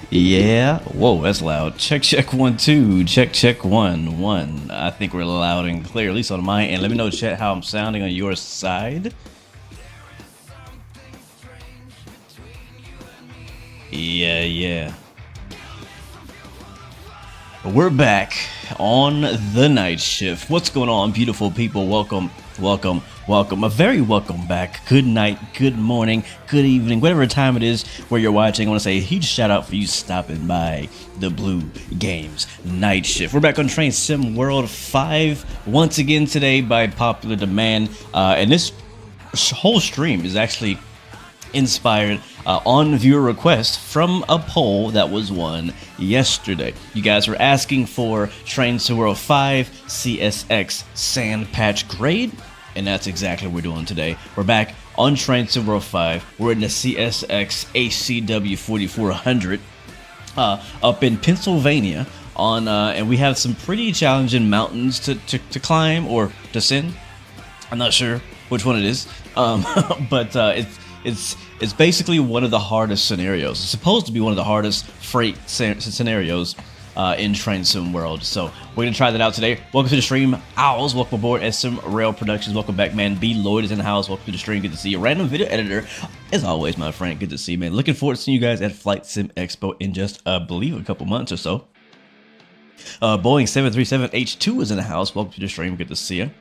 Yeah. Whoa, that's loud. Check, check, 1, 2. Check, check, 1, 1. I think we're loud and clear, at least on my end. Let me know, chat, how I'm sounding on your side. Yeah. We're back on the night shift. What's going on, beautiful people? Welcome. A very welcome back. Good night, good morning, good evening, whatever time it is where you're watching. I want to say a huge shout out for you stopping by the Blue Games Night Shift. We're back on Train Sim World 5 once again today by popular demand. And this whole stream is actually inspired on viewer request from a poll that was won yesterday. You guys were asking for Train Sim World 5 CSX Sand Patch Grade, and that's exactly what we're doing today. We're back on Train Sim World 5. We're in the CSX HCW 4400 up in Pennsylvania on and we have some pretty challenging mountains to climb or descend. I'm not sure which one it is, but it's basically one of the hardest scenarios. It's supposed to be one of the hardest freight scenarios in Train Sim World. So we're gonna try that out today. Welcome to the stream, Owls. Welcome aboard SM Rail Productions. Welcome back, man. B Lloyd is in the house. Welcome to the stream. Good to see you. Random video editor, as always, my friend. Good to see you, man. Looking forward to seeing you guys at Flight Sim Expo in just, I believe, a couple months or so. Boeing 737H2 is in the house. Welcome to the stream. Good to see you.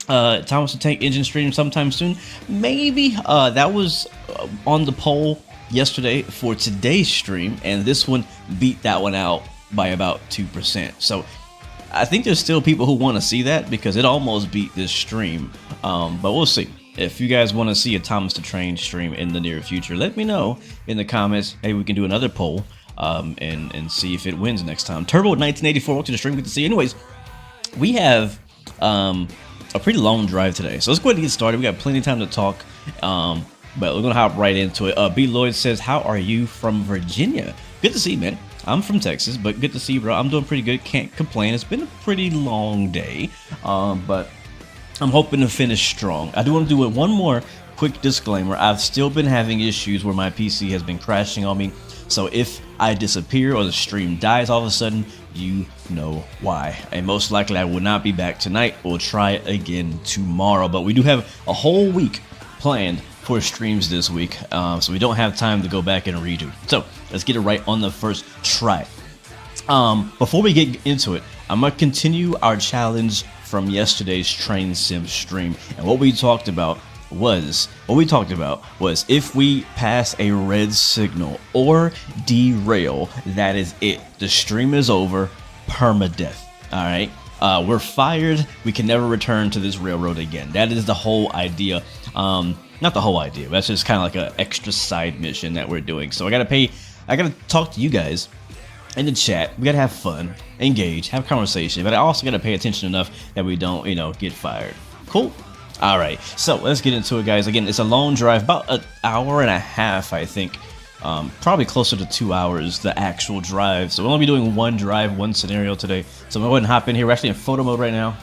Thomas the Tank Engine stream sometime soon, maybe. That was on the poll yesterday for today's stream, and this one beat that one out by about 2%. So I think there's still people who want to see that because it almost beat this stream, but we'll see. If you guys want to see a Thomas the Train stream in the near future, let me know in the comments. Maybe we can do another poll and see if it wins next time. Turbo 1984, welcome to the stream. Good to see you. Anyways, we have a pretty long drive today, so let's go ahead and get started. We got plenty of time to talk, but we're gonna hop right into it. B Lloyd says, how are you from Virginia? Good to see you, man. I'm from Texas, but good to see you, bro. I'm doing pretty good, can't complain. It's been a pretty long day, but I'm hoping to finish strong. I do want to do one more quick disclaimer. I've still been having issues where my PC has been crashing on me, so if I disappear or the stream dies all of a sudden, you know why. And most likely I will not be back tonight. We'll try it again tomorrow, but we do have a whole week planned for streams this week, so we don't have time to go back and redo. So let's get it right on the first try. Before we get into it, I'm gonna continue our challenge from yesterday's Train Sim stream, and what we talked about was if we pass a red signal or derail, that is it. The stream is over, permadeath. All right, we're fired. We can never return to this railroad again. That is the whole idea. Not the whole idea, that's just kind of like an extra side mission that we're doing. So I gotta talk to you guys in the chat. We gotta have fun, engage, have conversation, but I also gotta pay attention enough that we don't, get fired. Cool. All right, so let's get into it, guys. Again, it's a long drive, about an hour and a half, I think. Probably closer to 2 hours, the actual drive. So we'll only be doing one drive, one scenario today. So I'm gonna go ahead and hop in here. We're actually in photo mode right now.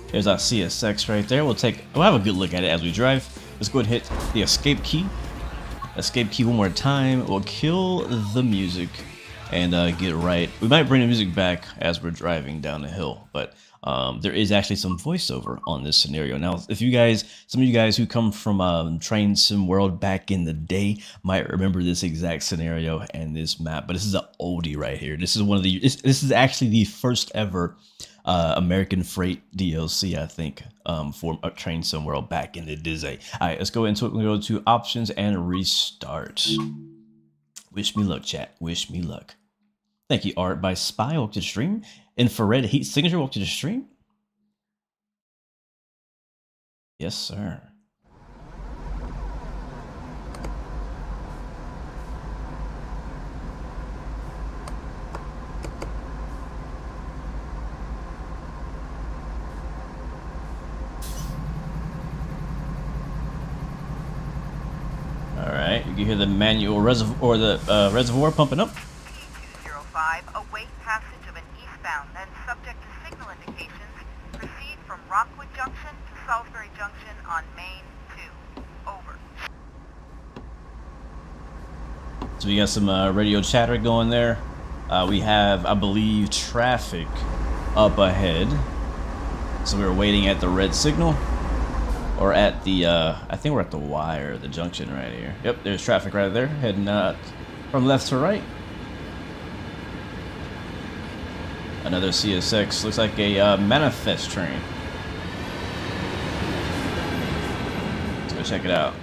There's our CSX right there. We'll have a good look at it as we drive. Let's go ahead and hit the escape key. Escape key one more time. We'll kill the music and get right. We might bring the music back as we're driving down the hill, but there is actually some voiceover on this scenario. Now, if you guys, some of you guys who come from Train Sim World back in the day might remember this exact scenario and this map, but this is an oldie right here. This is one of the, this is actually the first ever American Freight DLC, I think, for Train Sim World back in the day. All right, let's go into it. We'll go to options and restart. Wish me luck, chat. Wish me luck. Thank you, Art by Spy. Welcome to the stream. Infrared Heat Signature. Welcome to the stream. Yes, sir. All right, you can hear the manual reservoir or the reservoir pumping up. 05, await passage of an eastbound, then subject to signal indications, proceed from Rockwood Junction to Salisbury Junction on Main 2. Over. So So we got some radio chatter going there. We have, I believe, traffic up ahead. So we're waiting at the red signal. Or at the, I think we're at the Y or the junction right here. Yep, there's traffic right there, heading from left to right. Another CSX, looks like a manifest train. Let's go check it out.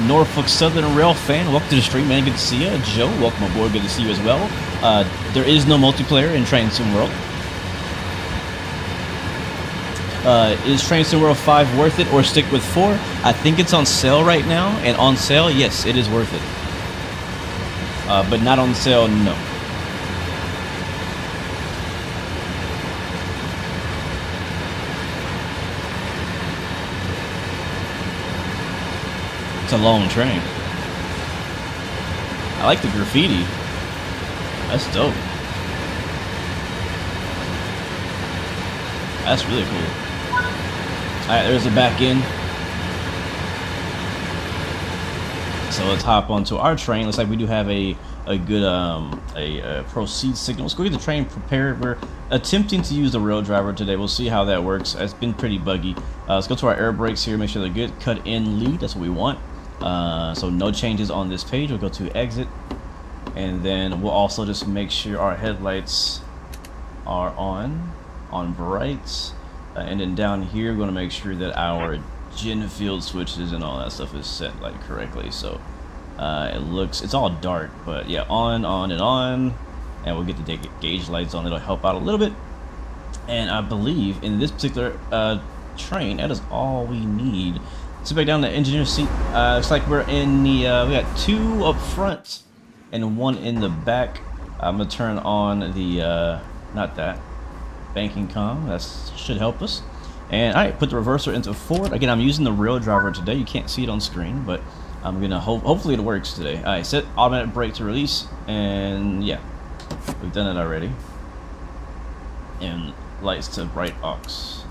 Norfolk Southern Rail fan, welcome to the stream, man. Good to see you. Joe, welcome aboard. Good to see you as well. There is no multiplayer in Train Sim World. Is Train Sim World 5 worth it or stick with 4? I think it's on sale right now, and on sale, yes, it is worth it. But not on sale, no. It's a long train. I like the graffiti. That's dope. That's really cool. Alright, there's the back end. So let's hop onto our train. Looks like we do have a good proceed signal. Let's go get the train prepared. We're attempting to use the rail driver today. We'll see how that works. It's been pretty buggy. Let's go to our air brakes here. Make sure they're good. Cut in lead. That's what we want. So no changes on this page. We'll go to exit, and then we'll also just make sure our headlights are on bright, and then down here we're going to make sure that our gen field switches and all that stuff is set like correctly. So it's all dark, but yeah, on and on, and we'll get the gauge lights on. It'll help out a little bit. And I believe in this particular train, that is all we need. Sit back down the engineer's seat. Looks like we're in the, we got 2 up front and 1 in the back. I'm gonna turn on the, not that, banking comm. That should help us. And all right, put the reverser into forward. Again, I'm using the rail driver today. You can't see it on screen, but I'm gonna hopefully it works today. All right, set automatic brake to release, and yeah, we've done it already. And lights to bright aux,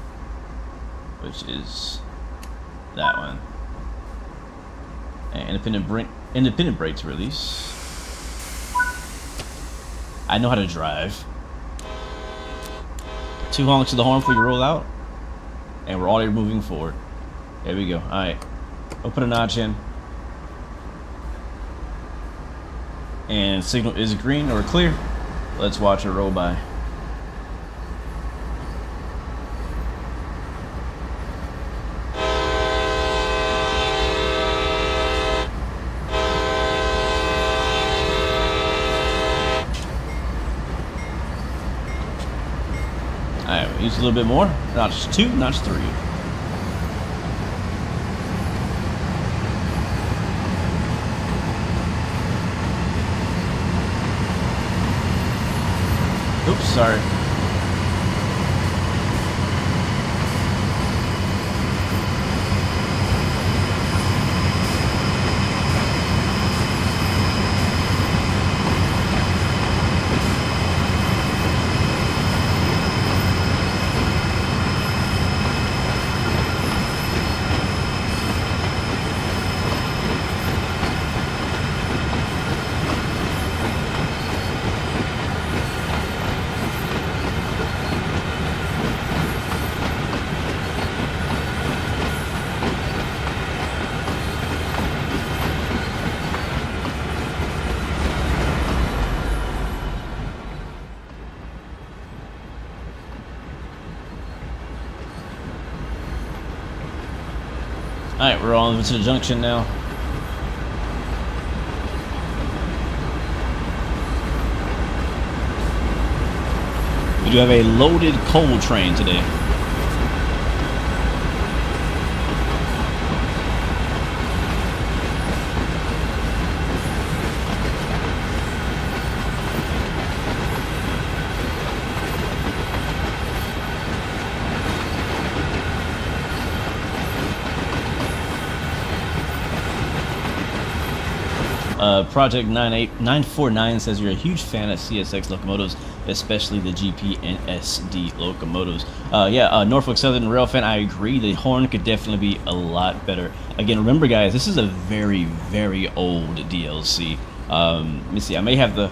which is that one. And independent brake to release. I know how to drive. 2 honks to the horn before you roll out, and we're already moving forward. There we go. All right, we'll put a notch in, and signal is green or clear. Let's watch it roll by. Alright, use a little bit more. Notch 2, notch 3. Oops, sorry. Alright, we're on to the junction now. We do have a loaded coal train today. Project 98949 says you're a huge fan of CSX locomotives, especially the GP and SD locomotives. Norfolk Southern Rail fan, I agree. The horn could definitely be a lot better. Again, remember guys, this is a very, very old DLC. Let me see, I may have to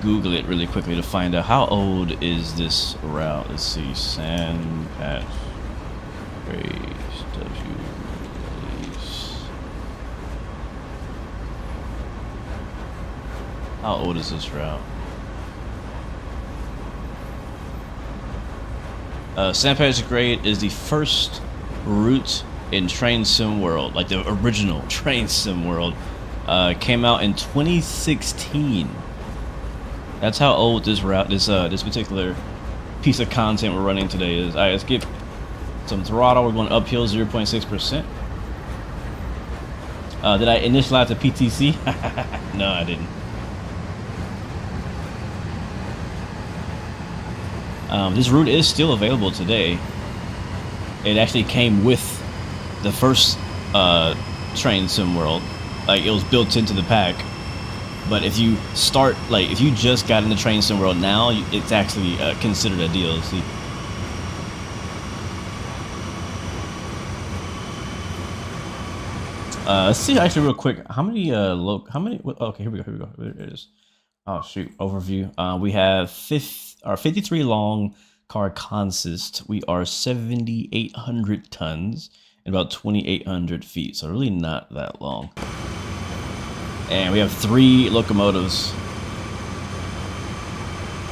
Google it really quickly to find out how old is this route. Let's see, San Patch Grace W. How old is this route? San Patch Grade is the first route in Train Sim World, like the original Train Sim World. Came out in 2016. That's how old this route, this particular piece of content we're running today is. Alright, let's get some throttle. We're going uphill 0.6%. Did I initialize the PTC? No, I didn't. This route is still available today. It actually came with the first Train Sim World. Like, it was built into the pack. But if you start, like, if you just got into Train Sim World now, it's actually considered a DLC. Let's see actually real quick. How many okay, here we go. There it is. Oh shoot, overview. We have 53 long car consist. We are 7,800 tons and about 2,800 feet. So really not that long. And we have 3 locomotives.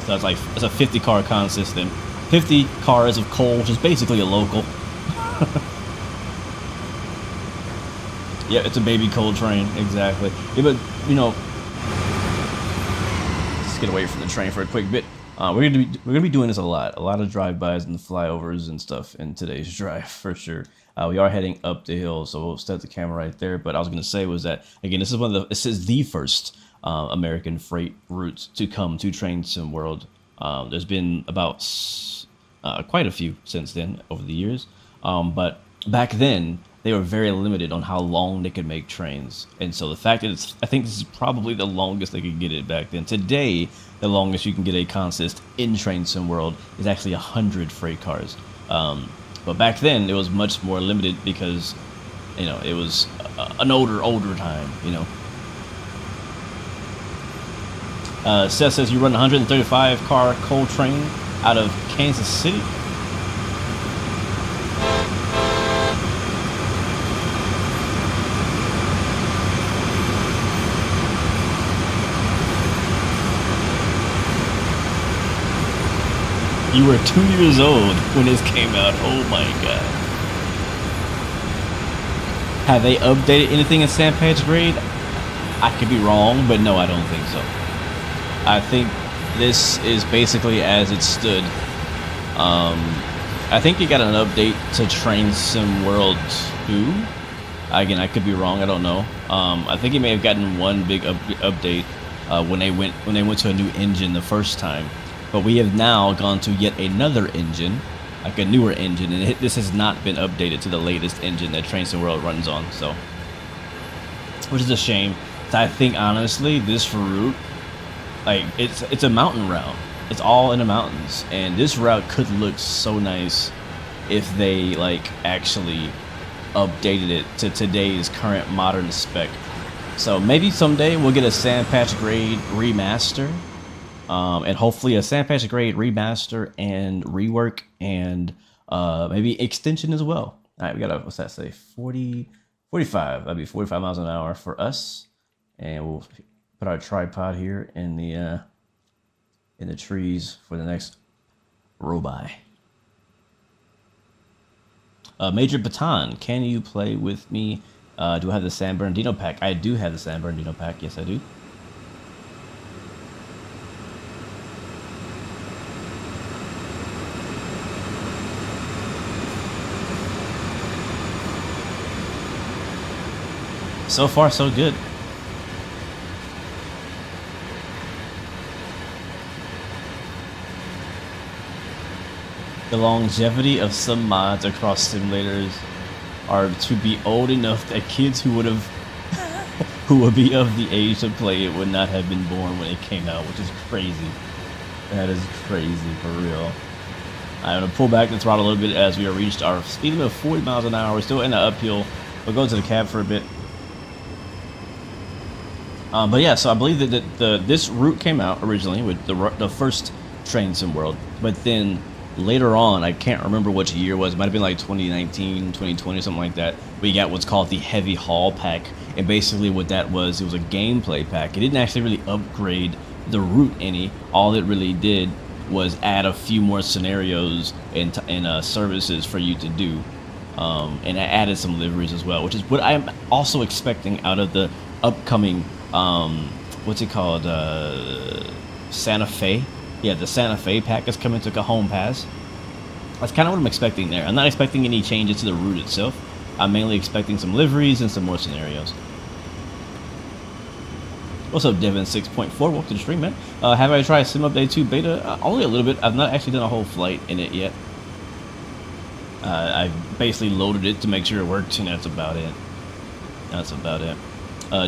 So it's a 50 car consist and 50 cars of coal, which is basically a local. Yeah, it's a baby coal train, exactly. Yeah, but you know, let's get away from the train for a quick bit. We're gonna be doing this a lot of drive-bys and flyovers and stuff in today's drive for sure. We are heading up the hill, so we'll set the camera right there. But I was gonna say was that again, this is the first American freight route to come to Train Sim World. There's been about quite a few since then over the years, but back then they were very limited on how long they could make trains, and so the fact that I think this is probably the longest they could get it back then. Today, the longest you can get a consist in Train Sim World is actually 100 freight cars. But back then it was much more limited because, you know, it was an older time, you know. Seth says you run a 135 car coal train out of Kansas City. You were 2 years old when this came out. Oh my god. Have they updated anything in San Patch Grade? I could be wrong, but no, I don't think so. I think this is basically as it stood. I think you got an update to Train Sim World 2. Again, I could be wrong. I don't know. I think you may have gotten one big update when they went to a new engine the first time. But we have now gone to yet another engine, like a newer engine, and this has not been updated to the latest engine that Train Sim World runs on. So, which is a shame. I think honestly, this route, like it's a mountain route. It's all in the mountains, and this route could look so nice if they like actually updated it to today's current modern spec. So maybe someday we'll get a San Patch Grade remaster. And hopefully a San Patch Grade remaster and rework and maybe extension as well. All right, we got a, what's that say? 45. That'd be 45 miles an hour for us. And we'll put our tripod here in the trees for the next row by. Major Baton, can you play with me? Do I have the San Bernardino pack? I do have the San Bernardino pack. Yes, I do. So far, so good. The longevity of some mods across simulators are to be old enough that kids who who would be of the age to play it would not have been born when it came out, which is crazy. That is crazy for real. I'm gonna pull back the throttle a little bit as we have reached our speed limit of 40 miles an hour. We're still in the uphill. We'll go to the cab for a bit. But yeah, so I believe that this route came out originally with the first Train Sim World, but then later on, I can't remember which year it was. It might have been like 2019, 2020, something like that. We got what's called the Heavy Haul Pack, and basically what that was, it was a gameplay pack. It didn't actually really upgrade the route any. All it really did was add a few more scenarios and services for you to do, and I added some liveries as well, which is what I'm also expecting out of the upcoming what's it called, Santa Fe. Yeah, the Santa Fe pack is coming to Cajon Pass. That's kind of what I'm expecting there. I'm not expecting any changes to the route itself. I'm mainly expecting some liveries and some more scenarios. What's up, Devin 6.4? Welcome to the stream, man. Have I tried Sim Update 2 beta? Only a little bit. I've not actually done a whole flight in it yet. I basically loaded it to make sure it worked, and that's about it. That's about it.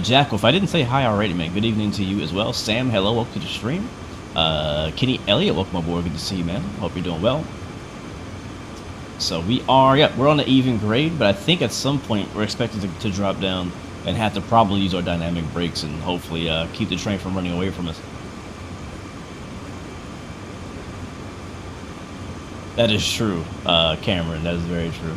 Jackal, if I didn't say hi already, man, good evening to you as well. Sam, hello, welcome to the stream. Kenny Elliott, welcome aboard. Good to see you, man. Hope you're doing well. So we are, yeah, we're on the even grade, but I think at some point we're expected to drop down and have to probably use our dynamic brakes and hopefully keep the train from running away from us. That is true, Cameron. That is very true.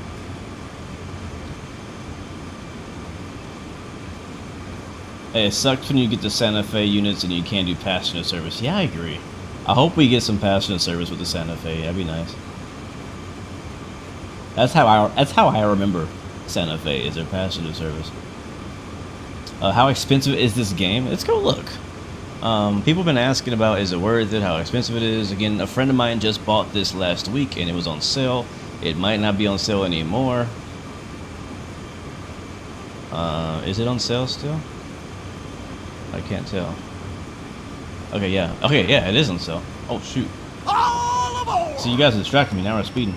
Hey, it sucks when you get the Santa Fe units and you can't do passenger service. Yeah, I agree. I hope we get some passenger service with the Santa Fe. That'd be nice. That's how I remember Santa Fe, is their passenger service. How expensive is this game? Let's go look. People have been asking about, is it worth it? How expensive it is? Again, a friend of mine just bought this last week and it was on sale. It might not be on sale anymore. Is it on sale still? I can't tell. Okay, yeah. Okay, yeah, it is on sale. Oh, shoot. All aboard! So you guys are distracting me. Now we're speeding.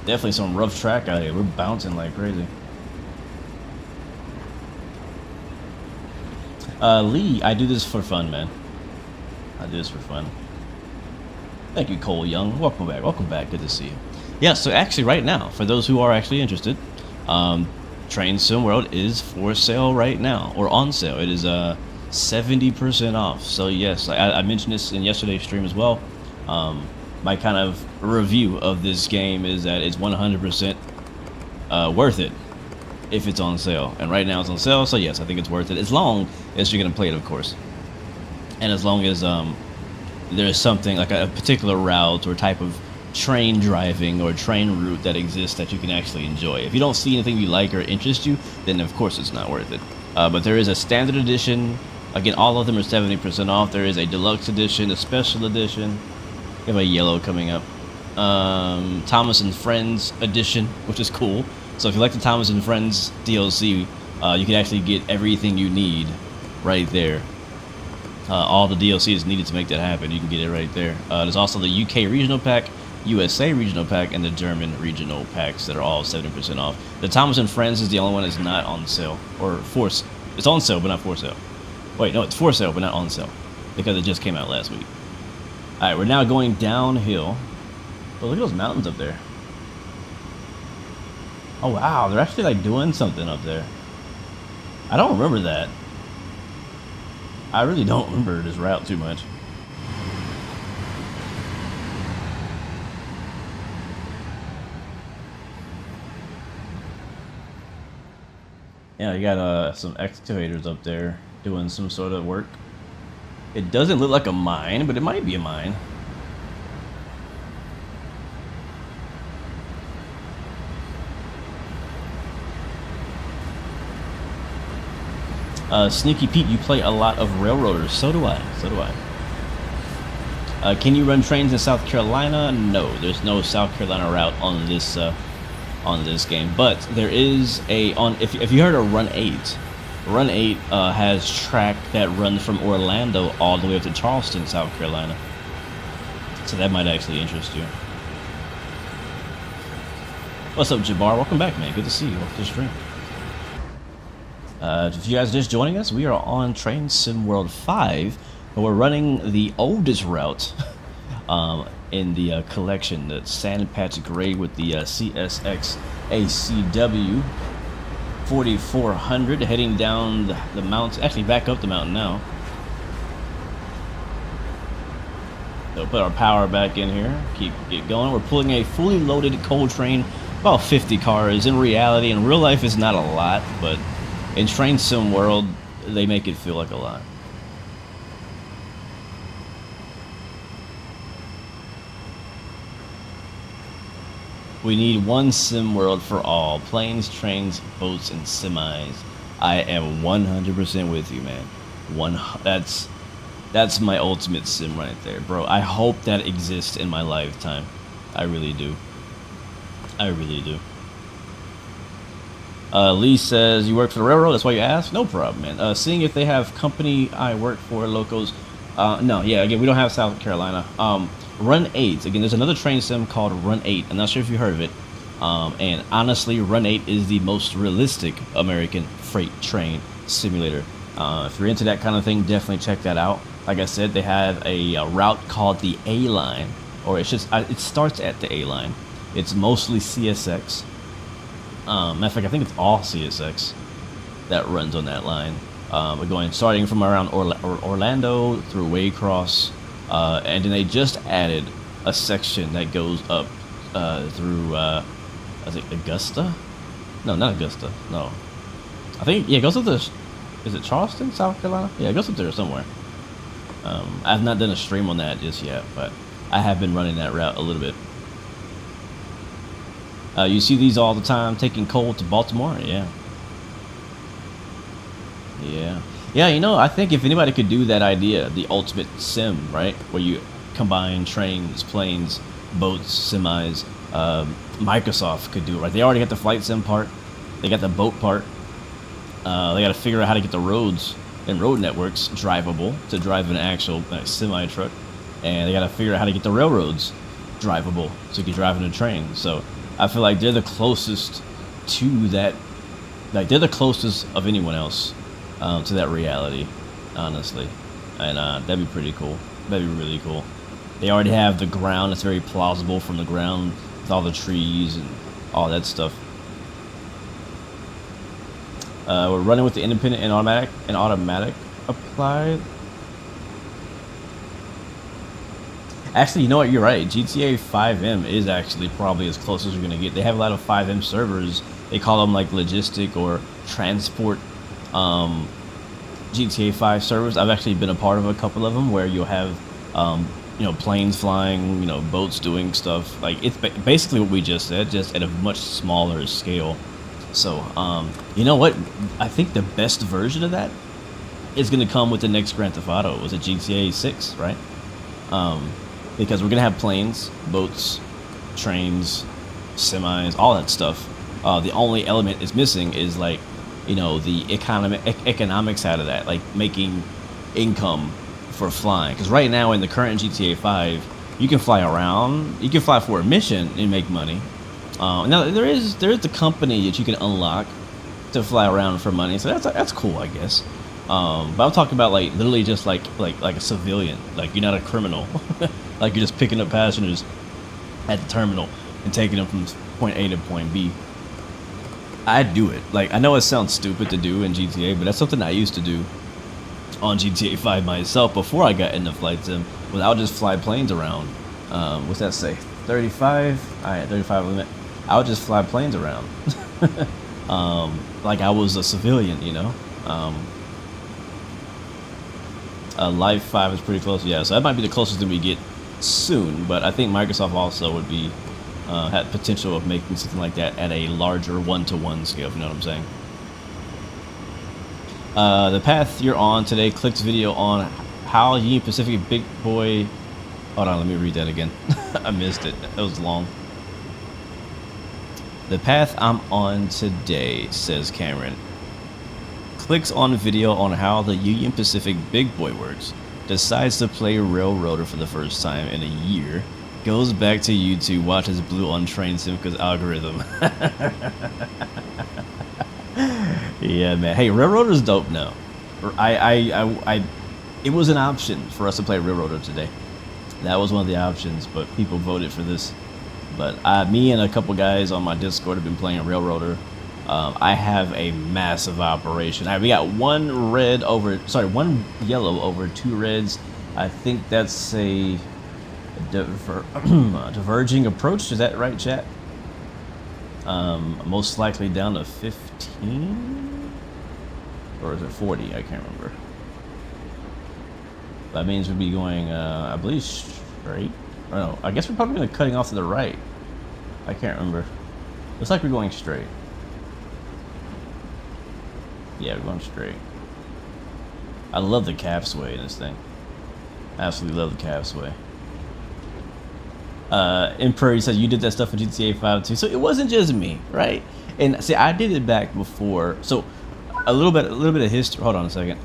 Definitely some rough track out here. We're bouncing like crazy. Lee, I do this for fun, man. I do this for fun. Thank you, Cole Young. Welcome back. Welcome back. Good to see you. Yeah, so actually right now, for those who are actually interested, Train Sim World is for sale right now, or on sale. It is 70% off. So yes, I mentioned this in yesterday's stream as well. My kind of review of this game is that it's 100% worth it if it's on sale. And right now it's on sale, so yes, I think it's worth it, as long as you're going to play it, of course. And as long as there's something like a particular route or type of train driving or train route that exists that you can actually enjoy. If you don't see anything you like or interest you, then of course it's not worth it. But there is a standard edition. Again, all of them are 70% off. There is a deluxe edition, a special edition. We have a yellow coming up. Thomas and Friends edition, which is cool. So if you like the Thomas and Friends DLC, you can actually get everything you need right there. All the DLC is needed to make that happen. You can get it right there. There's also the UK regional pack, USA regional pack, and the German regional packs that are all 70% off. The Thomas and Friends is the only one that's not on sale, or it's on sale but not for sale. Wait, no, it's for sale but not on sale because it just came out last week. All right, we're now going downhill. Oh, look at those mountains up there. Oh wow, they're actually like doing something up there. I don't remember that. I really don't remember this route too much. Yeah, you got some excavators up there doing some sort of work. It doesn't look like a mine, but it might be a mine. Sneaky Pete, you play a lot of railroaders. So do I. So do I. Can you run trains in South Carolina? No, there's no South Carolina route on this game. But there is a if you heard of Run 8. Run 8 has track that runs from Orlando all the way up to Charleston, South Carolina. So that might actually interest you. What's up, Jabbar? Welcome back, man. Good to see you. Welcome to the stream. If you guys are just joining us, we are on Train Sim World 5, but we're running the oldest route in the collection, the Sand Patch Gray with the CSX ACW 4400, heading down the mountain, actually back up the mountain now. So put our power back in here, get going. We're pulling a fully loaded coal train, about 50 cars. In reality, in real life, it's not a lot, but in Train Sim World, they make it feel like a lot. We need one sim world for all. Planes, trains, boats, and semis. I am 100% with you, man. That's my ultimate sim right there, bro. I hope that exists in my lifetime. I really do. I really do. Lee says, you work for the railroad? That's why you asked? No problem, man. Seeing if they have company I work for locals. No, yeah, again, we don't have South Carolina. Run 8. Again, there's another train sim called Run 8. I'm not sure if you heard of it. And honestly, Run 8 is the most realistic American freight train simulator. If you're into that kind of thing, definitely check that out. Like I said, they have a route called the A-Line. Or it starts at the A-Line. It's mostly CSX. Matter of fact, I think it's all CSX that runs on that line. We're starting from around Orlando through Waycross. And then they just added a section that goes up through, I think, Augusta? No, not Augusta. No. I think, yeah, it goes up to, is it Charleston, South Carolina? Yeah, it goes up there somewhere. I've not done a stream on that just yet, but I have been running that route a little bit. You see these all the time, taking coal to Baltimore? Yeah. Yeah. Yeah, you know, I think if anybody could do that idea, the ultimate sim, right? Where you combine trains, planes, boats, semis, Microsoft could do it, right? They already got the flight sim part. They got the boat part. They got to figure out how to get the roads and road networks drivable to drive an actual semi-truck. And they got to figure out how to get the railroads drivable so you can drive in a train. So I feel like they're the closest to that. Like, they're the closest of anyone else to that reality, honestly. And that'd be pretty cool. That'd be really cool. They already have the ground. It's very plausible from the ground with all the trees and all that stuff. We're running with the independent and automatic applied. Actually, you know what? You're right. GTA 5M is actually probably as close as we're gonna get. They have a lot of 5M servers. They call them like logistic or transport GTA 5 servers. I've actually been a part of a couple of them where you'll have you know, planes flying, you know, boats doing stuff. Like, it's basically what we just said, just at a much smaller scale. So you know what? I think the best version of that is going to come with the next Grand Theft Auto. Was it GTA 6, right? Because we're going to have planes, boats, trains, semis, all that stuff. The only element is missing is, like, you know, the economic side of that, like making income for flying. Because right now in the current GTA 5, you can fly around, you can fly for a mission and make money. Now there is the company that you can unlock to fly around for money, so that's cool, I guess. But I'm talking about, like, literally just like a civilian. Like, you're not a criminal. Like, you're just picking up passengers at the terminal and taking them from point A to point B. I'd do it. Like, I know it sounds stupid to do in GTA, but that's something I used to do on GTA 5 myself before I got into flight sim. Was I would just fly planes around. What's that say? 35? Alright, 35 limit. I would just fly planes around. Like I was a civilian, you know? Life 5 is pretty close, yeah. So that might be the closest that we get soon, but I think Microsoft also would be had potential of making something like that at a larger one-to-one scale, if you know what I'm saying. The path you're on today clicks video on how Union Pacific Big Boy. Hold on, let me read that again. I missed it. That was long. The path I'm on today, says Cameron, clicks on video on how the Union Pacific Big Boy works, decides to play Railroader for the first time in a year, Goes back to YouTube, watches Blue on Train Sim because algorithm. Yeah, man. Hey, Railroader's dope now. It was an option for us to play Railroader today. That was one of the options, but people voted for this. But me and a couple guys on my Discord have been playing Railroader. I have a massive operation. We got one yellow over 2 reds. I think that's a diverging approach. Is that right, chat? Most likely down to 15, or is it 40? I can't remember. That means we'd be going, I believe, straight. Or no, I guess we're probably going to cutting off to the right. I can't remember. Looks like we're going straight. Yeah, we're going straight. I love the capsway in this thing. Absolutely love the capsway. Emperor says you did that stuff in GTA 5 too, so it wasn't just me, right? And see, I did it back before. So a little bit of history. Hold on a second.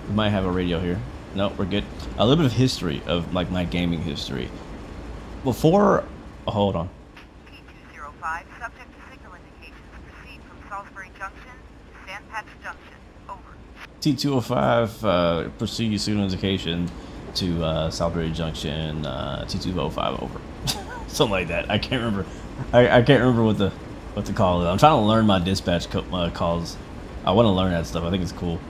We might have a radio here. No, we're good. A little bit of history of like my gaming history. Before, hold on. P205, subject to signal indications, proceed from Salisbury Junction to Sandpatch Junction. Over. T205, proceed signal indication to Salisbury Junction, T205 over. Something like that. I can't remember. I can't remember what the call is. I'm trying to learn my dispatch calls. I want to learn that stuff. I think it's cool.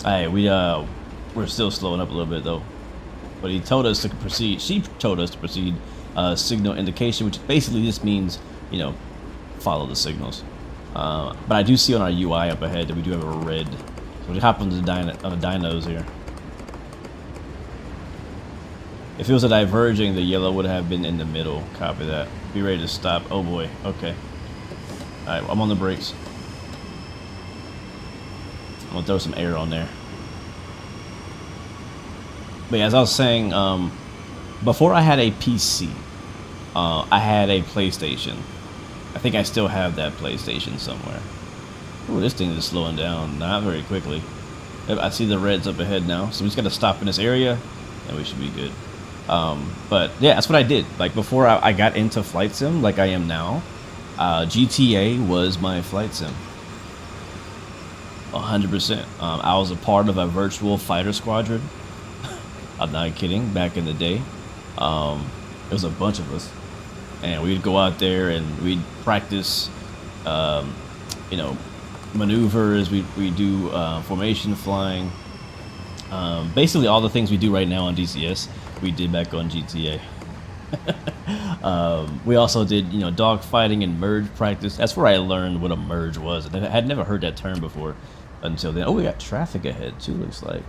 Hey, we're still slowing up a little bit though. But he told us to proceed. She told us to proceed signal indication, which basically just means, you know, follow the signals. But I do see on our UI up ahead that we do have a red. So we hop on the dynos here. If it was a diverging, the yellow would have been in the middle. Copy that. Be ready to stop. Oh boy. Okay. Alright, I'm on the brakes. I'm gonna throw some air on there. But yeah, as I was saying, before I had a PC, I had a PlayStation. I think I still have that PlayStation somewhere. Ooh, this thing is slowing down not very quickly. I see the reds up ahead now, so we just gotta stop in this area, and we should be good. But yeah, that's what I did. Like before I got into flight sim, like I am now, GTA was my flight sim. 100%. I was a part of a virtual fighter squadron. I'm not kidding. Back in the day, it was a bunch of us, and we'd go out there and we'd practice, you know, maneuvers. We do formation flying. Basically, all the things we do right now on DCS, we did back on GTA. We also did, you know, dog fighting and merge practice. That's where I learned what a merge was. I had never heard that term before until then. Oh, we got traffic ahead too. Looks like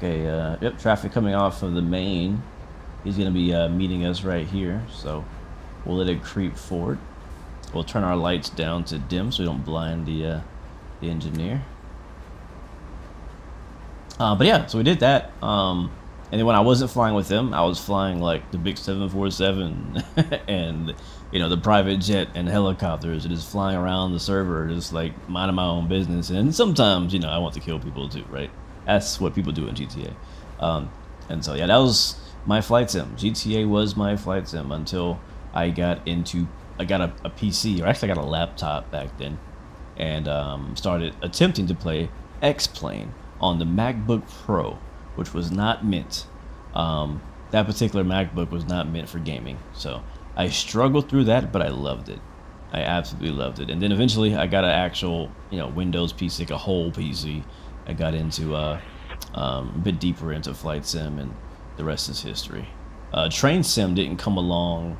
a yep, traffic coming off of the main. He's gonna be meeting us right here, so we'll let it creep forward. We'll turn our lights down to dim so we don't blind the engineer. But yeah, so we did that. And then when I wasn't flying with them, I was flying like the big 747 and, you know, the private jet and helicopters, and just flying around the server, just like minding my own business. And sometimes, you know, I want to kill people too, right? That's what people do in GTA. And so yeah, that was my flight sim. GTA was my flight sim until I got a PC, or actually I got a laptop back then, and started attempting to play X-Plane on the MacBook Pro, which was not meant. That particular MacBook was not meant for gaming. So I struggled through that, but I loved it. I absolutely loved it. And then eventually I got an actual, you know, Windows PC, like a whole PC. I got into a bit deeper into flight sim, and the rest is history. Train sim didn't come along.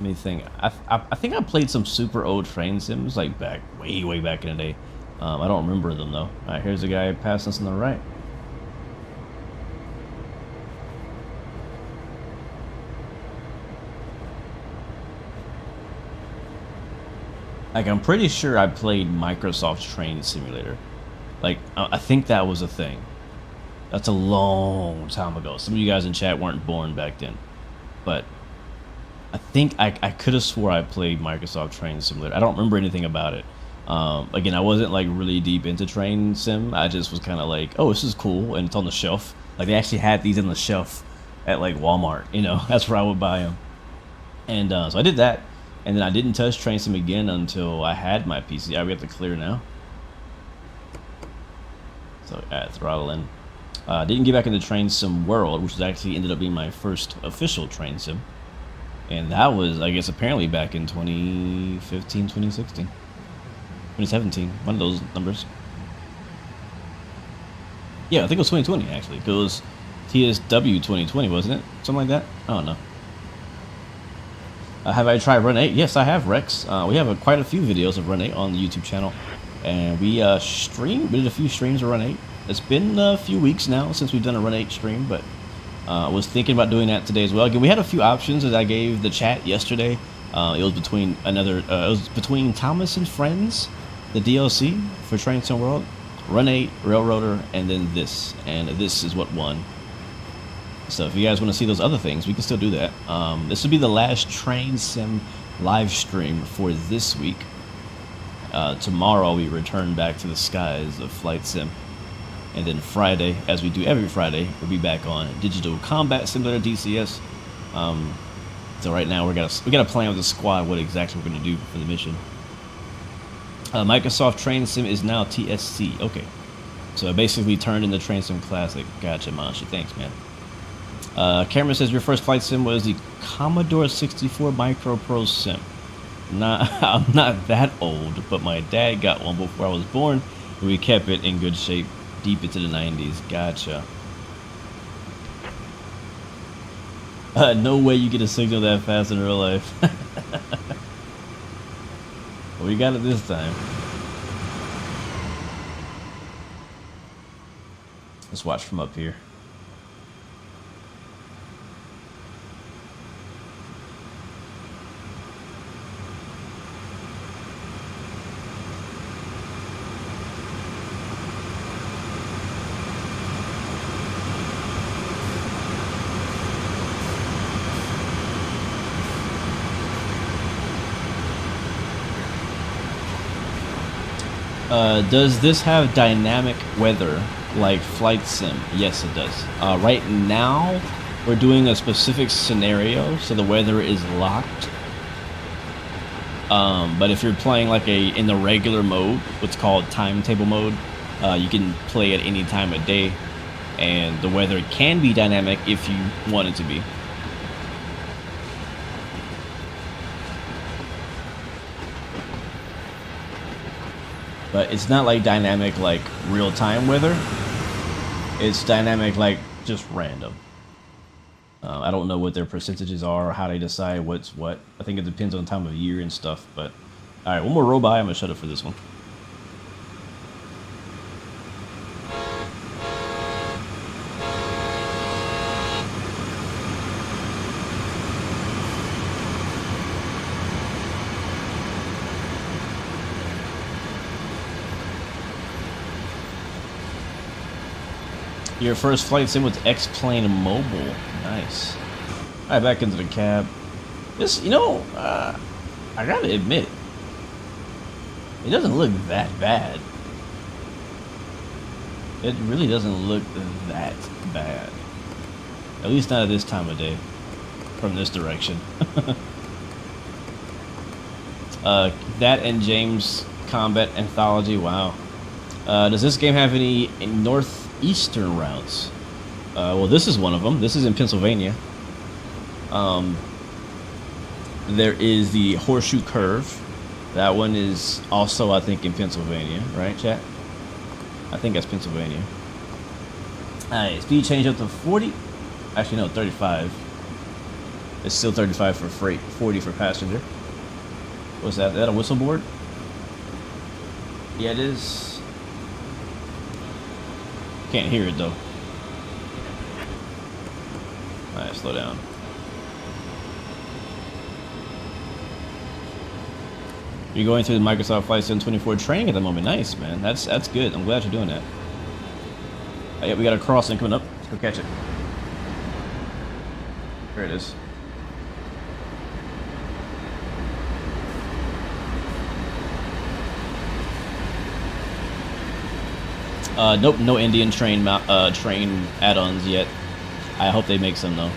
Let me think. I think I played some super old train sims, like way back in the day. I don't remember them though. All right, here's a guy passing us on the right. Like, I'm pretty sure I played Microsoft Train Simulator. Like, I think that was a thing. That's a long time ago. Some of you guys in chat weren't born back then. But I think I could have swore I played Microsoft Train Simulator. I don't remember anything about it. Again, I wasn't like really deep into train sim. I just was kind of like, oh, this is cool, and it's on the shelf. Like, they actually had these on the shelf at like Walmart. You know, that's where I would buy them. And so I did that, and then I didn't touch Train Sim again until I had my PC. We have to clear now. So throttle in. Didn't get back into Train Sim World, which was actually ended up being my first official Train Sim. And that was, I guess, apparently back in 2015, 2016, 2017, one of those numbers. Yeah, I think it was 2020, actually. It was TSW 2020, wasn't it? Something like that? I don't know. Have I tried Run 8? Yes, I have, Rex. We have quite a few videos of Run 8 on the YouTube channel. And we did a few streams of Run 8. It's been a few weeks now since we've done a Run 8 stream, but I was thinking about doing that today as well. Again, we had a few options that I gave the chat yesterday. It was between it was between Thomas and Friends, the DLC for Train Sim World, Run 8, Railroader, and then this. And this is what won. So if you guys want to see those other things, we can still do that. This will be the last Train Sim live stream for this week. Tomorrow we return back to the skies of Flight Sim. And then Friday, as we do every Friday, we'll be back on Digital Combat Simulator DCS. So right now we gotta plan with the squad what exactly we're gonna do for the mission. Microsoft Train Sim is now TSC. Okay, so I basically turned into Train Sim Classic. Gotcha, Manshi. Thanks, man. Cameron says your first flight sim was the Commodore 64 Micro Pro Sim. I'm not that old, but my dad got one before I was born, and we kept it in good shape deep into the 90s. Gotcha. No way you get a signal that fast in real life. Well, we got it this time. Let's watch from up here. Does this have dynamic weather like Flight Sim? Yes, it does. Right now, we're doing a specific scenario, so the weather is locked. But if you're playing like in the regular mode, what's called timetable mode, you can play at any time of day, and the weather can be dynamic if you want it to be. But it's not like dynamic like real-time weather. It's dynamic like just random. I don't know what their percentages are or how they decide what's what. I think it depends on time of year and stuff. But all right, one more roll by. I'm gonna shut up for this one. Your first flight sim with X-Plane Mobile. Nice. All right, back into the cab. This, you know, I gotta admit, it doesn't look that bad. It really doesn't look that bad. At least not at this time of day. From this direction. That and James Combat Anthology. Wow. Does this game have any northeastern routes? Well, this is one of them. This is in Pennsylvania. There is the Horseshoe Curve. That one is also, I think, in Pennsylvania, right, chat? I think that's Pennsylvania. Alright, speed change up to 40. Actually, no, 35. It's still 35 for freight, 40 for passenger. What's that? Is that a whistle board? Yeah, it is. Can't hear it though. Alright, slow down. You're going through the Microsoft Flight Sim 24 training at the moment. Nice, man. That's good. I'm glad you're doing that. Yeah, we got a crossing coming up. Let's go catch it. There it is. Nope, no Indian train add-ons yet. I hope they make some though.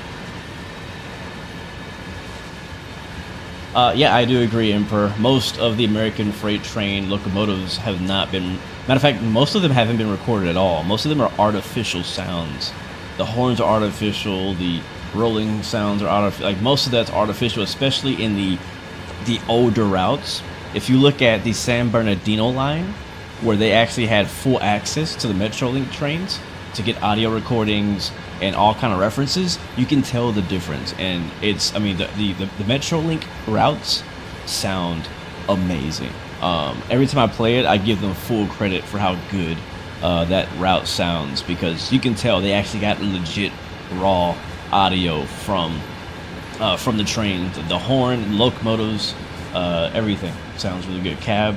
Yeah, I do agree, Emperor. Most of the American freight train locomotives have not been... Matter of fact, most of them haven't been recorded at all. Most of them are artificial sounds. The horns are artificial, the rolling sounds are artificial. Like, most of that's artificial, especially in the older routes. If you look at the San Bernardino line, where they actually had full access to the Metrolink trains to get audio recordings and all kind of references, you can tell the difference. And it's, I mean, the Metrolink routes sound amazing. Every time I play it, I give them full credit for how good that route sounds, because you can tell they actually got legit raw audio from the train, the horn, locomotives, everything sounds really good. Cab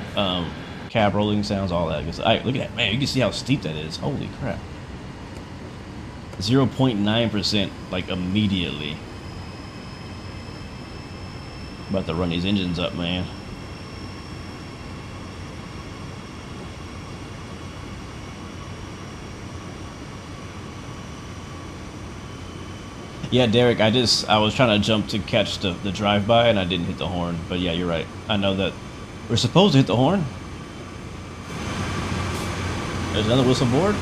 rolling sounds, all that. Look at that, man! You can see how steep that is. Holy crap! 0.9%, like immediately. About to run these engines up, man. Yeah, Derek, I was trying to jump to catch the drive-by and I didn't hit the horn. But yeah, you're right. I know that we're supposed to hit the horn. There's another whistle board.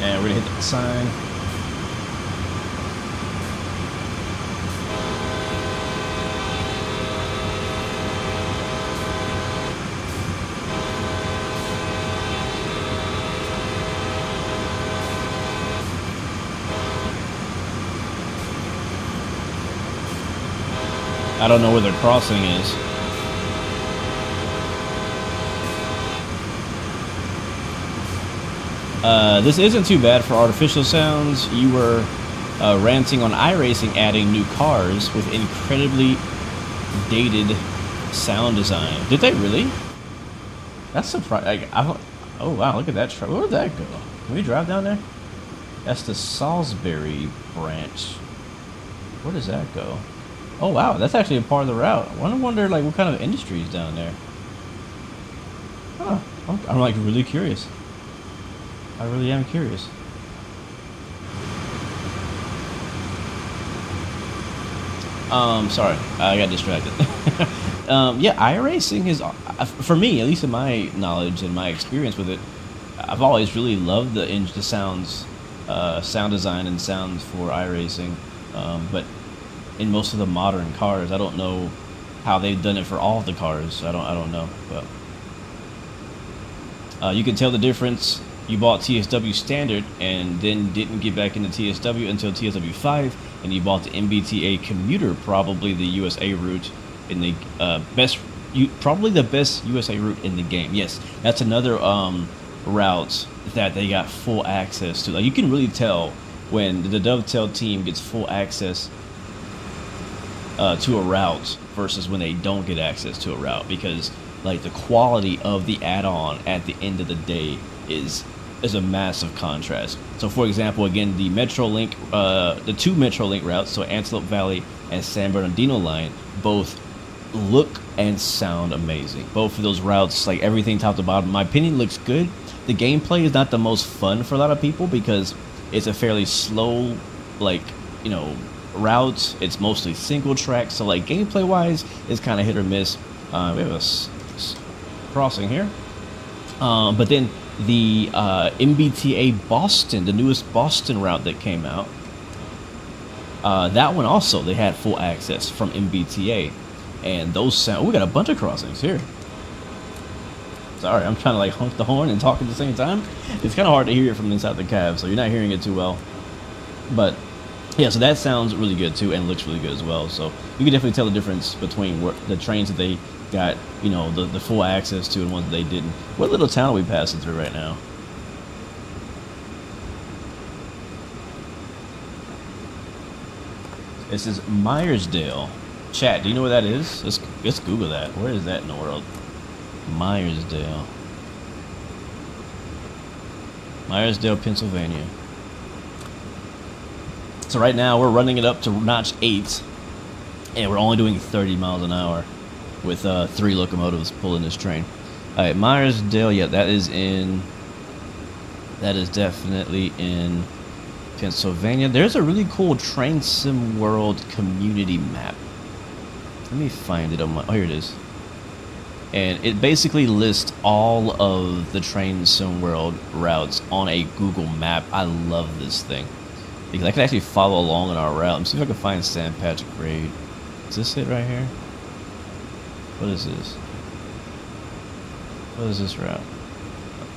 And we're gonna hit the sign. I don't know where the crossing is. This isn't too bad for artificial sounds. You were ranting on iRacing adding new cars with incredibly dated sound design. Did they really? That's surprising. Oh wow, look at that truck. Where did that go? Can we drive down there? That's the Salisbury branch. Where does that go? Oh wow, that's actually a part of the route. I wonder like what kind of industry is down there. Huh. I'm like really curious. I really am curious. Sorry, I got distracted. Yeah, iRacing is, for me, at least in my knowledge and my experience with it, I've always really loved the sounds, sound design and sounds for iRacing. But in most of the modern cars, I don't know how they've done it for all of the cars. I don't know, but you can tell the difference. You bought TSW Standard and then didn't get back into TSW until TSW 5, and you bought the MBTA Commuter, probably the USA route in the probably the best USA route in the game. Yes, that's another route that they got full access to. Like, you can really tell when the Dovetail team gets full access to a route versus when they don't get access to a route, because like the quality of the add-on at the end of the day is a massive contrast. So for example, again, the Metrolink, the two Metrolink routes, so Antelope Valley and San Bernardino line, both look and sound amazing. Both of those routes, like everything top to bottom, in my opinion, looks good. The gameplay is not the most fun for a lot of people because it's a fairly slow, like, you know, route. It's mostly single track, so like gameplay wise it's kind of hit or miss. We have a crossing here, but then the MBTA Boston, the newest Boston route that came out, that one also they had full access from MBTA, and those sound. We got a bunch of crossings here. Sorry, I'm trying to like honk the horn and talk at the same time. It's kind of hard to hear it from inside the cab, so you're not hearing it too well. But yeah, so that sounds really good too, and looks really good as well. So you can definitely tell the difference between the trains that they got, you know, the full access to and ones that they didn't. What little town are we passing through right now? This is Myersdale. Chat, do you know where that is? Let's Google that. Where is that in the world? Myersdale. Myersdale, Pennsylvania. So right now we're running it up to notch 8, and we're only doing 30 miles an hour with 3 locomotives pulling this train. All right, Myersdale. Yeah, that is in. That is definitely in Pennsylvania. There's a really cool Train Sim World community map. Let me find it on my. Oh, here it is. And it basically lists all of the Train Sim World routes on a Google map. I love this thing because I can actually follow along on our route. Let me see if I can find Sandpatch Grade. Is this it right here? What is this? What is this route?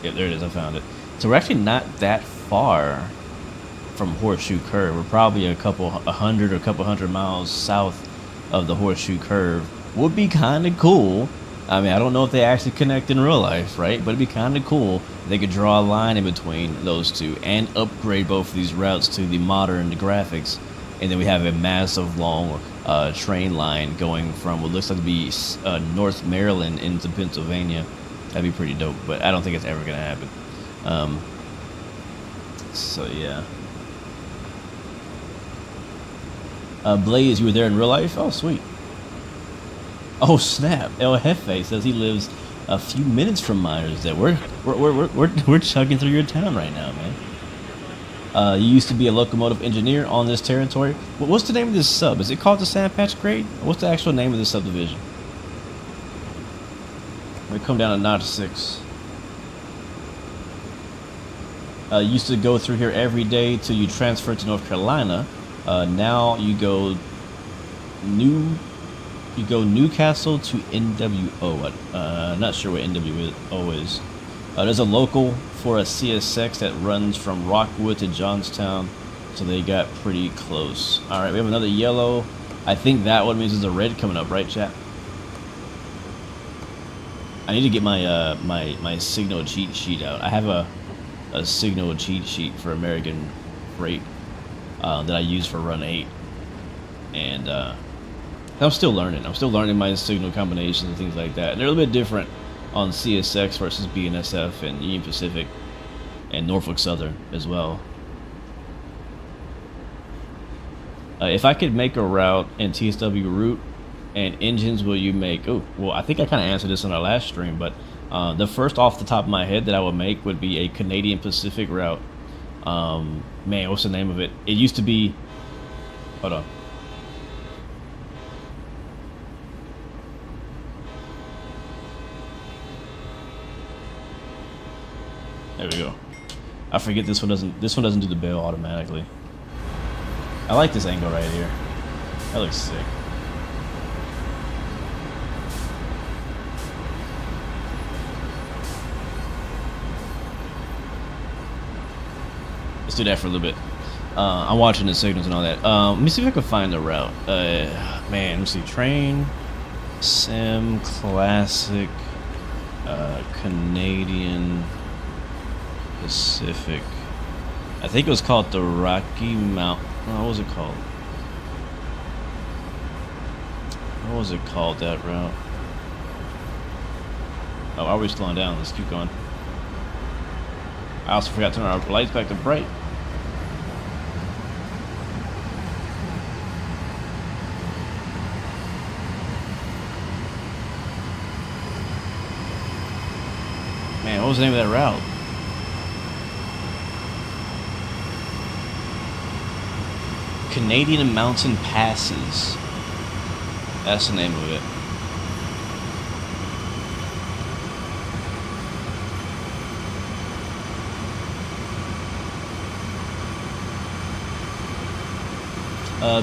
Yeah, there it is. I found it. So we're actually not that far from Horseshoe Curve. We're probably a couple hundred miles south of the Horseshoe Curve. Would be kind of cool. I mean, I don't know if they actually connect in real life, right? But it'd be kind of cool if they could draw a line in between those two and upgrade both of these routes to the modern graphics. And then we have a massive long train line going from what looks like to be North Maryland into Pennsylvania. That'd be pretty dope, but I don't think it's ever going to happen. So, yeah. Blaze, you were there in real life? Oh, sweet. Oh snap! El Jefe says he lives a few minutes from Myersdale. We're chugging through your town right now, man. You used to be a locomotive engineer on this territory. What's the name of this sub? Is it called the Sandpatch Grade? What's the actual name of this subdivision? We come down to notch 6. Used to go through here every day till you transferred to North Carolina. Now you go Newcastle to NWO. Not sure what NWO is. There's a local for a CSX that runs from Rockwood to Johnstown, so they got pretty close. All right, we have another yellow. I think that one means there's a red coming up, right, chat? I need to get my my signal cheat sheet out. I have a signal cheat sheet for American Freight that I use for Run 8, and I'm still learning. I'm still learning my signal combinations and things like that. And they're a little bit different on CSX versus BNSF and Union Pacific and Norfolk Southern as well. If I could make a route in TSW route and engines, will you make? Oh, well, I think I kind of answered this in our last stream, but the first off the top of my head that I would make would be a Canadian Pacific route. Man, what's the name of it? It used to be. Hold on. There we go. I forget this one doesn't do the bell automatically. I like this angle right here. That looks sick. Let's do that for a little bit. I'm watching the signals and all that. Let me see if I can find the route. Man, let's see. Train, Sim, Classic, Canadian Pacific. I think it was called the Rocky Mountain. Oh, what was it called? What was it called, that route? Oh, are we slowing down? Let's keep going. I also forgot to turn our lights back to bright. Man, what was the name of that route? Canadian Mountain Passes. That's the name of it.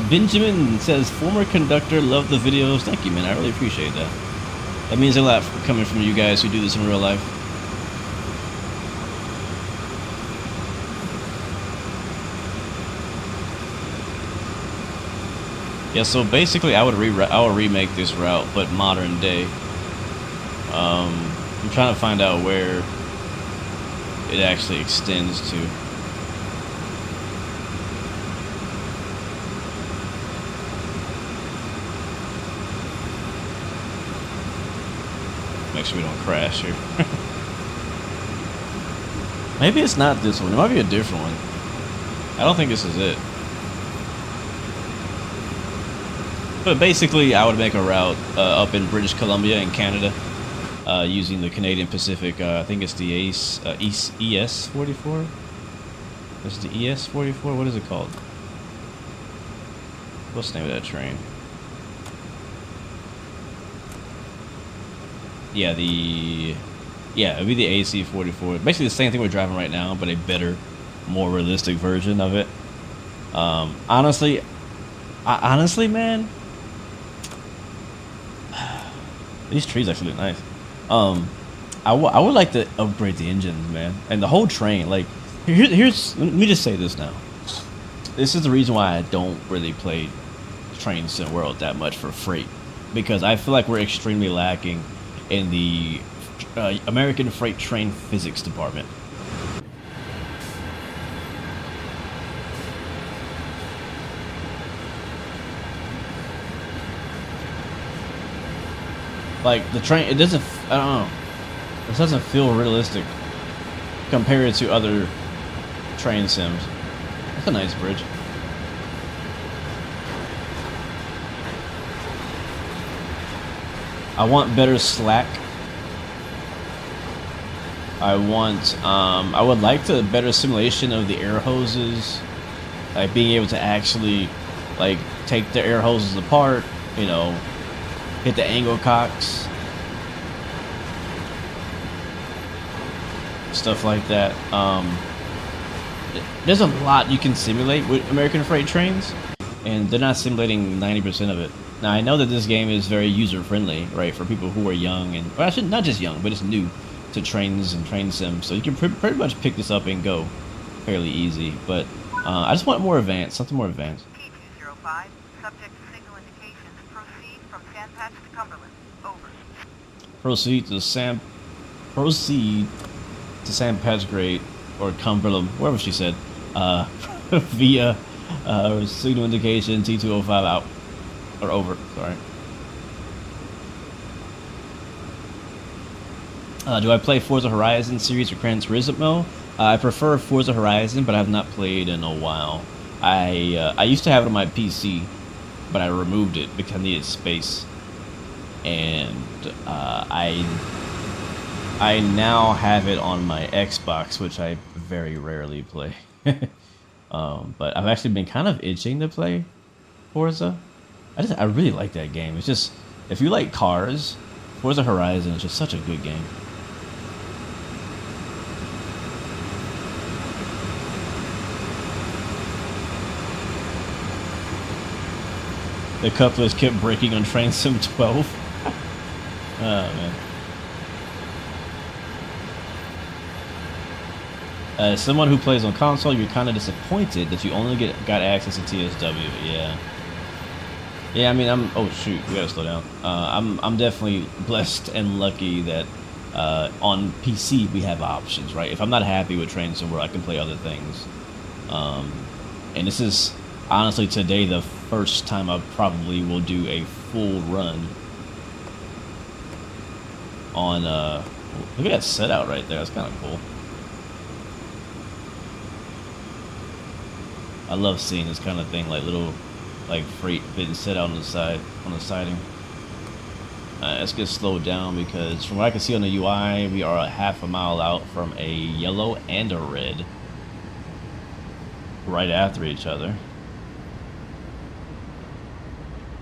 Benjamin says, former conductor, love the videos. Thank you, man. I really appreciate that. That means a lot coming from you guys who do this in real life. Yeah, so basically I would remake this route, but modern day. I'm trying to find out where it actually extends to. Make sure we don't crash here. Maybe it's not this one. It might be a different one. I don't think this is it. But basically, I would make a route up in British Columbia in Canada. using the Canadian Pacific. I think it's the ES44. It's the ES44. What is it called? What's the name of that train? Yeah, it'd be the AC44. Basically the same thing we're driving right now, but a better, more realistic version of it. Honestly, man, these trees actually look nice. I would like to upgrade the engines, man, and the whole train. Like, here's let me just say this now. This is the reason why I don't really play Train Sim World that much for freight, because I feel like we're extremely lacking in the American freight train physics department. Like the train, it doesn't. I don't know. It doesn't feel realistic compared to other train sims. That's a nice bridge. I want better slack. I would like the better simulation of the air hoses, like being able to actually, like, take the air hoses apart, you know, hit the angle cocks, stuff like that. There's a lot you can simulate with American freight trains, and they're not simulating 90% of it. Now, I know that this game is very user-friendly, right, for people who are young, and, well, actually, not just young, but it's new to trains and train sims, so you can pretty much pick this up and go fairly easy, but I just want more advanced, something more advanced. T205, subject to signal indications, proceed from Sandpatch to Cumberland, over. Proceed to Sandpatch Grade, or Cumberland, wherever she said, via signal indication T205 out. Or over, sorry. Do I play Forza Horizon series or Gran Turismo? I prefer Forza Horizon, but I have not played in a while. I used to have it on my PC, but I removed it because I needed space. And I now have it on my Xbox, which I very rarely play. But I've actually been kind of itching to play Forza. I really like that game. It's just, if you like cars, Forza Horizon is just such a good game. The couplers kept breaking on Train Sim 12. Oh, man. As someone who plays on console, you're kind of disappointed that you only got access to TSW. Yeah. Yeah, I mean, oh shoot, we gotta slow down. I'm definitely blessed and lucky that on PC we have options, right? If I'm not happy with Train Sim World, I can play other things. And this is honestly today the first time I probably will do a full run on. Look at that set out right there. That's kind of cool. I love seeing this kind of thing, like little, like, freight being set out on the side, on the siding. Let's get slowed down because from what I can see on the UI, we are a half a mile out from a yellow and a red right after each other.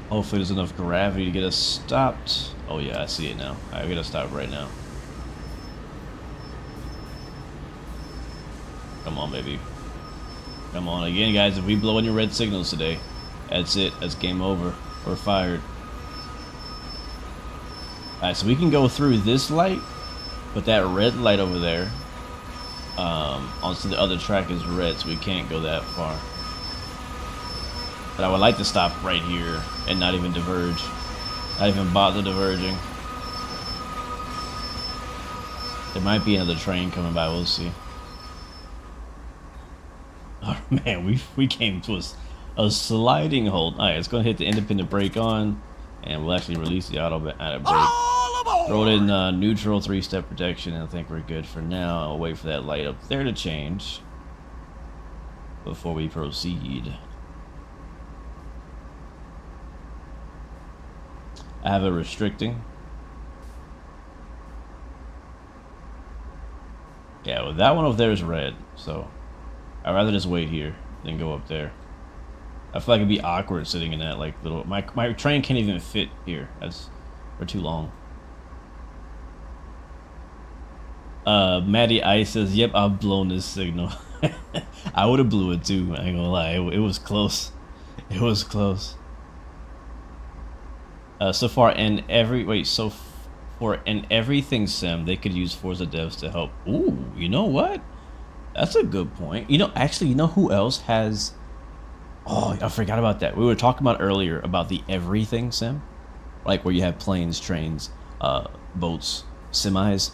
Hopefully there's enough gravity to get us stopped. Oh yeah, I see it now. Alright, we gotta stop right now. Come on, baby. Come on again, guys. If we blow any red signals today, that's it. That's game over. We're fired. Alright, so we can go through this light, but that red light over there, onto the other track is red, so we can't go that far. But I would like to stop right here and not even diverge. Not even bother diverging. There might be another train coming by, we'll see. Oh man, we came to a sliding hold. Alright, it's gonna hit the independent brake on, and we'll actually release the automatic brake. Throw it in neutral 3-step protection, and I think we're good for now. I'll wait for that light up there to change before we proceed. I have it restricting. Yeah, well, that one over there is red, so I'd rather just wait here than go up there. I feel like it'd be awkward sitting in that like little. My train can't even fit here. That's for too long. Maddie Ice says, "Yep, I've blown this signal." I would have blew it too. I ain't gonna lie, it was close. It was close. So far, in every for an everything sim, they could use Forza devs to help. Ooh, you know what? That's a good point. You know, actually, you know who else has? Oh, I forgot about that. We were talking about earlier about the everything sim, like where you have planes, trains, boats, semis.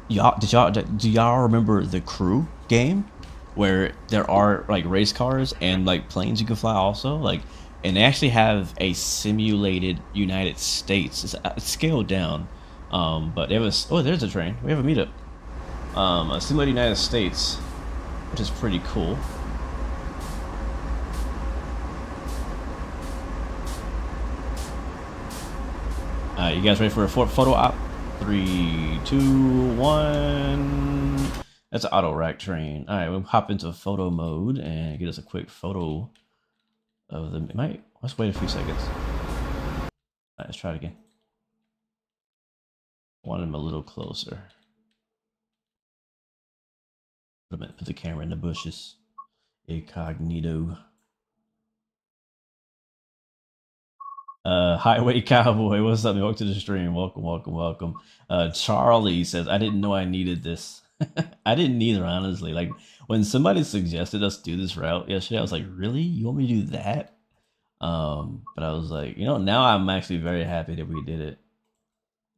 Do y'all remember the Crew game, where there are like race cars and like planes you can fly also, like, and they actually have a simulated United States. It's scaled down, but it was. Oh, there's a train. We have a meetup. A simulated United States, which is pretty cool. You guys ready for a photo op? 3, 2, 1. That's an auto rack train. All right, we'll hop into photo mode and get us a quick photo of the. Let's wait a few seconds. All right, let's try it again. Want him a little closer. Put the camera in the bushes. Incognito. Highway Cowboy, what's up? Welcome to the stream. Welcome, welcome, welcome. Charlie says, I didn't know I needed this. I didn't either, honestly. Like, when somebody suggested us do this route yesterday, I was like, really? You want me to do that? But I was like, you know, now I'm actually very happy that we did it.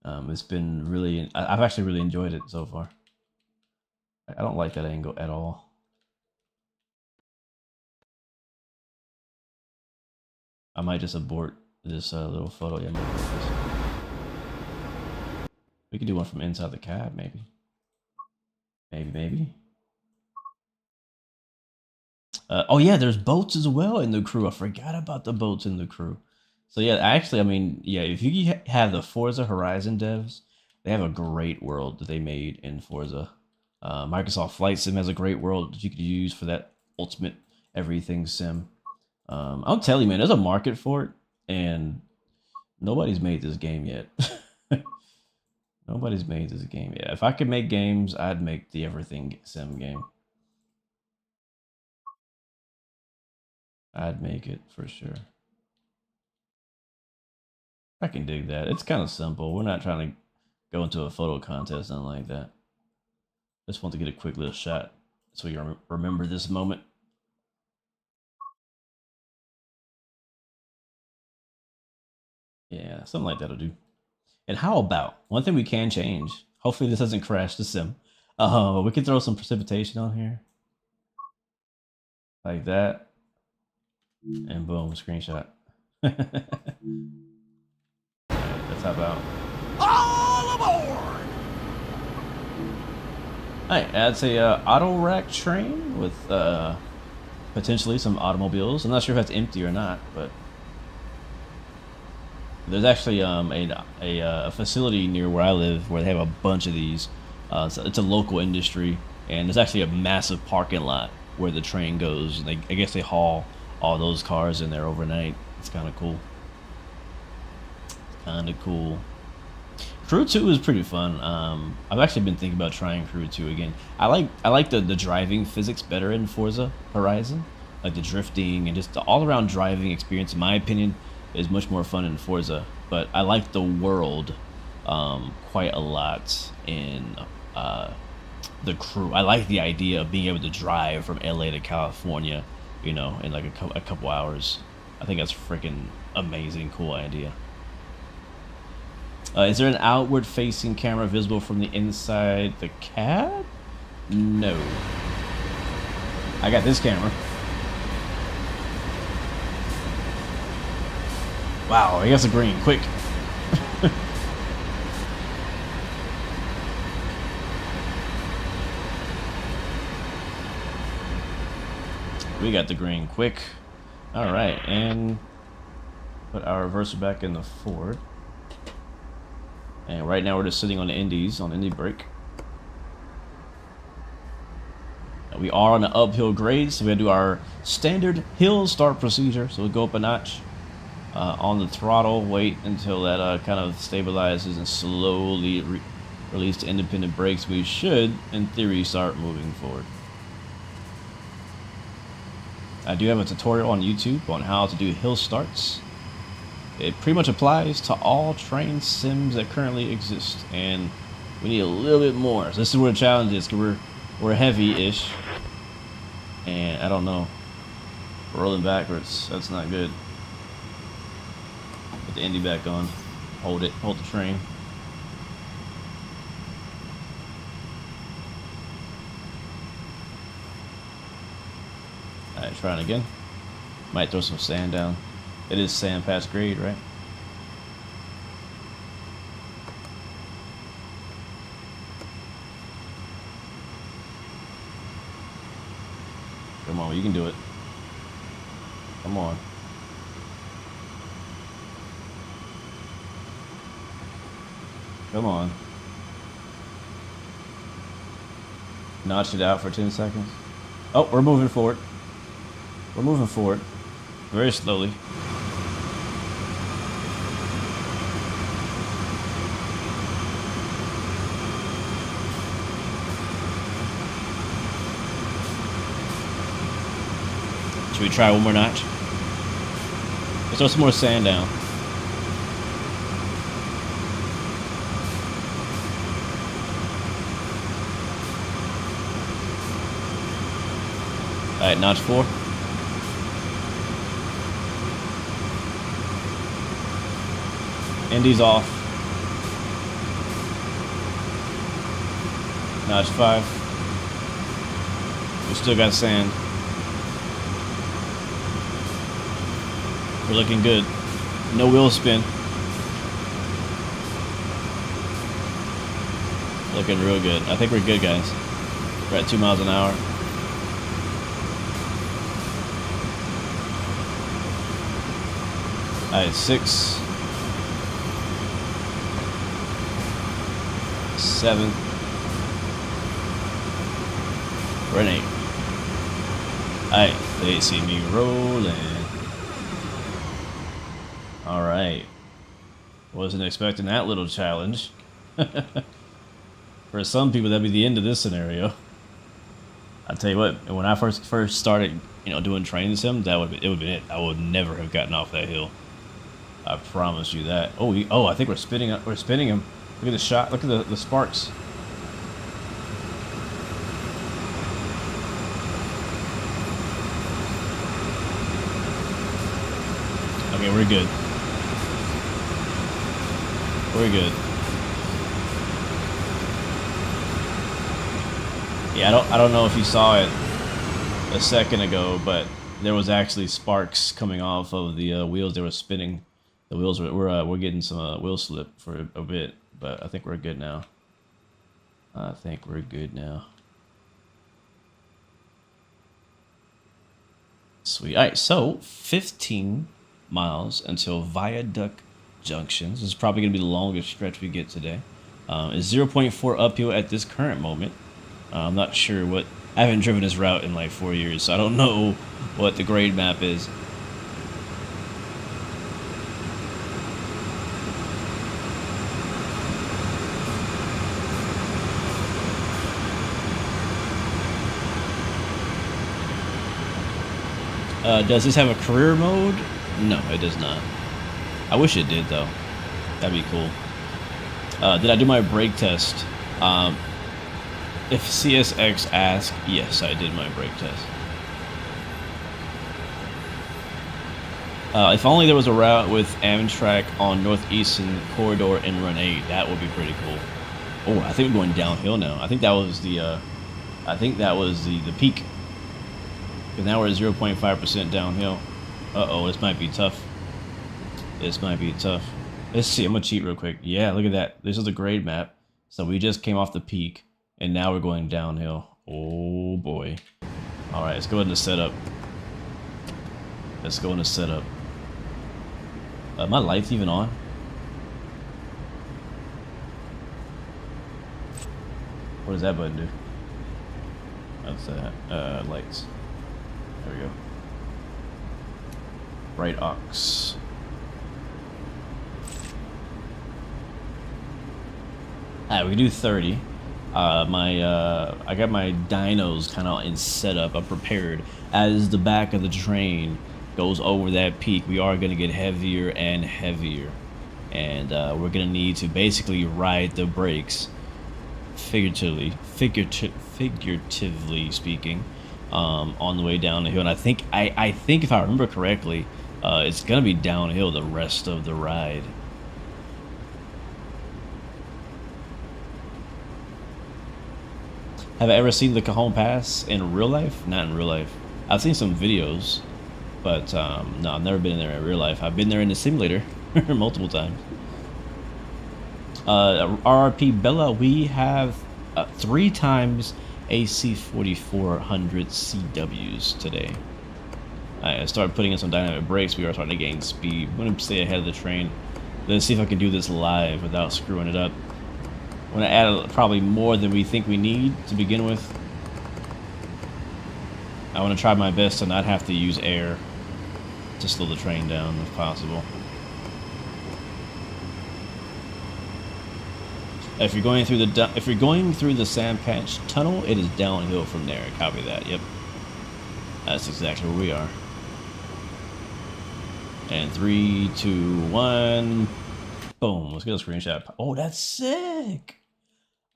It's been really, I've actually really enjoyed it so far. I don't like that angle at all. I might just abort this little photo. Yeah, we could do one from inside the cab, maybe. Maybe. Oh yeah, there's boats as well in the Crew. I forgot about the boats in the Crew. So yeah, actually, I mean, yeah, if you have the Forza Horizon devs, they have a great world that they made in Forza. Microsoft Flight Sim has a great world that you could use for that ultimate everything sim. I'll tell you, man, there's a market for it, and nobody's made this game yet. Nobody's made this game yet. If I could make games, I'd make the everything sim game. I'd make it for sure. I can dig that. It's kind of simple. We're not trying to go into a photo contest, nothing like that. Just want to get a quick little shot so you remember this moment. Yeah, something like that'll do. And how about one thing we can change? Hopefully this doesn't crash the sim. We can throw some precipitation on here. Like that. And boom, screenshot. Alright, let's hop out. All aboard! Alright, that's a auto rack train with potentially some automobiles. I'm not sure if that's empty or not, but there's actually a facility near where I live where they have a bunch of these. So it's a local industry, and there's actually a massive parking lot where the train goes. And I guess they haul all those cars in there overnight. It's kind of cool. Crew 2 is pretty fun. I've actually been thinking about trying Crew 2 again. I like the driving physics better in Forza Horizon, like the drifting and just the all-around driving experience. In my opinion, is much more fun in Forza. But I like the world quite a lot in the Crew. I like the idea of being able to drive from LA to California, you know, in like a couple hours. I think that's freaking amazing, cool idea. Is there an outward-facing camera visible from the inside the cab? No. I got this camera. Wow, I guess a green, quick. We got the green, quick. All right, and put our reverser back in the Ford. And right now we're just sitting on the Indies, on Indy brake. We are on an uphill grade, so we gotta do our standard hill start procedure. So we'll go up a notch on the throttle, wait until that kind of stabilizes, and slowly release the independent brakes. We should, in theory, start moving forward. I do have a tutorial on YouTube on how to do hill starts. It pretty much applies to all train sims that currently exist, and we need a little bit more. So this is where the challenge is, because we're heavy-ish, and I don't know. Rolling backwards, that's not good. Put the Indy back on. Hold it. Hold the train. Alright, trying again. Might throw some sand down. It is sand past grade, right? Come on, you can do it. Come on. Come on. Notch it out for 10 seconds. Oh, we're moving forward. We're moving forward. Very slowly. Should we try one more notch? Let's throw some more sand down. Alright, notch 4. Indy's off. Notch 5. We still got sand. We're looking good. No wheel spin. Looking real good. I think we're good, guys. We're at 2 miles an hour. Alright, 6, 7. We're in 8. Alright, they see me rolling. Alright. Wasn't expecting that little challenge. For some people, that'd be the end of this scenario. I'll tell you what, when I first started, doing training sims, it would have been it. I would never have gotten off that hill. I promise you that. Oh, I think we're spinning up. We're spinning him. Look at the shot. Look at the sparks. Okay, we're good. We're good. Yeah, I don't know if you saw it a second ago, but there was actually sparks coming off of the wheels. They were spinning. The wheels we're getting some wheel slip for a bit, but I think we're good now. I think we're good now. Sweet. All right, so 15 miles until Viaduct Junction. This is probably going to be the longest stretch we get today. It's 0.4 uphill at this current moment. I'm not sure what... I haven't driven this route in like 4 years, so I don't know what the grade map is. Does this have a career mode? No, it does not. I wish it did, though. That'd be cool. Did I do my brake test? If CSX asks, yes, I did my brake test. If only there was a route with Amtrak on Northeastern Corridor in Run 8, that would be pretty cool. Oh, I think we're going downhill now. I think that was the peak. Because now we're at 0.5% downhill. Uh-oh, this might be tough. This might be tough. Let's see, I'm gonna cheat real quick. Yeah, look at that. This is the grade map. So we just came off the peak, and now we're going downhill. Oh boy. Alright, let's go into setup. Let's go into setup. My lights even on? What does that button do? That's that. Lights. There we go. Right aux. Alright, we can do 30. I got my dynos kind of in setup. I'm prepared. As the back of the train goes over that peak, we are going to get heavier and heavier. And we're going to need to basically ride the brakes, figuratively speaking, on the way down the hill. And I think if I remember correctly, it's going to be downhill the rest of the ride. Have I ever seen the Cajon Pass in real life? Not in real life. I've seen some videos, but no, I've never been in there in real life. I've been there in the simulator multiple times. RRP Bella, we have 3 times AC 4400 CWs today. I started putting in some dynamic brakes. We are starting to gain speed. I'm going to stay ahead of the train. Let's see if I can do this live without screwing it up. I'm going to add probably more than we think we need to begin with. I want to try my best to not have to use air to slow the train down if possible. If you're going through the sand patch tunnel, it is downhill from there. Copy that. Yep, that's exactly where we are. And 3, 2, 1, boom. Let's get a screenshot. Oh, that's sick.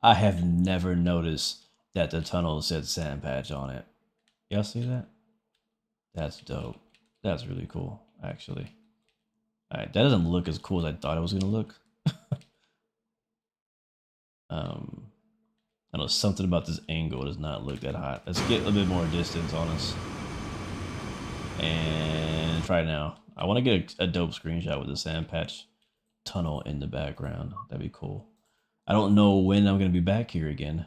I have never noticed that the tunnel said sand patch on it. Y'all see that? That's dope. That's really cool, actually. All right, that doesn't look as cool as I thought it was gonna look. I know something about this angle does not look that hot. Let's get a little bit more distance on us. And try it now. I want to get a dope screenshot with the sand patch tunnel in the background. That'd be cool. I don't know when I'm going to be back here again.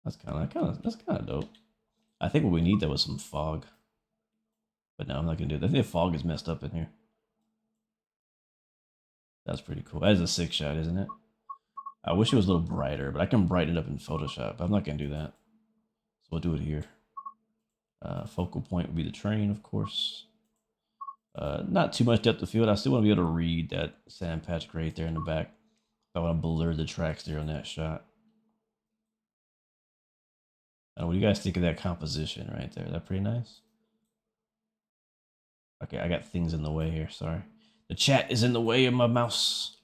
That's kind of dope. I think what we need though is some fog. But no, I'm not going to do that. I think the fog is messed up in here. That's pretty cool. That is a sick shot, isn't it? I wish it was a little brighter, but I can brighten it up in Photoshop. I'm not going to do that. So we'll do it here. Focal point would be the train, of course. Not too much depth of field. I still want to be able to read that sand patch grade there in the back. I want to blur the tracks there on that shot. What do you guys think of that composition right there? Is that pretty nice? Okay, I got things in the way here. Sorry. The chat is in the way of my mouse.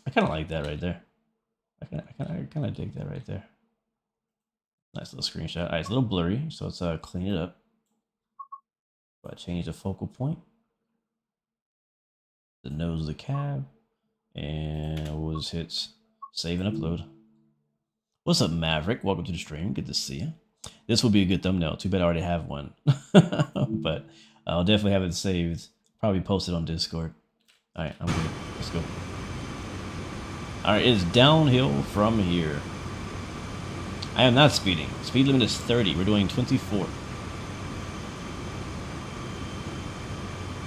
I kind of like that right there. I kind of dig that right there. Nice little screenshot. All right, it's a little blurry, so let's clean it up. So I change the focal point, the nose of the cab, and we'll just hit save and upload. What's up, Maverick? Welcome to the stream. Good to see you. This will be a good thumbnail. Too bad I already have one, but I'll definitely have it saved. Probably post it on Discord. All right, I'm good. Let's go. All right, it's downhill from here. I am not speeding. Speed limit is 30. We're doing 24.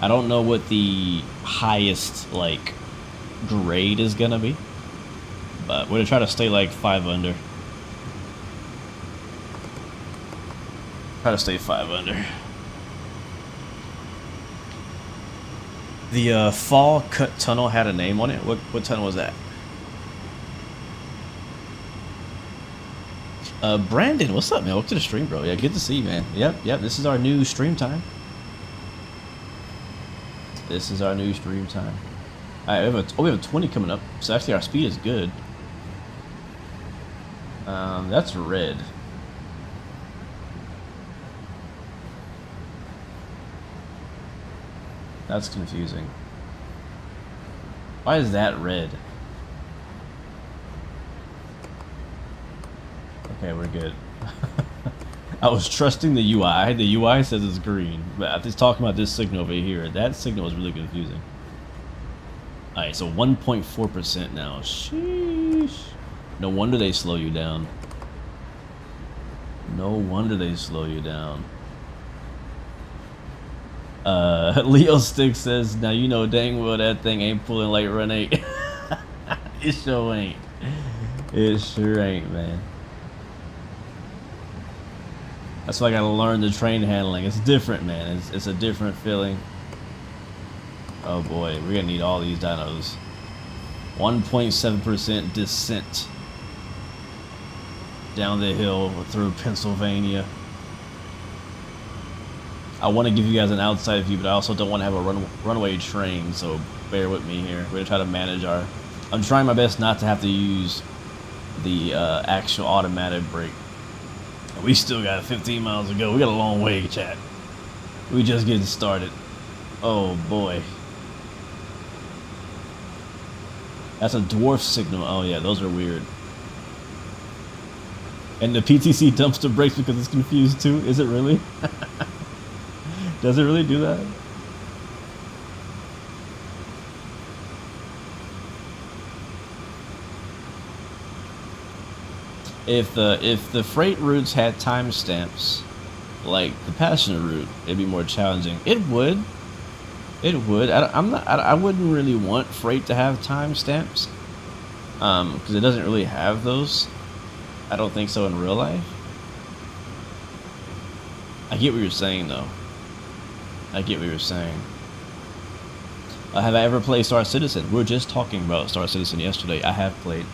I don't know what the highest, like, grade is gonna be, but we're gonna try to stay like 5 under. Try to stay 5 under. The fall cut tunnel had a name on it. What tunnel was that? Brandon, what's up, man? Welcome to the stream, bro. Yeah, good to see you, man. Yep. This is our new stream time. This is our new stream time. All right, we have a 20 coming up. So actually, our speed is good. That's red. That's confusing. Why is that red? Okay, we're good. I was trusting the UI. The UI says it's green, but I was talking about this signal over here. That signal is really confusing. All right, so 1.4% now. Sheesh. No wonder they slow you down. No wonder they slow you down. Leo Stick says, now you know dang well that thing ain't pulling like Run 8. It sure ain't. It sure ain't, man. That's why I gotta learn the train handling. It's different, man. It's a different feeling. Oh boy, we're gonna need all these dynos. 1.7% descent down the hill through Pennsylvania. I want to give you guys an outside view, but I also don't want to have a runaway train, so bear with me here. We're gonna try to manage our... I'm trying my best not to have to use the actual automatic brake. We still got 15 miles to go. We got a long way, chat. We just getting started. Oh boy. That's a dwarf signal. Oh yeah, those are weird. And the PTC dumps the brakes because it's confused too. Is it really? Does it really do that? If the freight routes had timestamps like the passenger route, it'd be more challenging. It would. It would. I wouldn't really want freight to have timestamps, because it doesn't really have those. I don't think so in real life. I get what you're saying, though. I get what you're saying. Have I ever played Star Citizen? We were just talking about Star Citizen yesterday. I have played.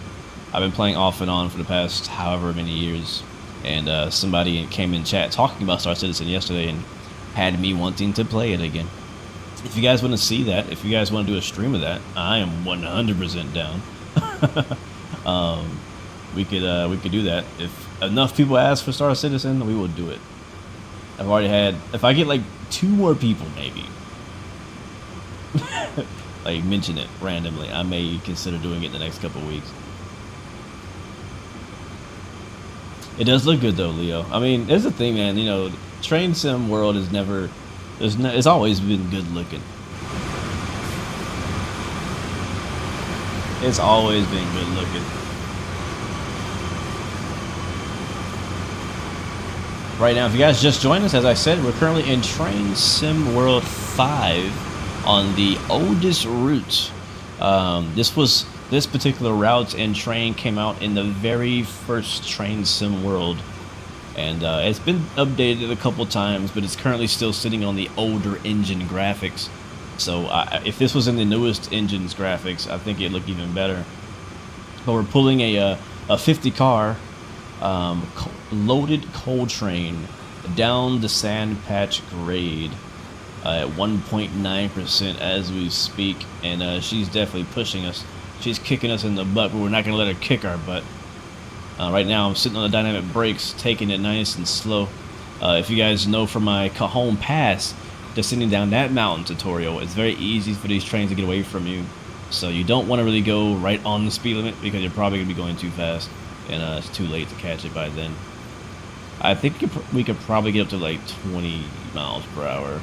I've been playing off and on for the past however many years. And somebody came in chat talking about Star Citizen yesterday and had me wanting to play it again. If you guys want to see that, if you guys want to do a stream of that, I am 100% down. We could do that. If enough people ask for Star Citizen, we will do it. I've already had... If I get like 2 more people, maybe. Like, mention it randomly, I may consider doing it in the next couple of weeks. It does look good though, Leo. I mean, there's the thing, man. You know, train sim world is never... it's always been good looking. It's always been good looking. Right now, if you guys just joined us, as I said, we're currently in Train Sim World 5 on the oldest route. This particular route and train came out in the very first Train Sim World. And it's been updated a couple times, but it's currently still sitting on the older engine graphics. So if this was in the newest engine's graphics, I think it'd look even better. But we're pulling a 50 car loaded coal train down the sand patch grade at 1.9% as we speak. And she's definitely pushing us. She's kicking us in the butt, but we're not going to let her kick our butt. Right now, I'm sitting on the dynamic brakes, taking it nice and slow. If you guys know from my Cajon Pass, descending down that mountain tutorial, it's very easy for these trains to get away from you. So you don't want to really go right on the speed limit because you're probably going to be going too fast. And it's too late to catch it by then. I think we could probably get up to like 20 miles per hour.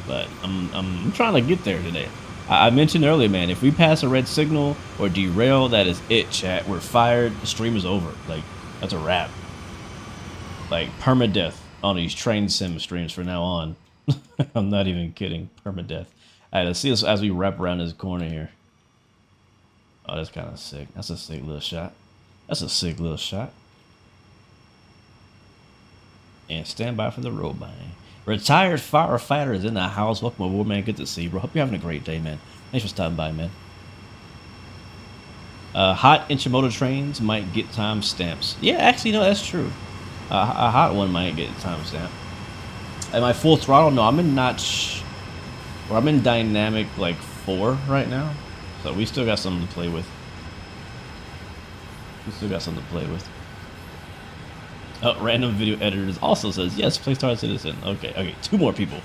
But I'm trying to get there today. I mentioned earlier, man, if we pass a red signal or derail, that is it, chat. We're fired. The stream is over. Like, that's a wrap. Like, permadeath on these train sim streams from now on. I'm not even kidding. Permadeath. Alright, let's see us as we wrap around this corner here. Oh, that's kind of sick. That's a sick little shot. That's a sick little shot. And stand by for the road bang. Retired firefighter is in the house. Welcome aboard, man. Good to see you, bro. Hope you're having a great day, man. Thanks for stopping by, man. Hot intermodal trains might get timestamps. Yeah, actually, no, that's true. A hot one might get a timestamp. Am I full throttle? No, I'm in notch. Or I'm in dynamic like 4 right now. So we still got something to play with. Oh, random video editors also says, yes, play Star Citizen. Okay, 2 more people.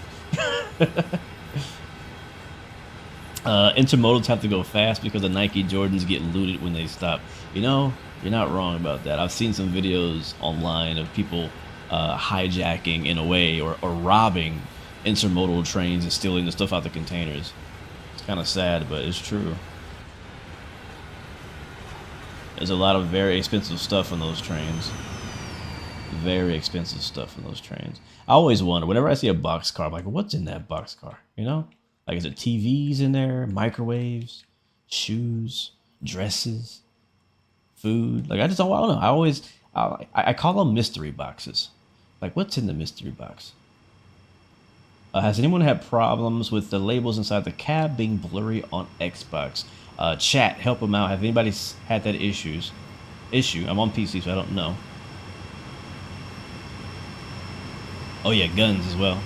Intermodals have to go fast because the Nike Jordans get looted when they stop. You know, you're not wrong about that. I've seen some videos online of people hijacking in a way or robbing intermodal trains and stealing the stuff out the containers. It's kind of sad, but it's true. There's a lot of very expensive stuff on those trains. Very expensive stuff in those trains. I always wonder, whenever I see a boxcar, I'm like, what's in that boxcar? You know? Like, is it TVs in there? Microwaves? shoes, dresses, food. Like I don't know. I always I call them mystery boxes. Like what's in the mystery box? Has anyone had problems with the labels inside the cab being blurry on Xbox? Chat, help them out. Have anybody had that issue? I'm on PC, so I don't know. Oh yeah, guns as well.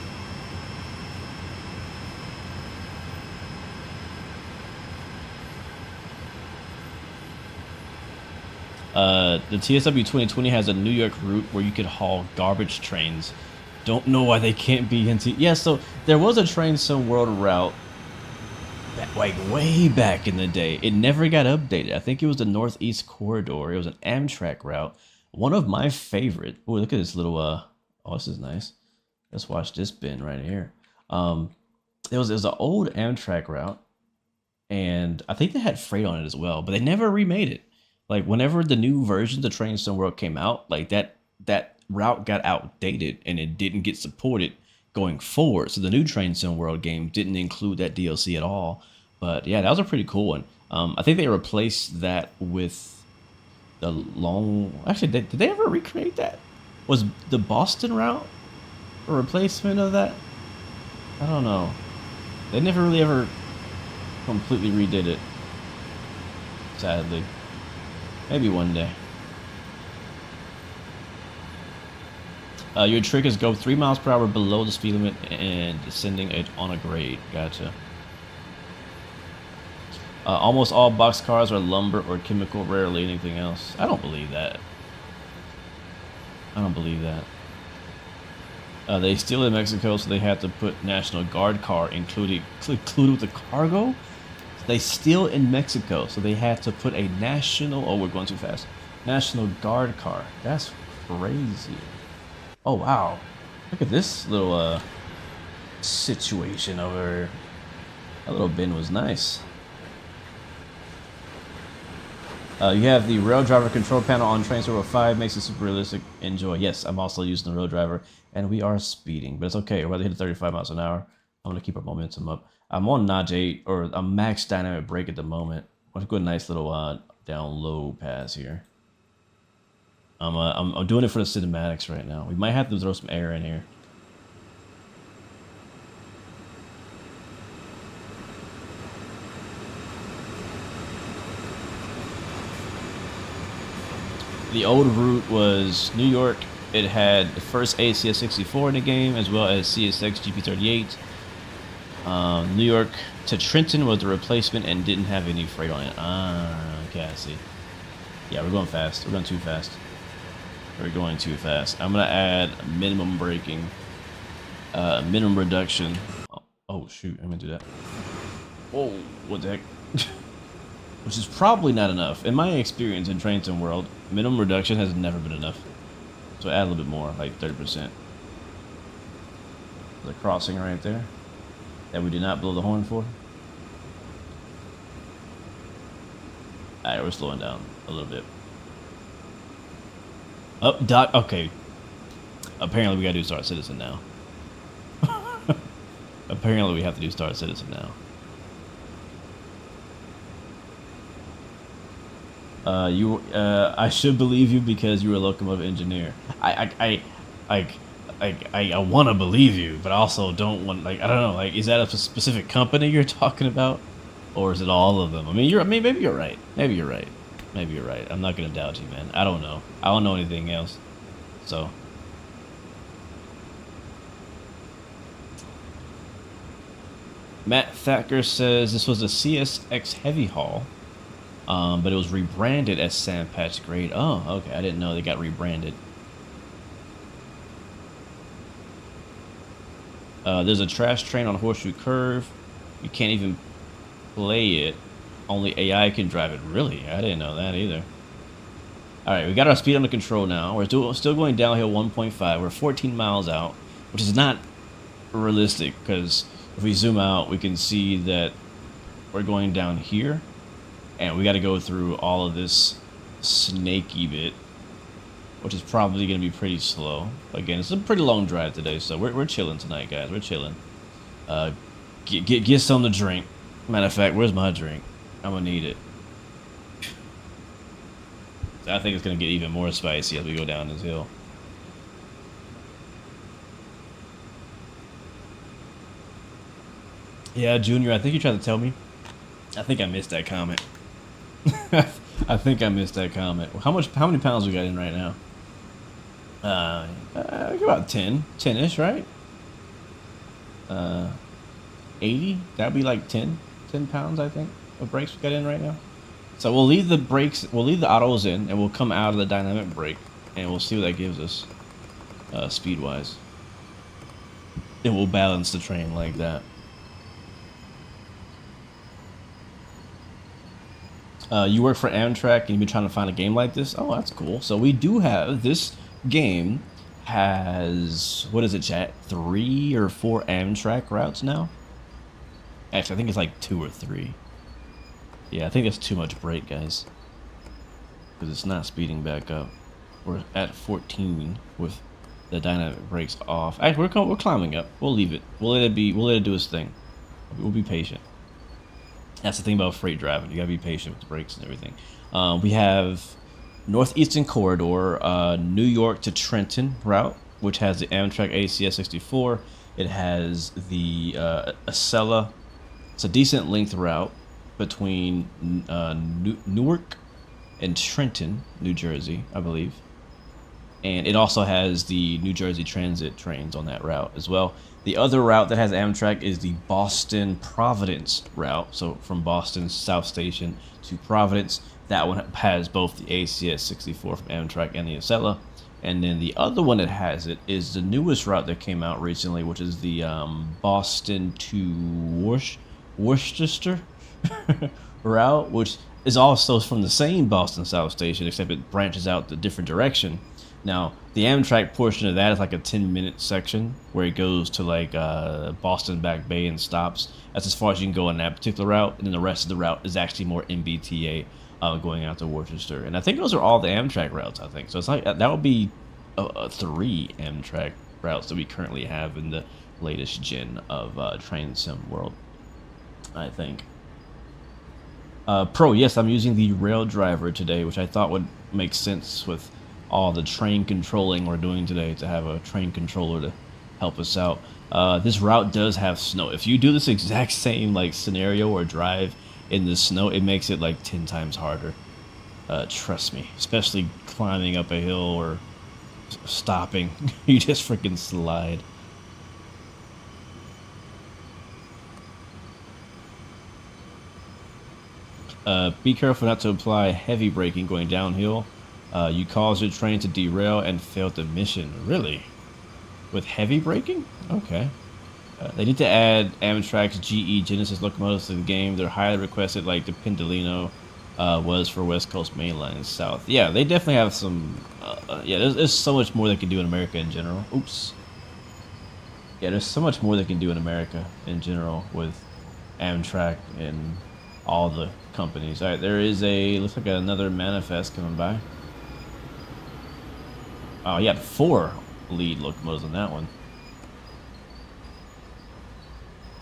The TSW 2020 has a New York route where you could haul garbage trains. Don't know why they can't be into. Yeah, so there was a Train Sim World route like way back in the day. It never got updated. I think it was the Northeast Corridor. It was an Amtrak route. One of my favorite. Oh, look at this little oh, this is nice. Let's watch this bin right here. It was an old Amtrak route, and I think they had freight on it as well, but they never remade it. Like whenever the new version of Train Sim World came out, like that route got outdated and it didn't get supported going forward. So the new Train Sim World game didn't include that DLC at all. But yeah, that was a pretty cool one. I think they replaced that with the long. Actually, did they ever recreate that? Was the Boston route a replacement of that? I don't know. They never really ever completely redid it. Sadly. Maybe one day. Your trick is go 3 miles per hour below the speed limit and descending it on a grade. Gotcha. Almost all boxcars are lumber or chemical, rarely anything else. I don't believe that. I don't believe that. They steal in Mexico, so they had to put National Guard car included with the cargo. They steal in Mexico, so they had to put a national. Oh, we're going too fast. National Guard car. That's crazy. Oh wow! Look at this little situation over here. That little bin was nice. You have the rail driver control panel on Train Sim World 5, makes it super realistic. Enjoy. Yes, I'm also using the rail driver, and we are speeding, but it's okay. We're about to hit 35 miles an hour. I'm gonna keep our momentum up. I'm on notch 8 or a max dynamic brake at the moment. Let's go a nice little down low pass here. I'm doing it for the cinematics right now. We might have to throw some air in here. The old route was New York. It had the first ACS 64 in the game, as well as CSX GP38. New York to Trenton was the replacement and didn't have any freight on it. Okay, I see. Yeah, we're going fast. We're going too fast. We're going too fast. I'm gonna add minimum braking, minimum reduction. Oh shoot, I'm gonna do that. Whoa, what the heck? Which is probably not enough. In my experience in Train Sim World, minimum reduction has never been enough. So add a little bit more, like 30%. The crossing right there that we did not blow the horn for. Alright, we're slowing down a little bit. Oh, Doc, okay. Apparently we gotta do Star Citizen now. Apparently we have to do Star Citizen now. I should believe you because you're a locomotive engineer. I want to believe you, but I also don't want, like, I don't know, like, is that a specific company you're talking about, or is it all of them? I mean, maybe you're right. Maybe you're right. Maybe you're right. I'm not gonna doubt you, man. I don't know. I don't know anything else. So. Matt Thacker says this was a CSX heavy haul, but it was rebranded as Sandpatch Grade. Oh, okay. I didn't know they got rebranded. There's a trash train on Horseshoe Curve. You can't even play it. Only AI can drive it. Really? I didn't know that either. Alright, we got our speed under control now. We're still going downhill 1.5. We're 14 miles out, which is not realistic, because if we zoom out, we can see that we're going down here, and we got to go through all of this snaky bit, which is probably going to be pretty slow. Again, it's a pretty long drive today, so we're chilling tonight, guys. We're chilling. Get some to drink. Matter of fact, where's my drink? I'm gonna need it. I think it's gonna get even more spicy as we go down this hill. Yeah, Junior, I think you tried to tell me. I think I missed that comment. I think I missed that comment. How many pounds we got in right now? About 10-ish, right? 80? That'd be like 10 pounds, I think, of brakes we got in right now. So we'll leave the brakes, we'll leave the autos in, and we'll come out of the dynamic brake, and we'll see what that gives us, speed-wise. And we'll balance the train like that. You work for Amtrak and you've been trying to find a game like this? Oh, that's cool. So we do have, this game has, what is it, chat? 3 or 4 Amtrak routes now? Actually, I think it's like 2 or 3. Yeah, I think it's too much brake, guys. Because it's not speeding back up. We're at 14 with the dynamic brakes off. Actually, we're climbing up. We'll leave it. We'll let it be. We'll let it do its thing. We'll be patient. That's the thing about freight driving. You gotta be patient with the brakes and everything. We have Northeastern Corridor, New York to Trenton route, which has the Amtrak ACS 64. It has the Acela. It's a decent length route between Newark and Trenton, New Jersey, I believe. And it also has the New Jersey Transit trains on that route as well. The other route that has Amtrak is the Boston Providence route. So from Boston South Station to Providence, that one has both the ACS 64 from Amtrak and the Acela. And then the other one that has it is the newest route that came out recently, which is the Boston to Worcester route, which is also from the same Boston South Station, except it branches out the different direction. Now, the Amtrak portion of that is like a 10-minute section where it goes to like Boston Back Bay and stops. That's as far as you can go on that particular route. And then the rest of the route is actually more MBTA going out to Worcester. And I think those are all the Amtrak routes, I think. So it's like that would be 3 Amtrak routes that we currently have in the latest gen of Train Sim World, I think. Pro, yes, I'm using the Rail Driver today, which I thought would make sense with all the train controlling we're doing today, to have a train controller to help us out. This route does have snow. If you do this exact same like scenario or drive in the snow, it makes it like 10 times harder. Trust me, especially climbing up a hill or stopping. You just freaking slide. Be careful not to apply heavy braking going downhill. You cause your train to derail and fail the mission. Really? With heavy braking? Okay. They need to add Amtrak's GE Genesis locomotives to the game. They're highly requested, like the Pendolino was for West Coast Main Line and South. Yeah, they definitely have some... yeah, there's so much more they can do in America in general. Oops. Yeah, there's so much more they can do in America in general with Amtrak and all the companies. Alright, there is a... looks like another manifest coming by. Oh, you had 4 lead locomotives on that one.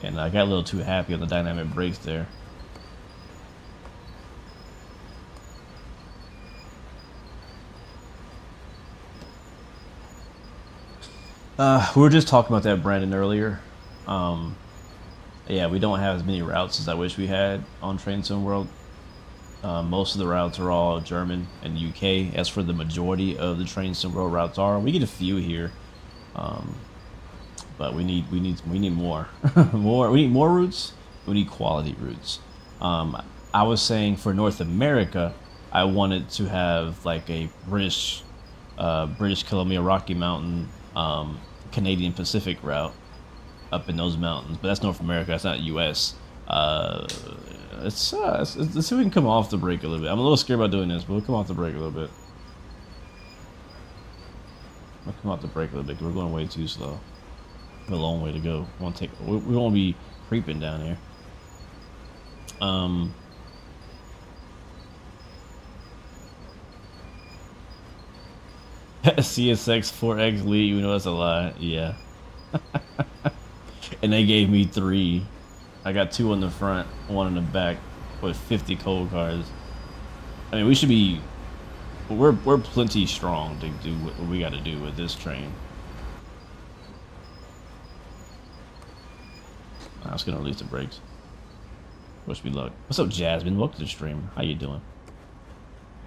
And I got a little too happy on the dynamic brakes there. We were just talking about that, Brandon, earlier. Yeah, we don't have as many routes as I wish we had on Train Sim World. Most of the routes are all German and UK. As for the majority of the Train Sim World routes are, we get a few here, but we need more, more. We need more routes. We need quality routes. I was saying for North America, I wanted to have like a British Columbia, Rocky Mountain, Canadian Pacific route up in those mountains, but that's North America. That's not US. Let's see if we can come off the brake a little bit. I'm a little scared about doing this, but we'll come off the brake a little bit. We'll come off the brake a little bit because we're going way too slow. We have a long way to go. We won't be creeping down here. CSX 4X lead, you know that's a lie. Yeah. And they gave me 3. I got 2 on the front, 1 in the back. with 50 cold cars. I mean, we should be. We're plenty strong to do what we got to do with this train. I was gonna release the brakes. Wish me luck. What's up, Jasmine? Welcome to the stream. How you doing,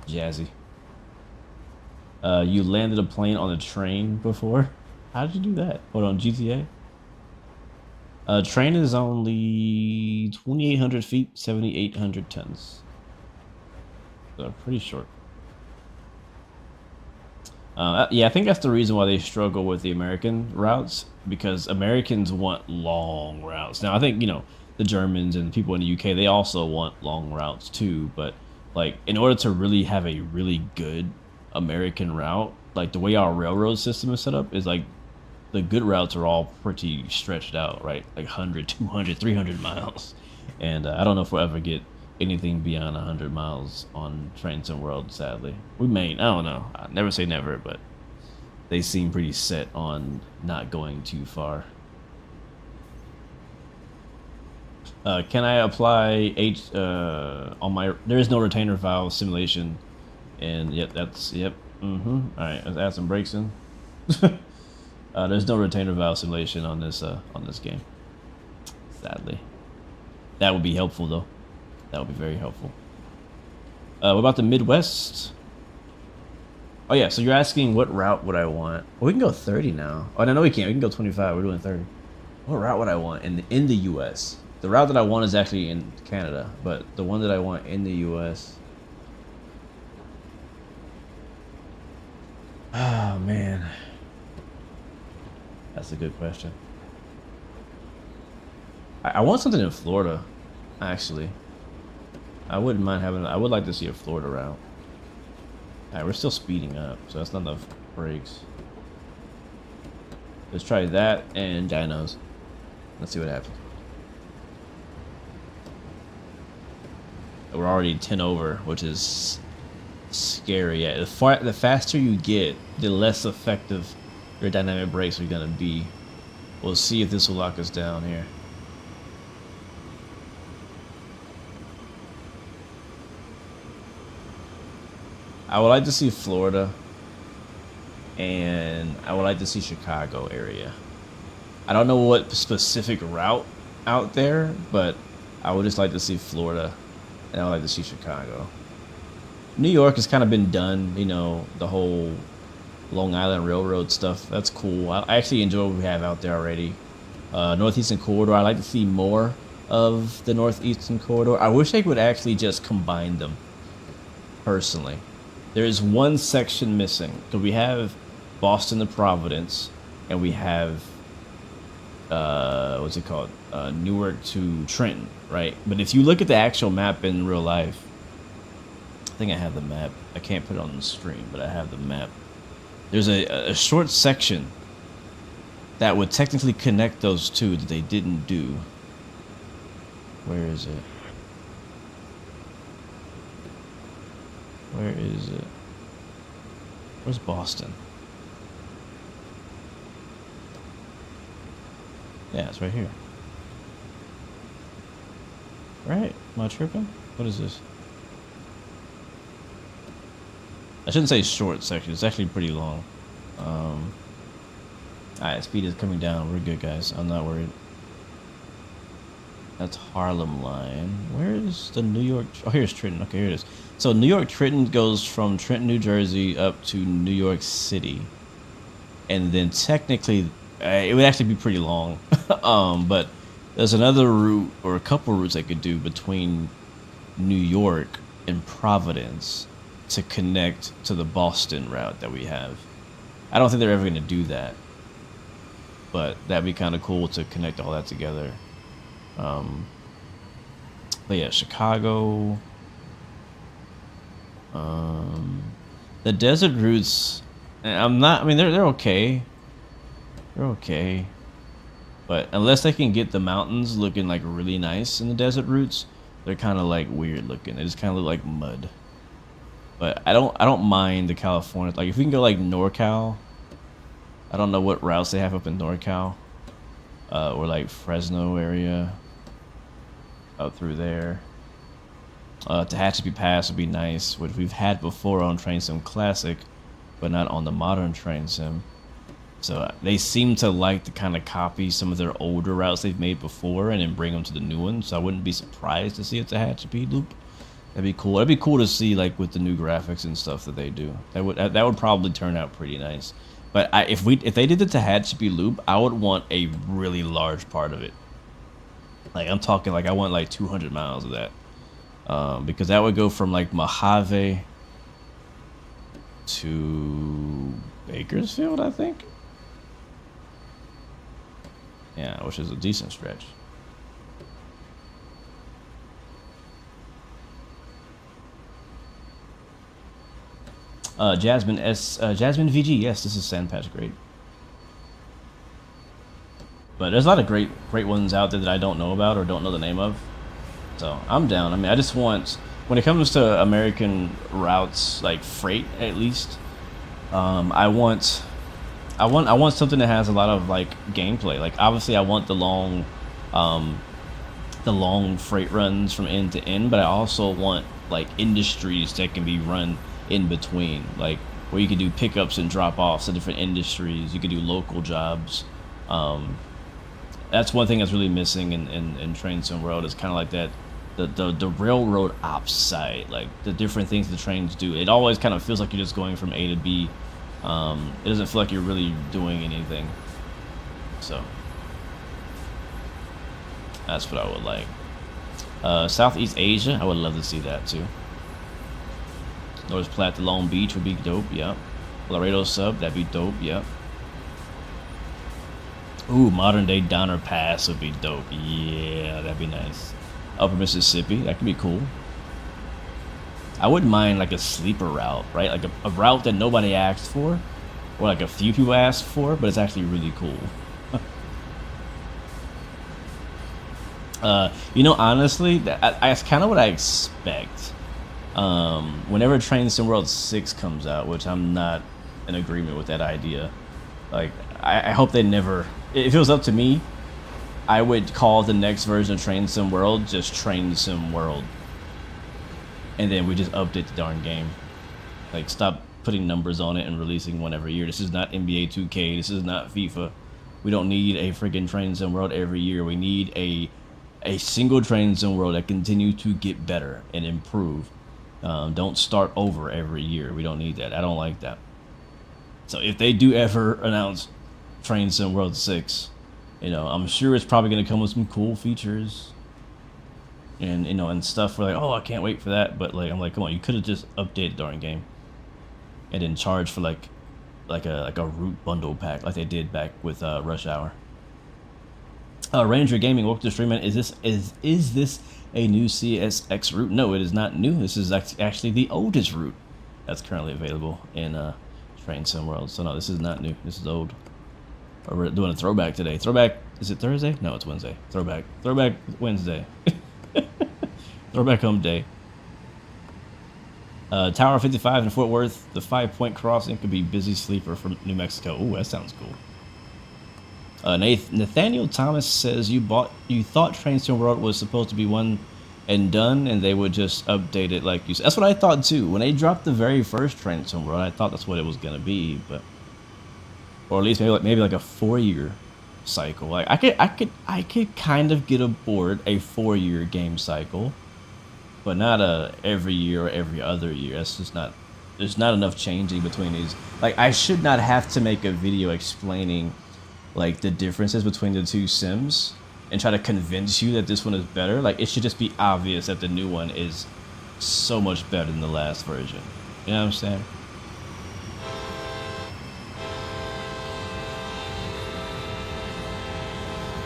Jazzy? You landed a plane on a train before? How did you do that? What, on GTA? Train is only 2,800 feet, 7,800 tons. So pretty short. Yeah, I think that's the reason why they struggle with the American routes, because Americans want long routes. Now, I think, you know, the Germans and people in the UK, they also want long routes too, but like in order to really have a really good American route, like the way our railroad system is set up is like the good routes are all pretty stretched out, right? Like 100, 200, 300 miles. And I don't know if we'll ever get anything beyond 100 miles on Trains and World, sadly. We may, I don't know. I never say never, but they seem pretty set on not going too far. Can I apply on my, there is no retainer valve simulation, and yep, that's, yep, alright, let's add some brakes in. There's no retainer valve simulation on this game, sadly. That would be helpful though. That would be very helpful. What about the Midwest? Oh yeah, so you're asking what route would I want? Well, we can go 30 now. Oh no, we can't. We can go 25. We're doing 30. What route would I want in the U.S.? The route that I want is actually in Canada, but the one that I want in the U.S. Oh man, that's a good question. I want something in Florida, actually. I wouldn't mind having. I would like to see a Florida route. Alright, we're still speeding up, so that's not enough brakes. Let's try that and dynos. Let's see what happens. We're already 10 over, which is scary. Yeah, the faster you get, the less effective your dynamic brakes are gonna be. We'll see if this will lock us down here. I would like to see Florida, and I would like to see Chicago area. I don't know what specific route out there, but I would just like to see Florida, and I would like to see Chicago. New York has kind of been done, you know, the whole Long Island Railroad stuff. That's cool. I actually enjoy what we have out there already. Northeastern Corridor, I'd like to see more of the Northeastern Corridor. I wish they would actually just combine them, personally. There is one section missing. So we have Boston to Providence, and we have what's it called? Newark to Trenton, right? But if you look at the actual map in real life, I think I have the map. I can't put it on the screen, but I have the map. There's a short section that would technically connect those two that they didn't do. Where is it? Where is it? Where's Boston? Yeah, it's right here. Right? Am I tripping? What is this? I shouldn't say short section. It's actually pretty long. Alright, speed is coming down. We're good, guys. I'm not worried. That's Harlem line. Where is the New York? Oh, here's Trenton. Okay, here it is. So New York Trenton goes from Trenton, New Jersey up to New York City. And then technically, it would actually be pretty long. But there's another route, or a couple routes I could do between New York and Providence to connect to the Boston route that we have. I don't think they're ever going to do that, but that'd be kind of cool to connect all that together. But yeah, Chicago. The desert routes, I mean, they're okay. They're okay. But unless they can get the mountains looking like really nice in the desert routes, they're kind of like weird looking. They just kind of look like mud. But I don't mind the California. Like if we can go like NorCal, I don't know what routes they have up in NorCal, or like Fresno area, out through there. Tehachapi Pass would be nice, which we've had before on Train Sim Classic, but not on the modern Train Sim. So they seem to like to kind of copy some of their older routes they've made before and then bring them to the new ones. So I wouldn't be surprised to see a Tehachapi loop. That'd be cool. That'd be cool to see, like, with the new graphics and stuff that they do. That would probably turn out pretty nice. But if they did the Tehachapi loop, I would want a really large part of it. Like, I'm talking, like, I want like 200 miles of that. Because that would go from like Mojave to Bakersfield, I think. Yeah, which is a decent stretch. Jasmine VG, yes, this is Sandpatch Great. But there's a lot of great ones out there that I don't know about or don't know the name of. So I'm down. I mean, I just want, when it comes to American routes, like freight at least, I want something that has a lot of like gameplay. Like obviously I want the long freight runs from end to end, but I also want like industries that can be run in between, like where you can do pickups and drop offs to different industries. You can do local jobs. That's one thing that's really missing in Train Sim World, is kind of like that, the railroad ops side, like the different things the trains do. It always kind of feels like you're just going from A to B. It doesn't feel like you're really doing anything. So that's what I would like. Southeast Asia, I would love to see that too. North Platte to Long Beach would be dope, yeah. Laredo sub, that'd be dope, yeah. Ooh, modern day Donner Pass would be dope. Yeah, that'd be nice. Upper Mississippi, that could be cool. I wouldn't mind like a sleeper route, right? Like a route that nobody asked for, or like a few people asked for, but it's actually really cool. You know, honestly, that's kind of what I expect. Whenever Train Sim World 6 comes out, which I'm not in agreement with that idea. Like, I hope they never... If it was up to me, I would call the next version of Train Sim World just Train Sim World. And then we just update the darn game. Like, stop putting numbers on it and releasing one every year. This is not NBA 2K. This is not FIFA. We don't need a freaking Train Sim World every year. We need a single Train Sim World that continues to get better and improve. Don't start over every year. We don't need that. I don't like that. So if they do ever announce Train Sim World 6, you know, I'm sure it's probably going to come with some cool features and, you know, and stuff. We're like, oh, I can't wait for that. But like, I'm like, come on, you could have just updated the darn game and then charged for like a root bundle pack like they did back with Rush Hour. Ranger Gaming, welcome to the stream. Is this a new CSX route? No, it is not new. This is actually the oldest route that's currently available in Train Sim World. So no, this is not new. This is old. We're doing a throwback today. Throwback, is it Thursday? No, it's Wednesday. Throwback Wednesday. Throwback home day. Tower 55 in Fort Worth. The 5-point crossing could be busy sleeper from New Mexico. Ooh, that sounds cool. Nathaniel Thomas says you thought Train Sim World was supposed to be one and done, and they would just update it like you said. That's what I thought too. When they dropped the very first Train Sim World, I thought that's what it was gonna be, but or at least maybe like a 4-year cycle. Like I could kind of get aboard a 4-year game cycle, but not a every year or every other year. That's just not. There's not enough changing between these. Like, I should not have to make a video explaining like the differences between the two sims and try to convince you that this one is better. Like, it should just be obvious that the new one is so much better than the last version. You know what I'm saying?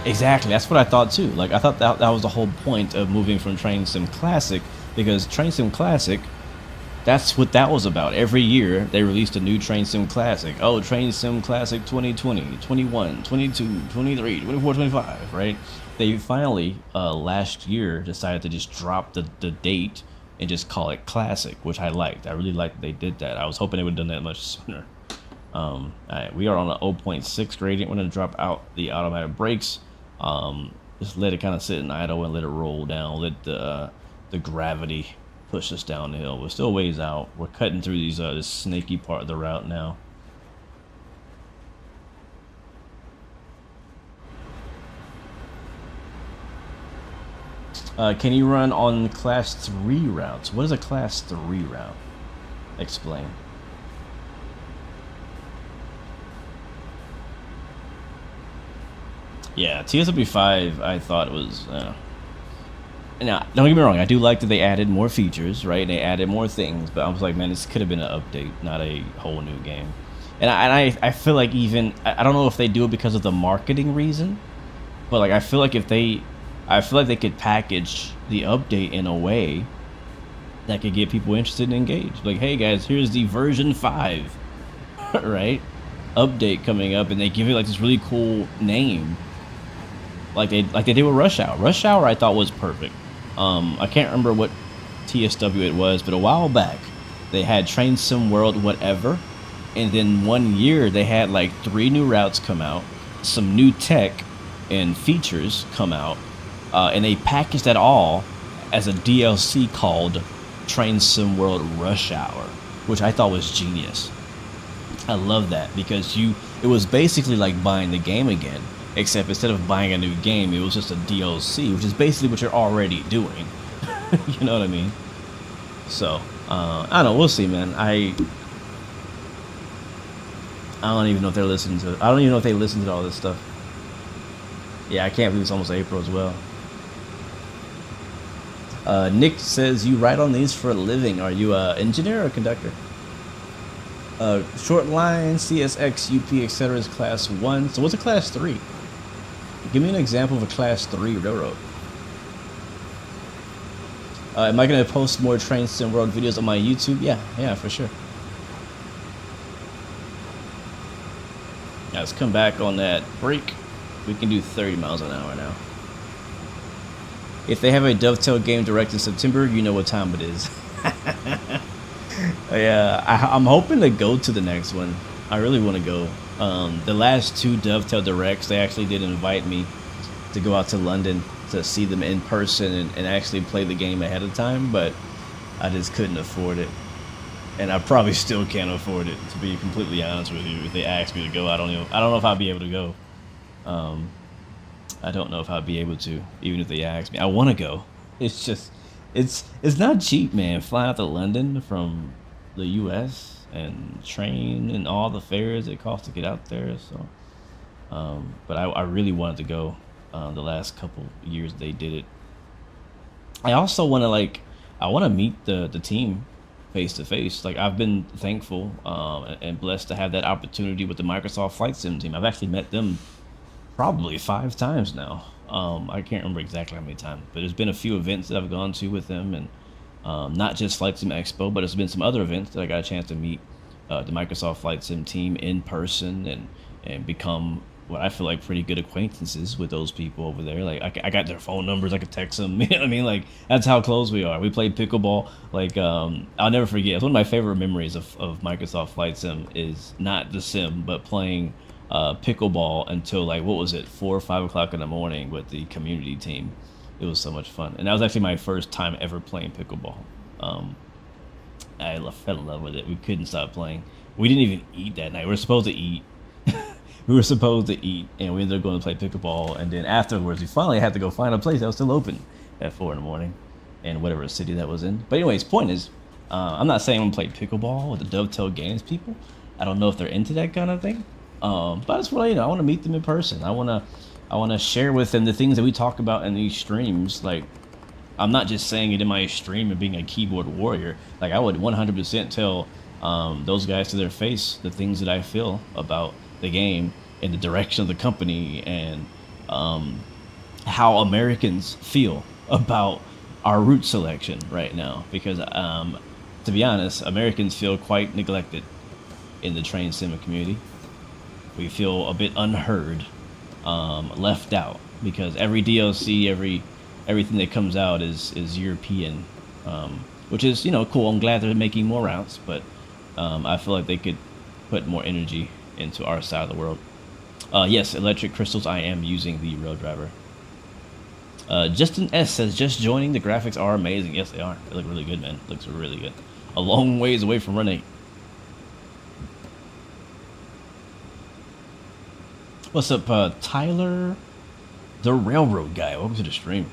Exactly, that's what I thought too. Like, I thought that was the whole point of moving from Train Sim Classic, because Train Sim Classic, that's what that was about. Every year, they released a new Train Sim Classic. Oh, Train Sim Classic 2020, 21, 22, 23, 24, 25, right? They finally, last year, decided to just drop the date and just call it Classic, which I liked. I really liked that they did that. I was hoping they would have done that much sooner. All right, we are on an 0.6 gradient. We're going to drop out the automatic brakes. Just let it kind of sit and idle and let it roll down. Let the gravity push us down the hill. We're still ways out. We're cutting through these this snaky part of the route now. Can you run on class 3 routes? What is a class 3 route? Explain. Yeah, TSW5 I thought was now, don't get me wrong, I do like that they added more features, right? They added more things, but I was like, man, this could have been an update, not a whole new game. And I feel like even, I don't know if they do it because of the marketing reason, but like I feel like they could package the update in a way that could get people interested and engaged. Like, hey guys, here's the version 5, right? Update coming up, and they give it like this really cool name, like they did with Rush Hour. Rush Hour I thought was perfect. I can't remember what TSW it was, but a while back they had Train Sim World whatever, and then 1 year they had like 3 new routes come out, some new tech and features come out, and they packaged that all as a DLC called Train Sim World Rush Hour, which I thought was genius. I love that because it was basically like buying the game again, except instead of buying a new game, it was just a DLC, which is basically what you're already doing. You know what I mean? So, I don't know. We'll see, man. I don't even know if they're listening to it. I don't even know if they listen to all this stuff. Yeah, I can't believe it's almost April as well. Nick says, you write on these for a living. Are you an engineer or a conductor? Short line, CSX, UP, etc. is class 1. So what's a class 3? Give me an example of a class 3 railroad. Am I going to post more Train Sim World videos on my YouTube? Yeah, for sure. Now let's come back on that break. We can do 30 miles an hour now. If they have a Dovetail game direct in September, you know what time it is. Yeah, I'm hoping to go to the next one. I really want to go. The last 2 Dovetail Directs, they actually did invite me to go out to London to see them in person and actually play the game ahead of time, but I just couldn't afford it. And I probably still can't afford it, to be completely honest with you. If they asked me to go, I don't know if I'd be able to go. I don't know if I'd be able to, even if they asked me. I want to go. It's just, it's not cheap, man. Flying out to London from the U.S. and train and all the fares it costs to get out there. So, but I really wanted to go. The last couple years they did it. I also want to I want to meet the team face to face. Like, I've been thankful and blessed to have that opportunity with the Microsoft Flight Sim team. I've actually met them probably 5 times now. I can't remember exactly how many times, but there's been a few events that I've gone to with them, and not just Flight Sim Expo, but there's been some other events that I got a chance to meet the Microsoft Flight Sim team in person and become what I feel like pretty good acquaintances with those people over there. Like, I got their phone numbers, I could text them. You know what I mean? Like, that's how close we are. We played pickleball. Like, I'll never forget. It's one of my favorite memories of Microsoft Flight Sim is not the sim, but playing pickleball until, like, what was it, 4 or 5 o'clock in the morning with the community team. It was so much fun, and that was actually my first time ever playing pickleball. I fell in love with it. We couldn't stop playing. We didn't even eat that night. We were supposed to eat. We were supposed to eat, and we ended up going to play pickleball, and then afterwards we finally had to go find a place that was still open at 4 in the morning in whatever city that was in. But anyways, point is, I'm not saying I'm going to play pickleball with the Dovetail Games people. I don't know if they're into that kind of thing. But I just want to, I want to meet them in person. I want to share with them the things that we talk about in these streams. Like, I'm not just saying it in my stream and being a keyboard warrior. Like, I would 100% tell those guys to their face the things that I feel about the game and the direction of the company and how Americans feel about our route selection right now. Because to be honest, Americans feel quite neglected in the train sim community. We feel a bit unheard, left out, because every DLC, everything that comes out is European, which is, cool. I'm glad they're making more routes, but I feel like they could put more energy into our side of the world. Yes, electric crystals. I am using the Rail Driver. Justin S says, just joining. The graphics are amazing. Yes, they are. They look really good, man. Looks really good. A long ways away from Run 8. What's up, Tyler, the Railroad Guy? Welcome to the stream.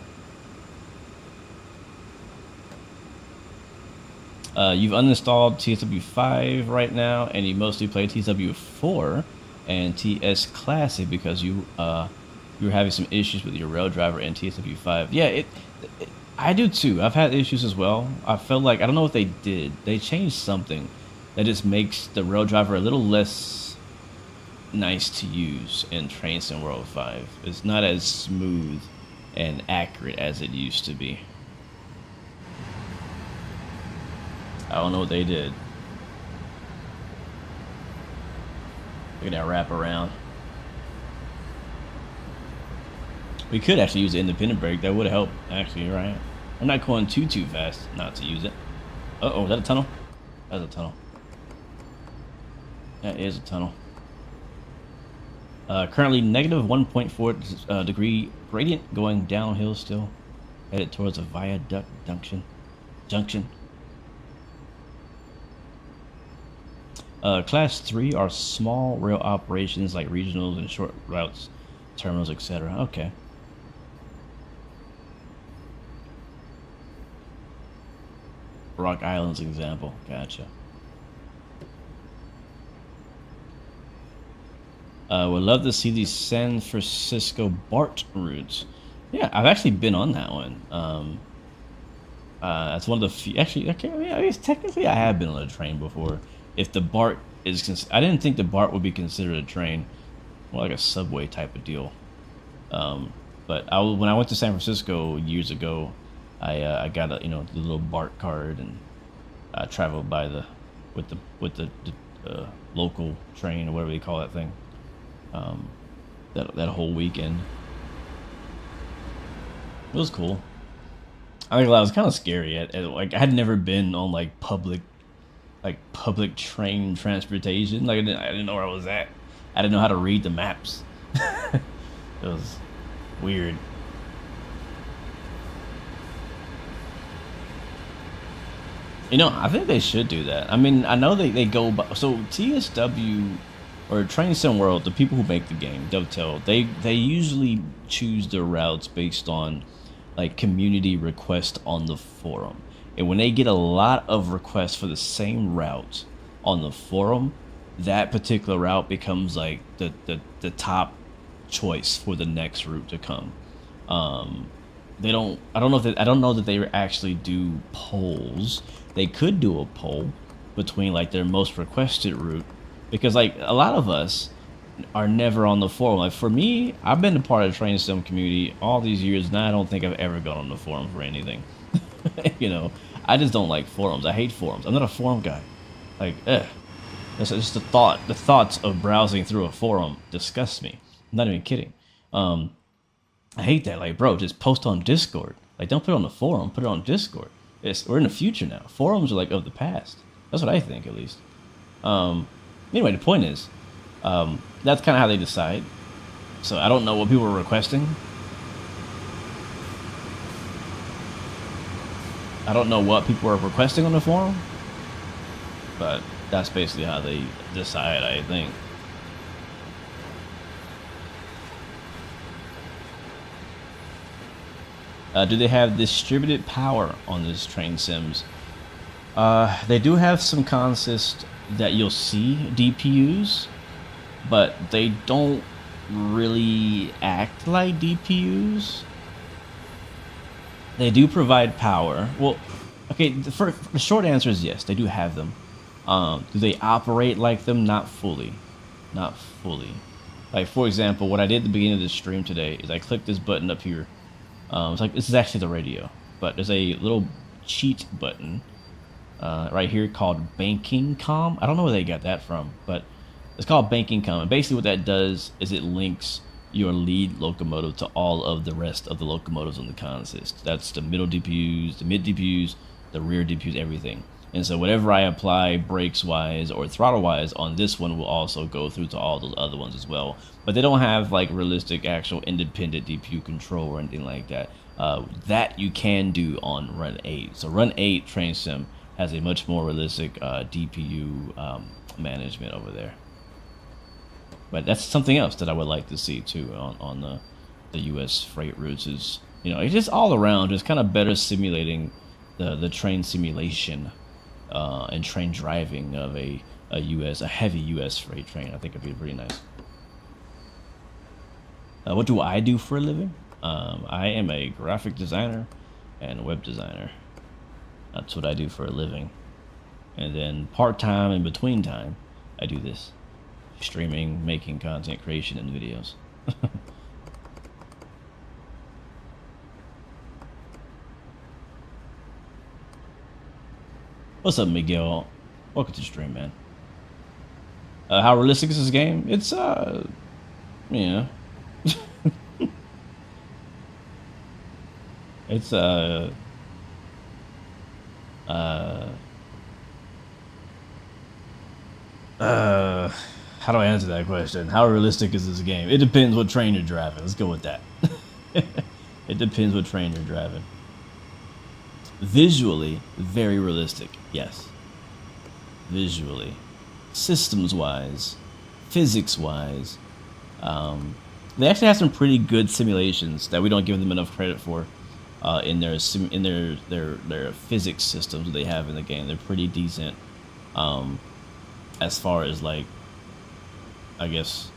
You've uninstalled TSW5 right now, and you mostly play TSW4 and TS Classic because you were having some issues with your rail driver and TSW5. Yeah, I do too. I've had issues as well. I felt like, I don't know what they did. They changed something that just makes the rail driver a little less nice to use in Train Sim World 5. It's not as smooth and accurate as it used to be. I don't know what they did. Look at that wrap around. We could actually use the independent brake. That would help, actually, right? I'm not going too fast not to use it. Uh-oh, is that a tunnel? That's a tunnel. That is a tunnel. Currently negative 1.4 degree gradient, going downhill still. Headed towards a viaduct junction. Class 3 are small rail operations like regionals and short routes, terminals, etc. Okay. Rock Island's example. Gotcha. Would love to see the San Francisco BART routes. Yeah, I've actually been on that one. That's one of the few. Actually, I guess technically I have been on a train before. If the BART is, I didn't think the BART would be considered a train, more like a subway type of deal. But when I went to San Francisco years ago, I got a the little BART card, and I traveled by with the local train, or whatever they call that thing. That whole weekend. It was cool. I think it was kind of scary. Like, I had never been on like public train transportation. Like, I didn't know where I was at. I didn't know how to read the maps. It was weird. I think they should do that. I mean, I know they go by, so TSW or Train Sim World, the people who make the game, Dovetail, they usually choose their routes based on like community requests on the forum. And when they get a lot of requests for the same route on the forum, that particular route becomes like the top choice for the next route to come. I don't know that they actually do polls. They could do a poll between like their most requested route, because like a lot of us are never on the forum. Like for me, I've been a part of the Train Sim community all these years, and I don't think I've ever gone on the forum for anything. I just don't like forums. I hate forums. I'm not a forum guy. Like, that's just the thoughts of browsing through a forum disgust me. I'm not even kidding. I hate that. Like, bro, just post on Discord. Like, don't put it on the forum. Put it on Discord. We're in the future now. Forums are like of the past. That's what I think, at least. Anyway, the point is, that's kind of how they decide. So I don't know what people are requesting. I don't know what people are requesting on the forum, but that's basically how they decide, I think. Do they have distributed power on this Train Sims? They do have some consists that you'll see DPUs, but they don't really act like DPUs. They do provide power. Well, okay, the short answer is yes, they do have them. Do they operate like them? Not fully. Not fully. Like, for example, what I did at the beginning of this stream today is I clicked this button up here. It's like, this is actually the radio, but there's a little cheat button right here called Banking Com. I don't know where they got that from, but it's called Banking Com. And basically what that does is it links your lead locomotive to all of the rest of the locomotives on the consist. That's the middle DPUs, the mid DPUs, the rear DPUs, everything. And so whatever I apply brakes wise or throttle wise on this one will also go through to all those other ones as well. But they don't have like realistic actual independent DPU control or anything like that. That you can do on Run 8. So Run 8 Train Sim has a much more realistic DPU management over there. But that's something else that I would like to see too on the U.S. freight routes. Is, you know, it's just all around just kind of better simulating the train simulation and train driving of a heavy U.S. freight train. I think it'd be pretty nice. What do I do for a living? I am a graphic designer and web designer. That's what I do for a living. And then part-time and between time, I do this. Streaming, making content creation, and videos. What's up, Miguel? Welcome to the stream, man. How realistic is this game? It's, yeah. It's, how do I answer that question? How realistic is this game? It depends what train you're driving. Let's go with that. It depends what train you're driving. Visually, very realistic, yes. Visually. Systems-wise, physics-wise, they actually have some pretty good simulations that we don't give them enough credit for in their physics systems that they have in the game. They're pretty decent as far as, like, I guess,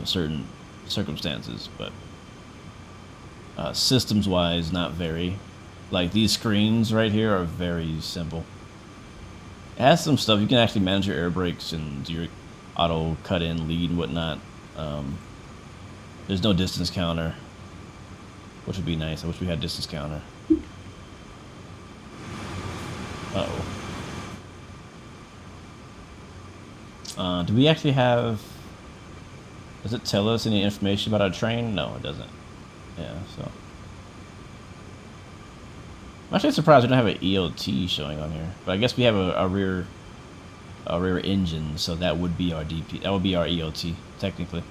certain circumstances, but systems-wise, not very. Like, these screens right here are very simple. It has some stuff. You can actually manage your air brakes and do your auto cut-in lead and whatnot. There's no distance counter, which would be nice. I wish we had distance counter. Uh-oh. Do we actually have... Does it tell us any information about our train? No, it doesn't. Yeah, so... I'm actually surprised we don't have an EOT showing on here, but I guess we have a rear engine, so that would be our DP. That would be our EOT, technically.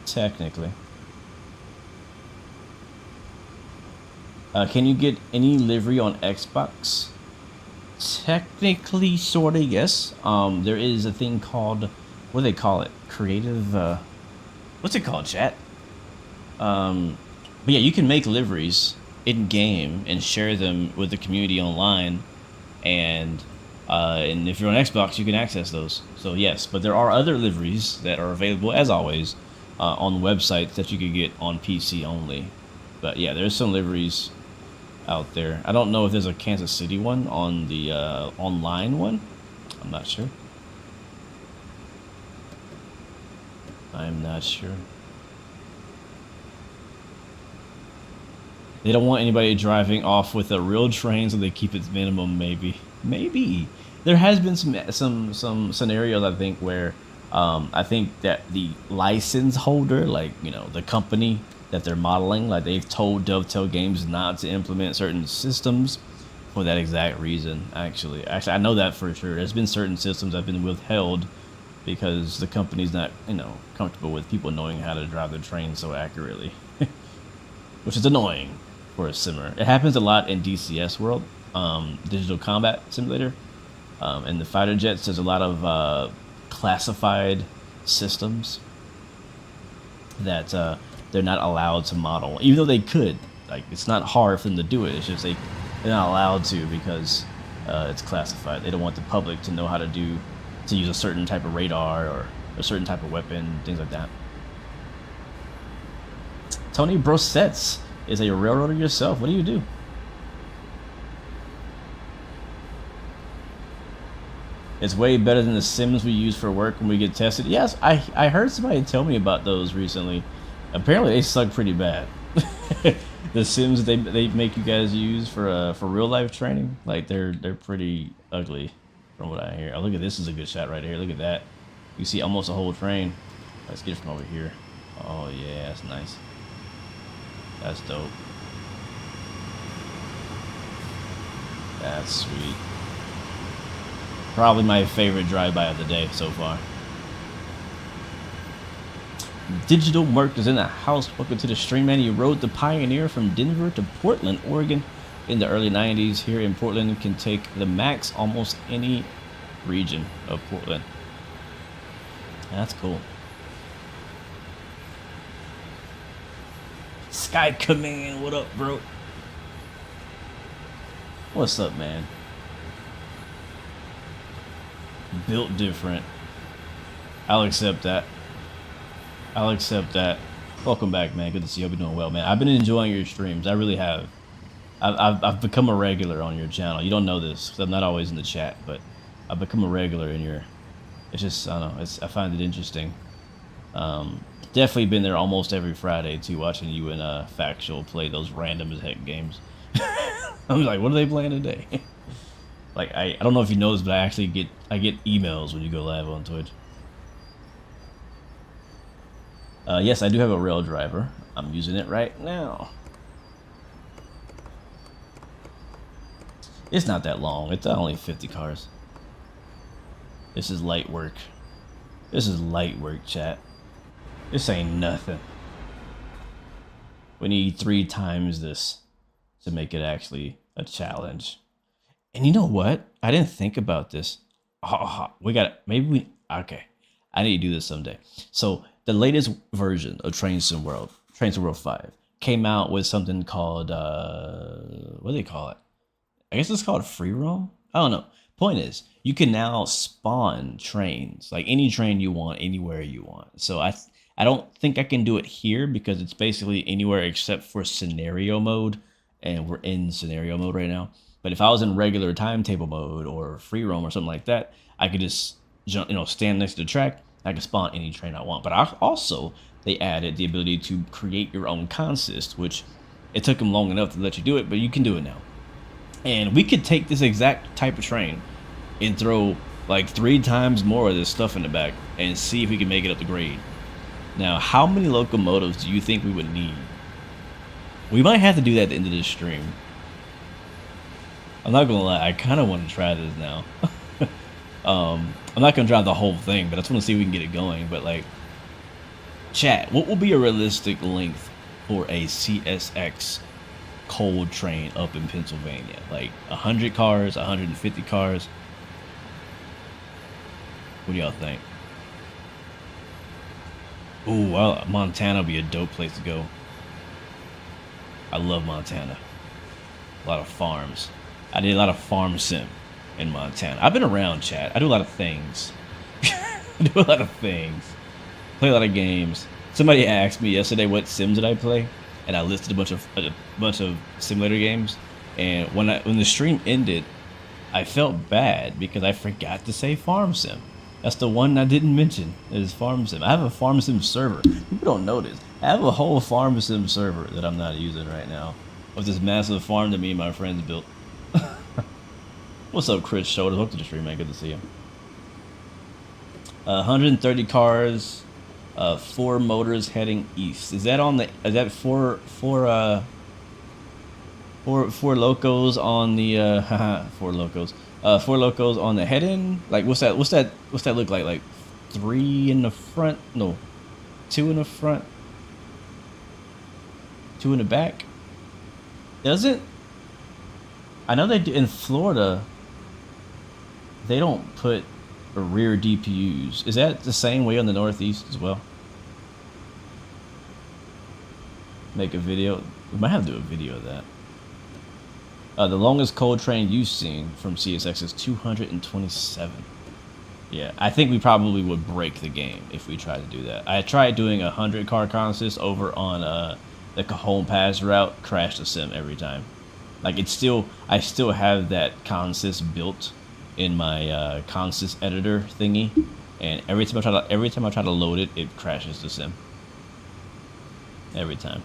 Technically. Can you get any livery on Xbox? Technically, sorta, yes. There is a thing called, what do they call it? Creative. What's it called, chat? But yeah, you can make liveries in game and share them with the community online, and if you're on Xbox, you can access those. So yes, but there are other liveries that are available, as always, on websites that you could get on PC only. But yeah, there's some liveries out there. I don't know if there's a Kansas City one on the online one. I'm not sure. I'm not sure. They don't want anybody driving off with a real train, so they keep its minimum. Maybe there has been some scenarios, I think, where I think that the license holder, like, you know, the company that they're modeling, like, they've told Dovetail Games not to implement certain systems for that exact reason. Actually, I know that for sure. There's been certain systems that have been withheld because the company's not, you know, comfortable with people knowing how to drive the train so accurately, which is annoying for a simmer. It happens a lot in DCS World, Digital Combat Simulator, and the fighter jets. There's a lot of classified systems that they're not allowed to model, even though they could. Like, it's not hard for them to do it. It's just they're not allowed to because it's classified. They don't want the public to know how to use a certain type of radar or a certain type of weapon, things like that. Tony Brosets is a railroader yourself. What do you do? It's way better than the sims we use for work when we get tested. Yes, I heard somebody tell me about those recently. Apparently they suck pretty bad. The sims they make you guys use for real life training, like they're pretty ugly from what I hear. Oh, look at this, is a good shot right here. Look at that. You see almost a whole train. Let's get it from over here. Oh yeah, that's nice. That's dope. That's sweet. Probably my favorite drive-by of the day so far. Digital Merc is in the house. Welcome to the stream, man. You rode the Pioneer from Denver to Portland, Oregon in the early 90s. Here in Portland, can take the max almost any region of Portland. That's cool. Sky Command, what up, bro? What's up, man? Built different. I'll accept that. I'll accept that. Welcome back, man. Good to see you. Hope you're doing well, man. I've been enjoying your streams. I really have. I've become a regular on your channel. You don't know this because I'm not always in the chat, but I've become a regular in your. It's just, I don't know. I find it interesting. Definitely been there almost every Friday too, watching you and Factual play those random as heck games. I'm like, what are they playing today? Like, I don't know if you know this, but I get emails when you go live on Twitch. Yes, I do have a rail driver. I'm using it right now. It's not that long. It's only 50 cars. This is light work. This is light work, chat. This ain't nothing. We need 3 times this to make it actually a challenge. And you know what? I didn't think about this. We got maybe okay. I need to do this someday. So the latest version of Train Sim World 5, came out with something called what do they call it? I guess it's called free roam. I don't know. Point is, you can now spawn trains, like any train you want, anywhere you want. So I don't think I can do it here because it's basically anywhere except for scenario mode, and we're in scenario mode right now. But if I was in regular timetable mode or free roam or something like that, I could just jump, stand next to the track. I can spawn any train I want. But also, they added the ability to create your own consist, which it took them long enough to let you do it, but you can do it now. And we could take this exact type of train and throw like 3 times more of this stuff in the back and see if we can make it up the grade. Now, how many locomotives do you think we would need? We might have to do that at the end of this stream. I'm not gonna lie, I kind of want to try this now. I'm not gonna drive the whole thing, but I just want to see if we can get it going. But like, chat, what will be a realistic length for a CSX coal train up in Pennsylvania? Like 100 cars, 150 cars? What do y'all think? Ooh, well, Montana would be a dope place to go. I love Montana. A lot of farms. I did a lot of farm sim in Montana. I've been around, chat. I do a lot of things. I do a lot of things. Play a lot of games. Somebody asked me yesterday what sims did I play, and I listed a bunch of simulator games. And when the stream ended, I felt bad because I forgot to say farm sim. That's the one I didn't mention. Is farm sim. I have a farm sim server. People don't know this. I have a whole farm sim server that I'm not using right now, with this massive farm that me and my friends built. What's up, Chris Shoulders? Welcome to the stream, man. Good to see you. 130 cars, 4 motors heading east. Is that on the? Is that four locos on the? 4 locos. 4 locos on the head-in. Like, what's that? What's that look like? Like 3 in the front? No, 2 in the front. 2 in the back. Does it? I know they do in Florida. They don't put rear DPUs. Is that the same way on the Northeast as well? Make a video. We might have to do a video of that. The longest coal train you've seen from CSX is 227. Yeah, I think we probably would break the game if we tried to do that. I tried doing a 100 car consist over on the Cajon Pass route. Crashed the sim every time. Like, I still have that consist built in my consist editor thingy, and every time I try to load it, it crashes the sim. Every time.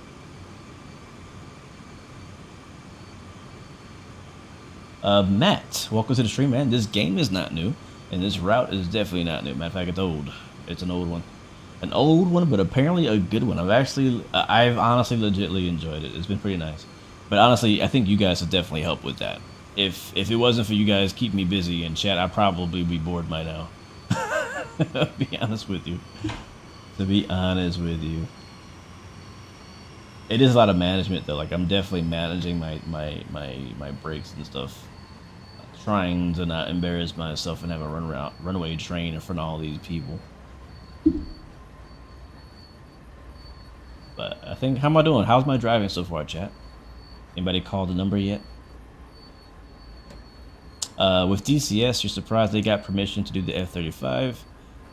Matt, welcome to the stream, man. This game is not new, and this route is definitely not new. Matter of fact, it's old. It's an old one. An old one, but apparently a good one. I've honestly legitimately enjoyed it. It's been pretty nice. But honestly, I think you guys have definitely helped with that. if it wasn't for you guys keeping me busy in chat, I'd probably be bored by now. To be honest with you. To be honest with you. It is a lot of management though. Like I'm definitely managing my breaks and stuff. Trying to not embarrass myself and have a runaway train in front of all these people. But I think, how am I doing? How's my driving so far, chat? Anybody called the number yet? With DCS, you're surprised they got permission to do the F-35.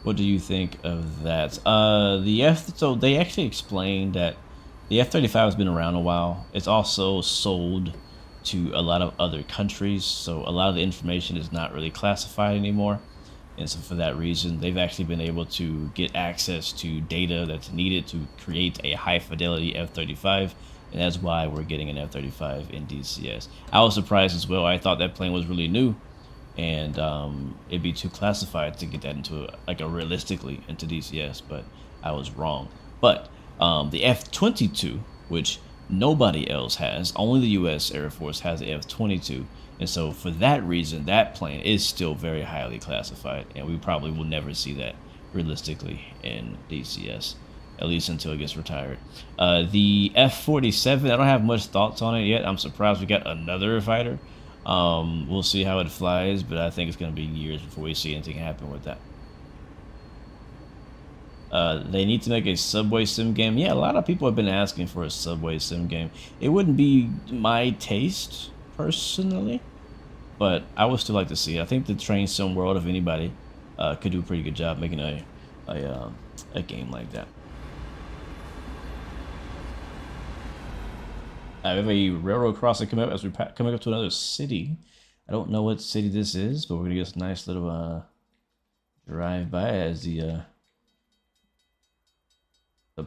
What do you think of that? So they actually explained that the F-35 has been around a while. It's also sold to a lot of other countries, so a lot of the information is not really classified anymore. And so for that reason, they've actually been able to get access to data that's needed to create a high fidelity F-35. And that's why we're getting an F-35 in DCS. I was surprised as well. I thought that plane was really new, and it'd be too classified to get that into realistically into DCS, but I was wrong. But the F-22, which nobody else has, only the U.S. Air Force has the F-22, and so for that reason, that plane is still very highly classified, and we probably will never see that realistically in DCS. At least until it gets retired. The F-47, I don't have much thoughts on it yet. I'm surprised we got another fighter. We'll see how it flies, but I think it's going to be years before we see anything happen with that. They need to make a Subway sim game. Yeah, a lot of people have been asking for a Subway sim game. It wouldn't be my taste, personally, but I would still like to see it. I think the Train Sim World, if anybody, could do a pretty good job making a game like that. I have a railroad crossing coming up as we're coming up to another city. I don't know what city this is, but we're gonna get a nice little drive by as the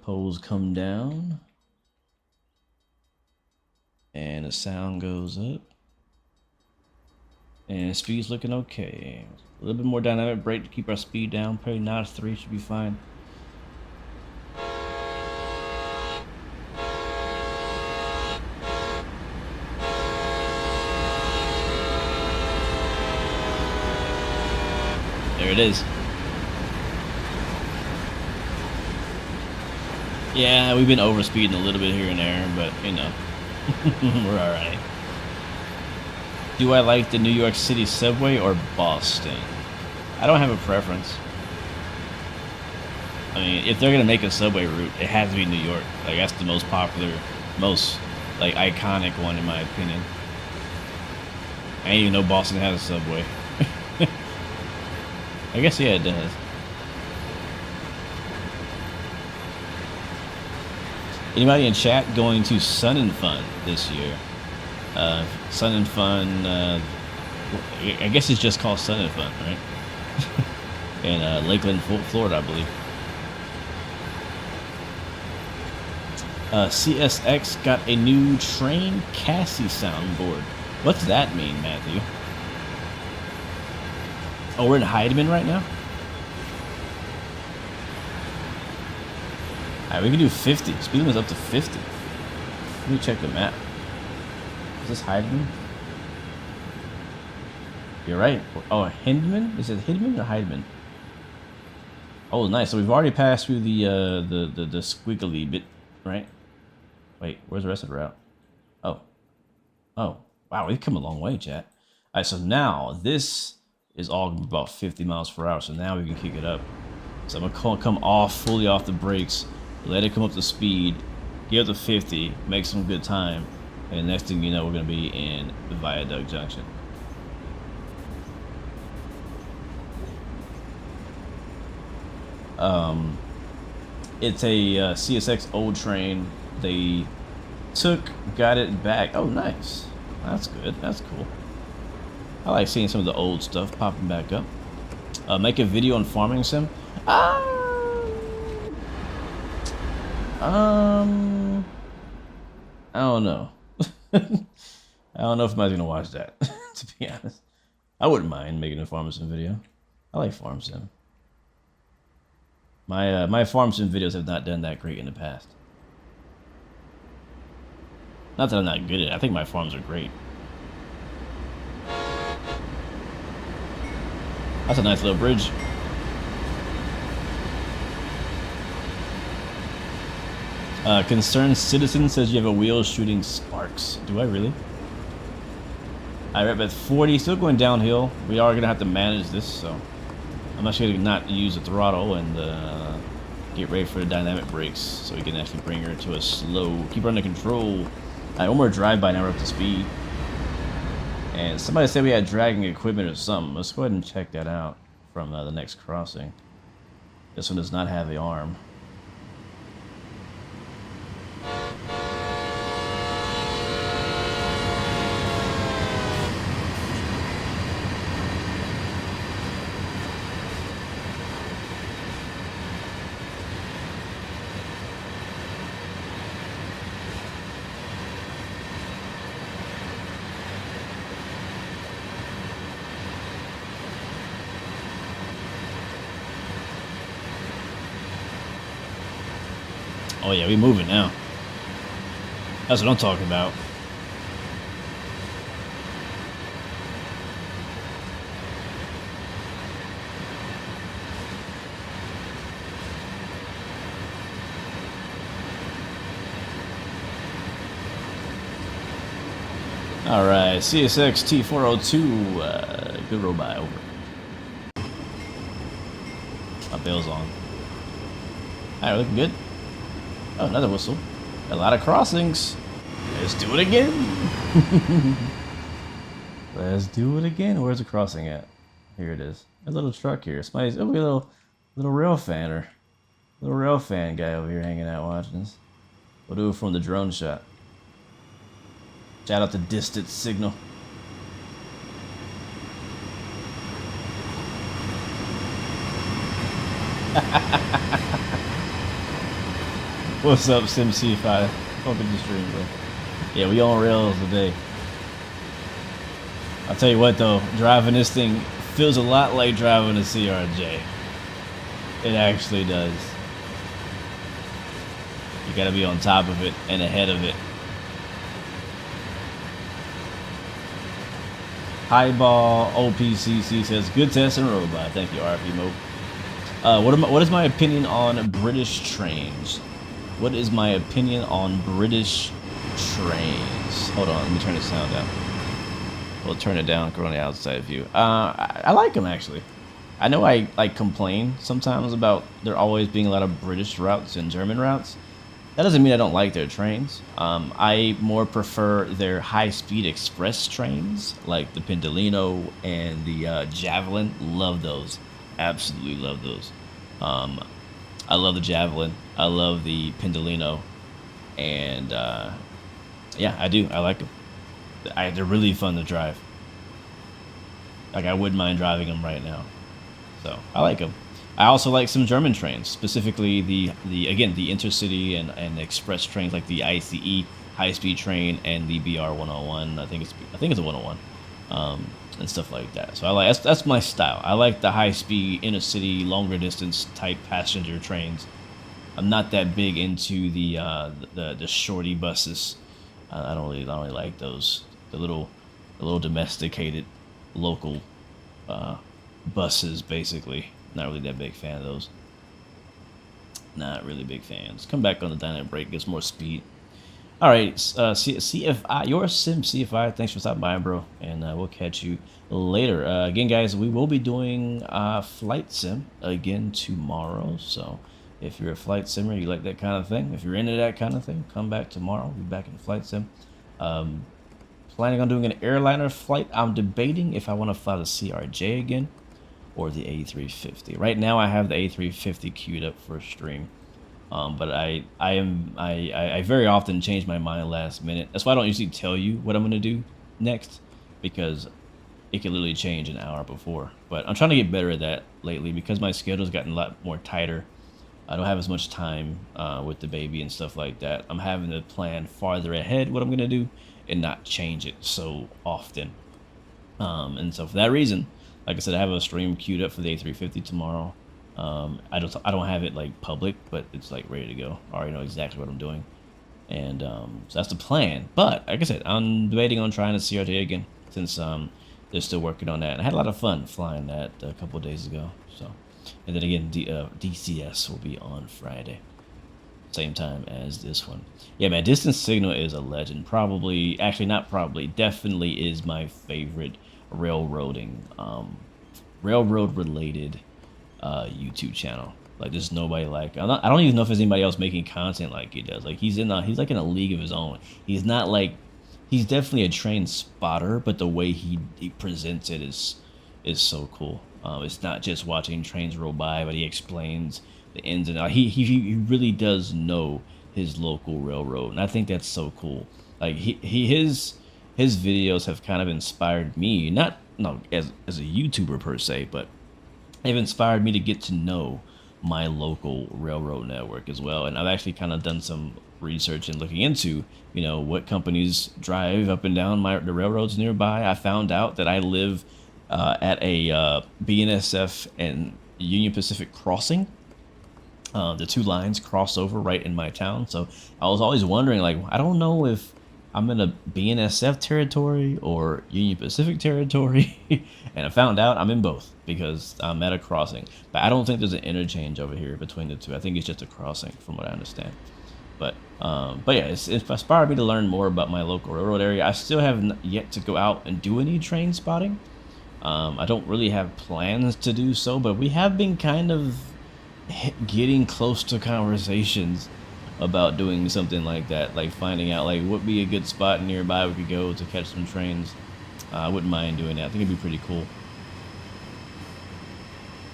poles come down and the sound goes up and speed's looking okay. A little bit more dynamic brake to keep our speed down. Probably not 3 should be fine. There it is. Yeah, we've been overspeeding a little bit here and there, but you know, we're alright. Do I like the New York City subway or Boston? I don't have a preference. I mean, if they're gonna make a subway route, it has to be New York. Like that's the most popular, most like iconic one in my opinion. I didn't even know Boston had a subway. I guess, yeah, it does. Anybody in chat going to Sun and Fun this year? Sun and Fun, I guess it's just called Sun and Fun, right? In Lakeland, Florida, I believe. CSX got a new train Cassie soundboard. What's that mean, Matthew? Oh, we're in Heidemann right now? Alright, we can do 50. Speed limit's up to 50. Let me check the map. Is this Heidemann? You're right. Oh, Hindman? Is it Hindman or Heidemann? Oh, nice. So we've already passed through the squiggly bit, right? Wait, where's the rest of the route? Oh. Oh. Wow, we've come a long way, chat. Alright, so now this is all about 50 miles per hour, so now we can kick it up. So I'm gonna come off, fully off the brakes, let it come up to speed, get up to 50, make some good time, and next thing you know, we're gonna be in the Viaduct Junction. It's a CSX old train. They got it back. Oh, nice. That's good. That's cool. I like seeing some of the old stuff popping back up. Make a video on farming sim. I don't know. I don't know if I'm gonna watch that. To be honest, I wouldn't mind making a farm sim video. I like farm sim. My farm sim videos have not done that great in the past. Not that I'm not good at it. I think my farms are great. That's a nice little bridge. Concerned citizen says you have a wheel shooting sparks. Do I really? Alright, at 40, still going downhill. We are gonna have to manage this, so I'm actually gonna not use the throttle and get ready for the dynamic brakes, so we can actually bring her to a slow. Keep her under control. Alright, one more drive-by, now we're up to speed. And somebody said we had dragging equipment or something. Let's go ahead and check that out from the next crossing. This one does not have the arm. Oh yeah, we moving now. That's what I'm talking about. All right, CSX T402, good roll by, over. My bell's on. All right, looking good. Oh, another whistle. A lot of crossings. Let's do it again. Let's do it again. Where's the crossing at? Here it is. A little truck here. Somebody's, oh, a little rail fan or little rail fan guy over here hanging out watching us. We'll do it from the drone shot. Shout out to Distant Signal. What's up, SimC5? Welcome to the stream, bro. Yeah, we on rails today. I'll tell you what, though, driving this thing feels a lot like driving a CRJ. It actually does. You gotta be on top of it and ahead of it. Highball OPCC says, good test and robot. Thank you, RP Mo. What is my opinion on British trains? What is my opinion on British trains? Hold on, let me turn the sound down. We'll turn it down, go on the outside view. I like them, actually. I know I complain sometimes about there always being a lot of British routes and German routes. That doesn't mean I don't like their trains. I more prefer their high-speed express trains, like the Pendolino and the Javelin. Love those. Absolutely love those. I love the Javelin. I love the Pendolino. And, yeah, I do. I like them. They're really fun to drive. Like, I wouldn't mind driving them right now. So, I like them. I also like some German trains, specifically the intercity and express trains like the ICE high-speed train and the BR 101. I think it's a 101, and stuff like that. So I like that's my style. I like the high-speed intercity, longer distance type passenger trains. I'm not that big into the shorty buses. I don't really like those. The little domesticated local buses, basically. Not really that big fan of those. Not really big fans. Come back on the dynamic brake, gets more speed. All right, CFI, your Sim CFI. Thanks for stopping by, bro, and we'll catch you later. Again, guys, we will be doing flight sim again tomorrow. So if you're a flight simmer, you like that kind of thing. If you're into that kind of thing, come back tomorrow. We'll be back in flight sim. Planning on doing an airliner flight. I'm debating if I want to fly the CRJ again or the A350. Right now I have the A350 queued up for a stream, but I very often change my mind last minute. That's why I don't usually tell you what I'm gonna do next, because it could literally change an hour before. But I'm trying to get better at that lately because my schedule's gotten a lot more tighter. I don't have as much time with the baby and stuff like that. I'm having to plan farther ahead what I'm gonna do and not change it so often. And so for that reason, like I said, I have a stream queued up for the A350 tomorrow. I don't have it like public, but it's like ready to go. I already know exactly what I'm doing, and so that's the plan. But like I said, I'm debating on trying to CRJ again, since they're still working on that. And I had a lot of fun flying that a couple of days ago. So, and then again, DCS will be on Friday, same time as this one. Yeah, man, Distance Signal is a legend. Probably, actually not probably, definitely is my favorite railroading, railroad related YouTube channel. Like, there's nobody like, I don't even know if there's anybody else making content like he does. Like, he's like in a league of his own. He's not like, he's definitely a train spotter, but the way he presents it is so cool. It's not just watching trains roll by, but he explains the ins and outs. He really does know his local railroad, and I think that's so cool. Like, his videos have kind of inspired me, not as a YouTuber per se, but they've inspired me to get to know my local railroad network as well. And I've actually kind of done some research and looking into, you know, what companies drive up and down the railroads nearby. I found out that I live at a BNSF and Union Pacific crossing. The two lines cross over right in my town. So I was always wondering, like, I don't know if I'm in a BNSF territory or Union Pacific territory. And I found out I'm in both because I'm at a crossing. But I don't think there's an interchange over here between the two. I think it's just a crossing from what I understand. But yeah, it's inspired me to learn more about my local railroad area. I still have yet to go out and do any train spotting. I don't really have plans to do so, but we have been kind of getting close to conversations about doing something like that, like finding out like what would be a good spot nearby we could go to catch some trains. I wouldn't mind doing that. I think it'd be pretty cool.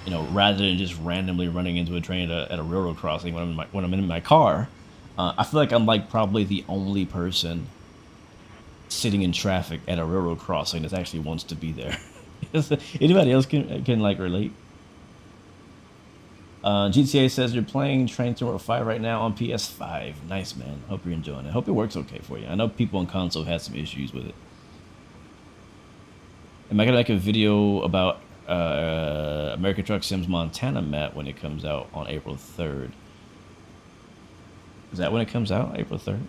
You know, rather than just randomly running into a train at a railroad crossing when I'm in my car. I feel like I'm like probably the only person sitting in traffic at a railroad crossing that actually wants to be there. Anybody else can like relate? GTA says you're playing Train Sim 5 right now on PS5. Nice, man. Hope you're enjoying it. Hope it works okay for you. I know people on console had some issues with it. Am I gonna make a video about American Truck Sim's Montana map when it comes out on April 3rd? Is that when it comes out? April 3rd?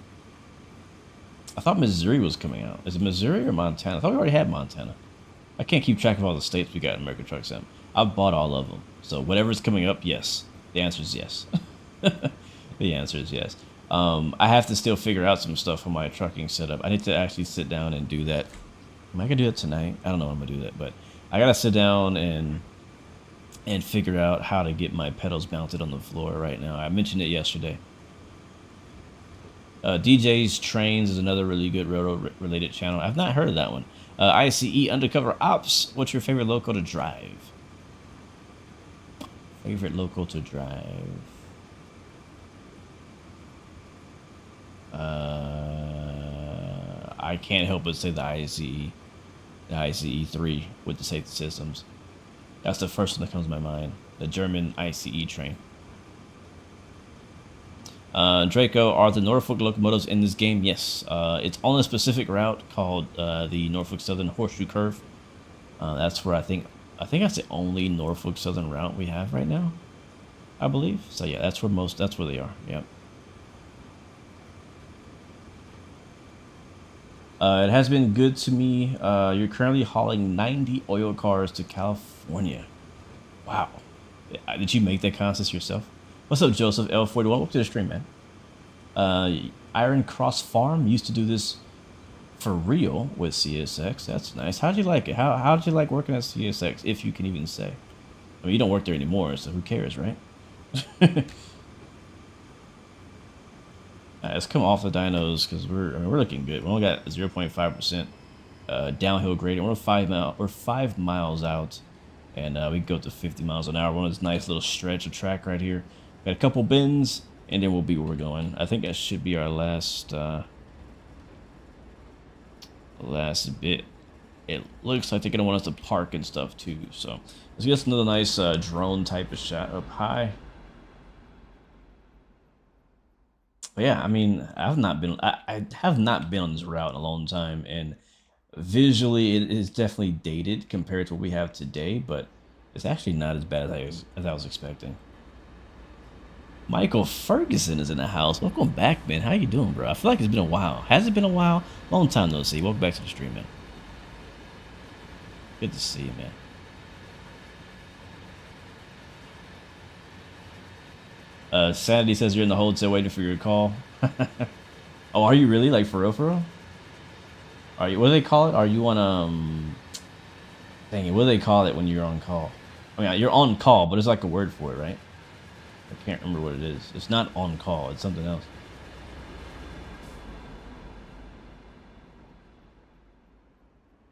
I thought Missouri was coming out. Is it Missouri or Montana? I thought we already had Montana. I can't keep track of all the states we got in American Truck Sim. I've bought all of them. So whatever's coming up, yes. The answer is yes. The answer is yes. I have to still figure out some stuff for my trucking setup. I need to actually sit down and do that. Am I gonna do it tonight? I don't know if I'm gonna do that, but I gotta sit down and figure out how to get my pedals mounted on the floor right now. I mentioned it yesterday. DJ's Trains is another really good railroad-related channel. I've not heard of that one. ICE Undercover Ops, what's your favorite local to drive? Favorite local to drive? I can't help but say the ICE 3 with the safety systems. That's the first one that comes to my mind. The German ICE train. Draco, are the Norfolk locomotives in this game? Yes. It's on a specific route called the Norfolk Southern Horseshoe Curve. That's where I think that's the only Norfolk Southern route we have right now, I believe. So yeah, that's where they are. Yep. It has been good to me. You're currently hauling 90 oil cars to California. Wow. Did you make that contest yourself? What's up, Joseph L41? Welcome to the stream, man. Iron Cross Farm used to do this for real with CSX. That's nice. How'd you like it? How did you like working at CSX, if you can even say? I mean, you don't work there anymore, so who cares, right? Let's come off the dynos because we're looking good. We only got 0.5% downhill gradient. We're 5 miles out, and we can go up to 50 miles an hour. We're on this nice little stretch of track right here. Got a couple bends, and then we'll be where we're going. I think that should be our last bit. It looks like they're gonna want us to park and stuff too. So let's get another nice drone type of shot up high. But yeah, I mean, I have not been on this route in a long time, and visually it is definitely dated compared to what we have today, but it's actually not as bad as I was expecting. Michael Ferguson is in the house. Welcome back, man. How you doing, bro? I feel like it's been a while. Has it been a while? Long time no see. Welcome back to the stream, man. Good to see you, man. Sanity says you're in the hotel waiting for your call. Oh, are you really? Like, for real, for real? Are you, what do they call it? Are you on, dang it, what do they call it when you're on call? I mean, you're on call, but it's like a word for it, right? I can't remember what it is. It's not on call, it's something else.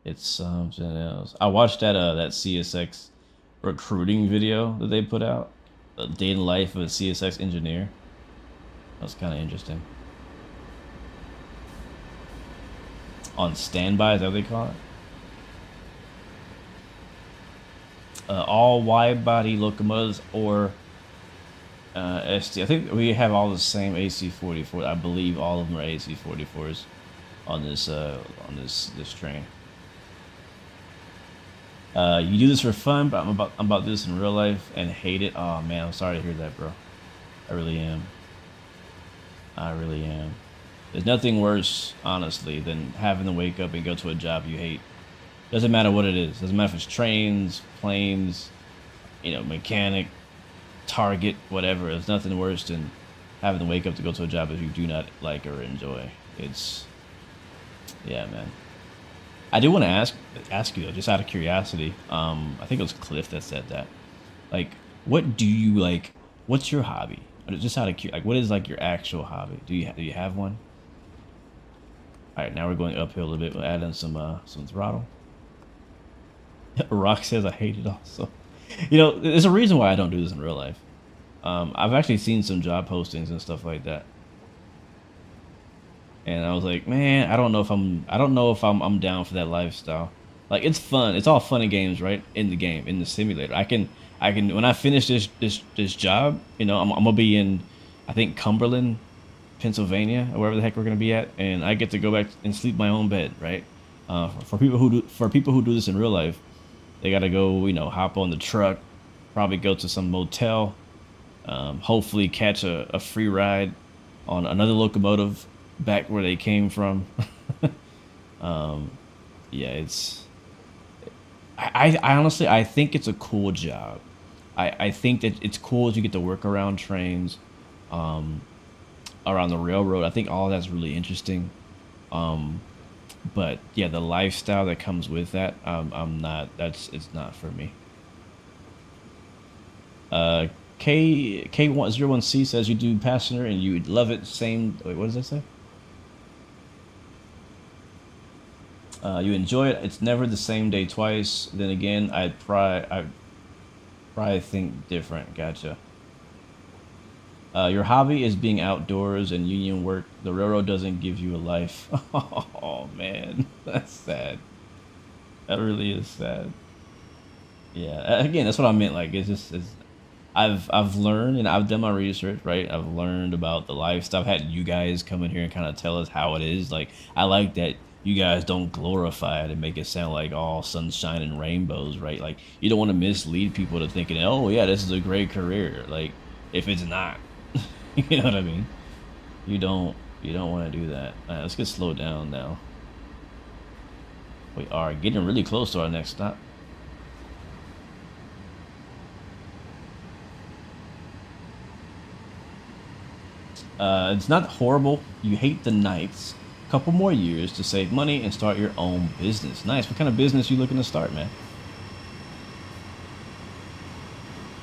It's something else. I watched that that CSX recruiting video that they put out. The day in the life of a CSX engineer. That was kind of interesting. On standby, is that what they call it? All wide body locomotives or ST. I think we have all the same AC-44. I believe all of them are AC-44s on this train. You do this for fun, but I'm about to do this in real life and hate it. Oh man, I'm sorry to hear that, bro. I really am. I really am. There's nothing worse, honestly, than having to wake up and go to a job you hate. Doesn't matter what it is. Doesn't matter if it's trains, planes, you know, mechanic, target, whatever. There's nothing worse than having to wake up to go to a job that you do not like or enjoy. It's, yeah, man. I do want to ask you though, just out of curiosity. I think it was Cliff that said that. Like, what do you like? What's your hobby? Just out of curiosity, like, what is like your actual hobby? Do you have one? All right, now we're going uphill a little bit. We'll add in some throttle. Rock says I hate it also. You know, there's a reason why I don't do this in real life. I've actually seen some job postings and stuff like that. And I was like, man, I don't know if I'm down for that lifestyle. Like, it's fun. It's all fun and games, right? In the game, in the simulator. I can when I finish this job, you know, I'm gonna be in, I think, Cumberland, Pennsylvania, or wherever the heck we're gonna be at, and I get to go back and sleep in my own bed, right? For people who do this in real life, they gotta go, you know, hop on the truck, probably go to some motel, hopefully catch a free ride on another locomotive back where they came from. Yeah, it's, I honestly, I think it's a cool job. I think that it's cool as you get to work around trains, around the railroad. I think all that's really interesting. But yeah, the lifestyle that comes with that, it's not for me. K01C says you do passenger and you would love it. Same, wait, what does that say? You enjoy it. It's never the same day twice. Then again, I'd probably think different. Gotcha. Your hobby is being outdoors and union work. The railroad doesn't give you a life. Oh man, that's sad. That really is sad. Yeah. Again, that's what I meant. Like, I've learned and I've done my research, right? I've learned about the lifestyle. I've had you guys come in here and kind of tell us how it is. Like, I like that you guys don't glorify it and make it sound like all sunshine and rainbows, right? Like, you don't want to mislead people to thinking, oh yeah, this is a great career. Like, if it's not, you know what I mean? You don't want to do that. All right, let's get slowed down now. We are getting really close to our next stop. It's not horrible. You hate the nights. Couple more years to save money and start your own business. Nice. What kind of business you looking to start, man?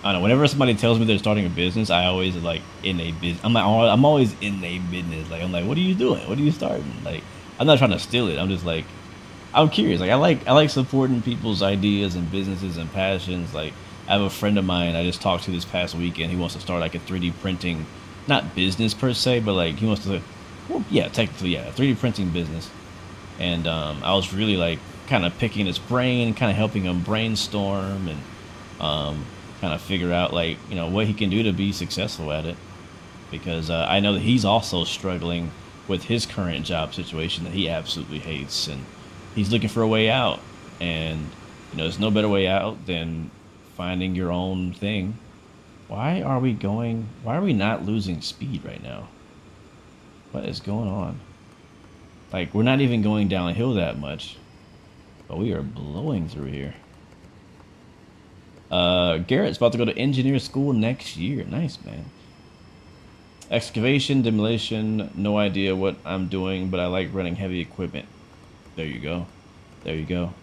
I don't know. Whenever somebody tells me they're starting a business, I always like in a business. I'm always in a business. Like, I'm like, what are you doing? What are you starting? Like, I'm not trying to steal it. I'm just like, I'm curious. Like, I like supporting people's ideas and businesses and passions. Like, I have a friend of mine I just talked to this past weekend. He wants to start like a 3D printing, not business per se, but like he wants to. Well, yeah, technically, yeah, 3D printing business. And I was really like kind of picking his brain, kind of helping him brainstorm and kind of figure out like, you know, what he can do to be successful at it. Because I know that he's also struggling with his current job situation that he absolutely hates, and he's looking for a way out. And you know, there's no better way out than finding your own thing. Why are we not losing speed right now? What is going on? Like, we're not even going downhill that much. But we are blowing through here. Garrett's about to go to engineer school next year. Nice, man. Excavation, demolition, no idea what I'm doing, but I like running heavy equipment. There you go. There you go.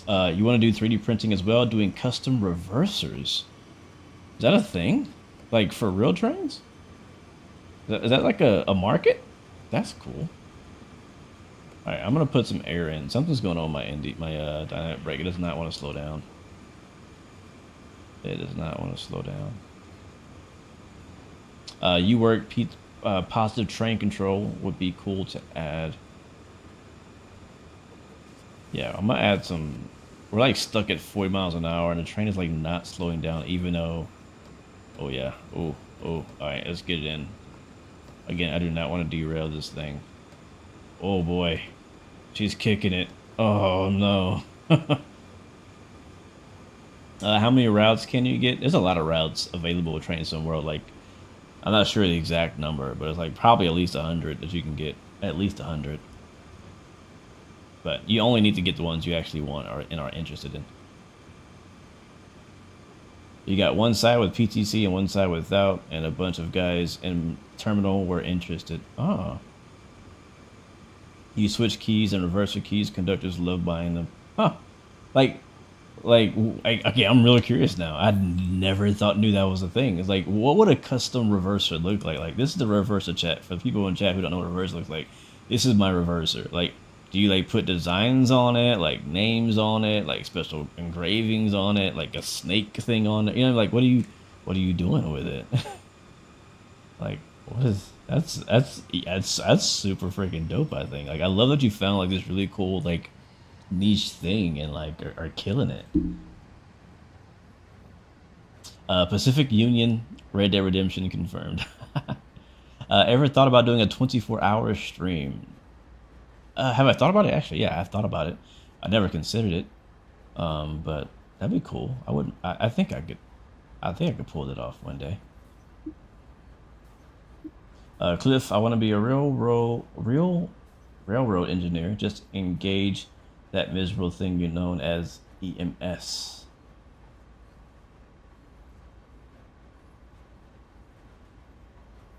You want to do 3D printing as well, doing custom reversers. Is that a thing? Like for real trains? Is that like a market? That's cool. Alright, I'm going to put some air in. Something's going on with my dynamic brake. It does not want to slow down. It does not want to slow down. You work positive train control would be cool to add. Yeah, I'm gonna add some. We're like stuck at 40 miles an hour, and the train is like not slowing down, even though. Oh yeah. Oh. All right, let's get it in. Again, I do not want to derail this thing. Oh boy, she's kicking it. Oh no. How many routes can you get? There's a lot of routes available with Train Sim World. Like, I'm not sure the exact number, but it's like probably at least 100 that you can get. At least 100. But you only need to get the ones you actually want and are interested in. You got one side with PTC and one side without, and a bunch of guys in terminal were interested. Oh. You switch keys and reverser keys. Conductors love buying them. Huh. Okay, I'm really curious now. I never knew that was a thing. It's like, what would a custom reverser look like? Like, this is the reverser chat. For the people in chat who don't know what a reverser looks like, this is my reverser. Like, do you like put designs on it, like names on it, like special engravings on it, like a snake thing on it? You know, like what are you doing with it? Like, what is that's super freaking dope. I think. Like, I love that you found like this really cool like niche thing and like are killing it. Pacific Union Red Dead Redemption confirmed. Ever thought about doing a 24-hour stream? Have I thought about it? Actually, yeah, I've thought about it. I never considered it, but that'd be cool. I wouldn't. I think I could. I think I could pull it off one day. Cliff, I want to be a real railroad engineer. Just engage that miserable thing you known as EMS.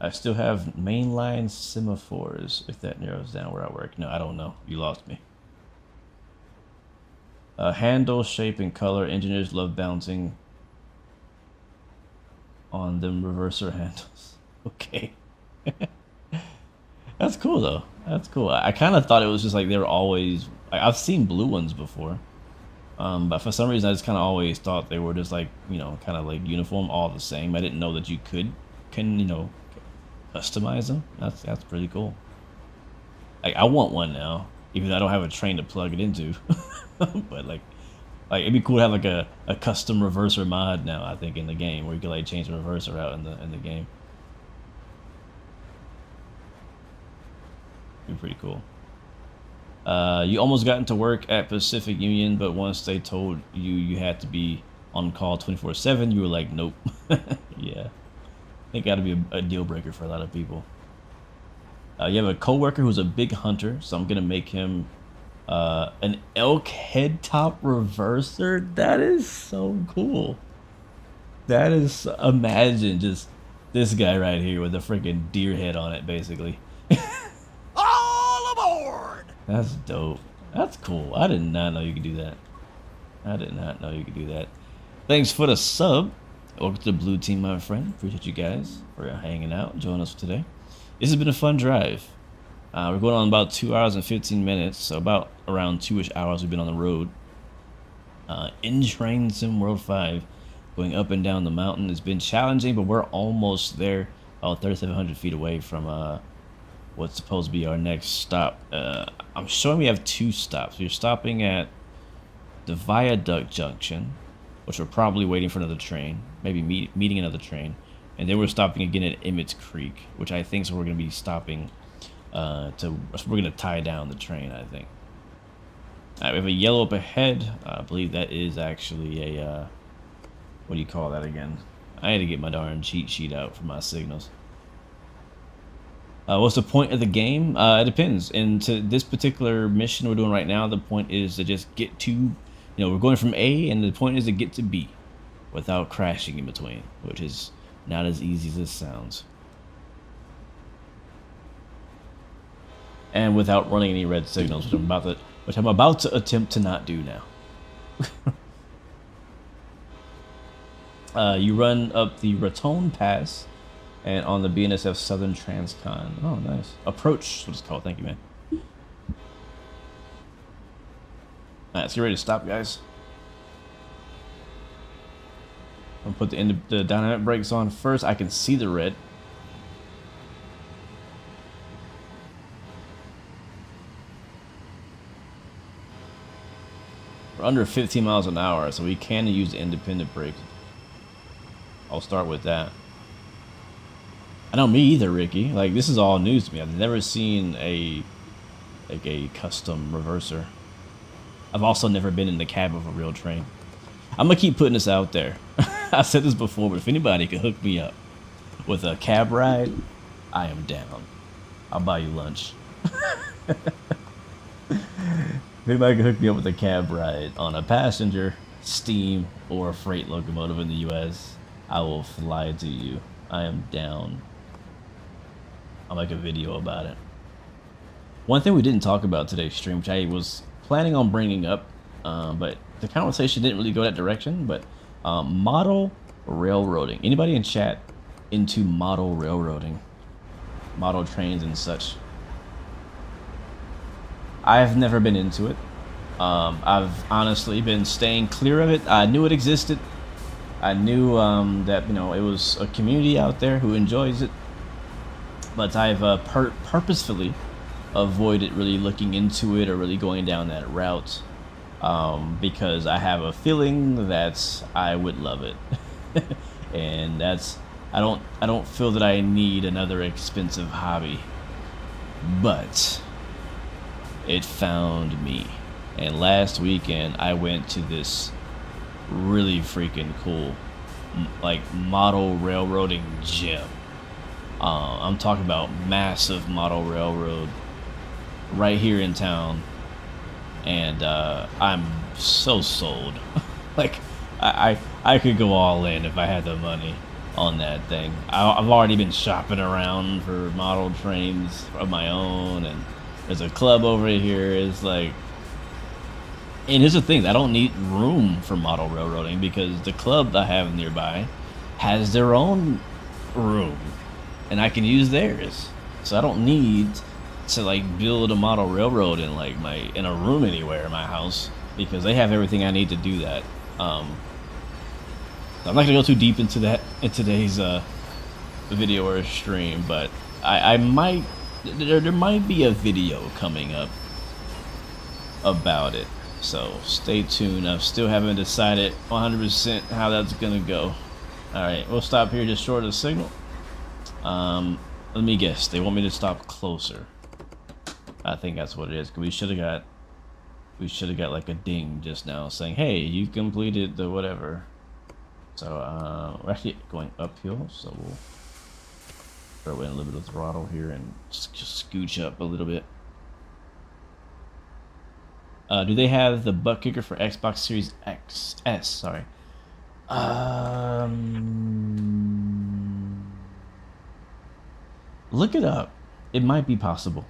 I still have mainline semaphores, if that narrows down where I work. No, I don't know. You lost me. Handle, shape, and color. Engineers love bouncing on them reverser handles. Okay. That's cool, though. That's cool. I kind of thought it was just like they were always... I've seen blue ones before. But for some reason, I just kind of always thought they were just like, you know, kind of like uniform, all the same. I didn't know that you can, you know, customize them. That's pretty cool. I want one now, even though I don't have a train to plug it into. But like it'd be cool to have like a custom reverser mod now. I think in the game where you can like change the reverser out in the game. Be pretty cool. You almost got into work at Pacific Union, but once they told you had to be on call 24/7, you were like, nope. Yeah. I think that'd be a deal breaker for a lot of people. You have a coworker who's a big hunter, so I'm gonna make him an elk head top reverser. That is so cool. That is, imagine just this guy right here with a freaking deer head on it, basically. All aboard! That's dope. That's cool. I did not know you could do that. I did not know you could do that. Thanks for the sub. Welcome to the blue team, my friend. Appreciate you guys for hanging out, joining us today. This has been a fun drive. We're going on about 2 hours and 15 minutes, so about around 2-ish hours we've been on the road. In Train Sim World 5, going up and down the mountain. It's been challenging, but we're almost there, about 3,700 feet away from what's supposed to be our next stop. I'm showing we have 2 stops. We're stopping at the Viaduct Junction, which we're probably waiting for another train, maybe meeting another train. And then we're stopping again at Emmett Creek, which I think is where we're going to be stopping we're going to tie down the train, I think. We have a yellow up ahead. I believe that is actually a, what do you call that again? I had to get my darn cheat sheet out for my signals. What's the point of the game? It depends. And to this particular mission we're doing right now, the point is to just get to, you know, we're going from A, and the point is to get to B without crashing in between, which is not as easy as it sounds. And without running any red signals, which I'm about to attempt to not do now. You run up the Raton Pass and on the BNSF Southern Transcon. Oh, nice. Approach, what it's called. Thank you, man. Alright, let's get ready to stop, guys. I'm gonna put the dynamic brakes on first. I can see the red. We're under 15 miles an hour, so we can use independent brakes. I'll start with that. I know, me either, Ricky. Like, this is all news to me. I've never seen a custom reverser. I've also never been in the cab of a real train. I'm gonna keep putting this out there. I said this before, but if anybody can hook me up with a cab ride, I am down. I'll buy you lunch. If anybody can hook me up with a cab ride on a passenger, steam, or a freight locomotive in the U.S., I will fly to you. I am down. I'll make a video about it. One thing we didn't talk about today's stream, which I was planning on bringing up, but the conversation didn't really go that direction, but model railroading. Anybody in chat into model railroading? Model trains and such? I've never been into it. I've honestly been staying clear of it. I knew it existed. I knew that, you know, it was a community out there who enjoys it, but I've purposefully avoided really looking into it or really going down that route, because I have a feeling that I would love it, and I don't feel that I need another expensive hobby, but it found me. And last weekend I went to this really freaking cool like model railroading gym. I'm talking about massive model railroad right here in town, and I'm so sold. Like I could go all in if I had the money on that thing. I've already been shopping around for model trains of my own, and there's a club over here. It's like, and here's the thing, I don't need room for model railroading because the club I have nearby has their own room and I can use theirs. So I don't need to like build a model railroad in like in a room anywhere in my house because they have everything I need to do that. I'm not gonna go too deep into that in today's video or stream, but I might, there might be a video coming up about it. So stay tuned. I still haven't decided 100% how that's gonna go. Alright, we'll stop here just short of the signal. Let me guess, they want me to stop closer. I think that's what it is. We should have got like a ding just now saying, hey, you completed the whatever. So we're actually going uphill, so we'll throw in a little bit of throttle here and just scooch up a little bit. Do they have the butt kicker for Xbox Series S? Sorry. Look it up. It might be possible.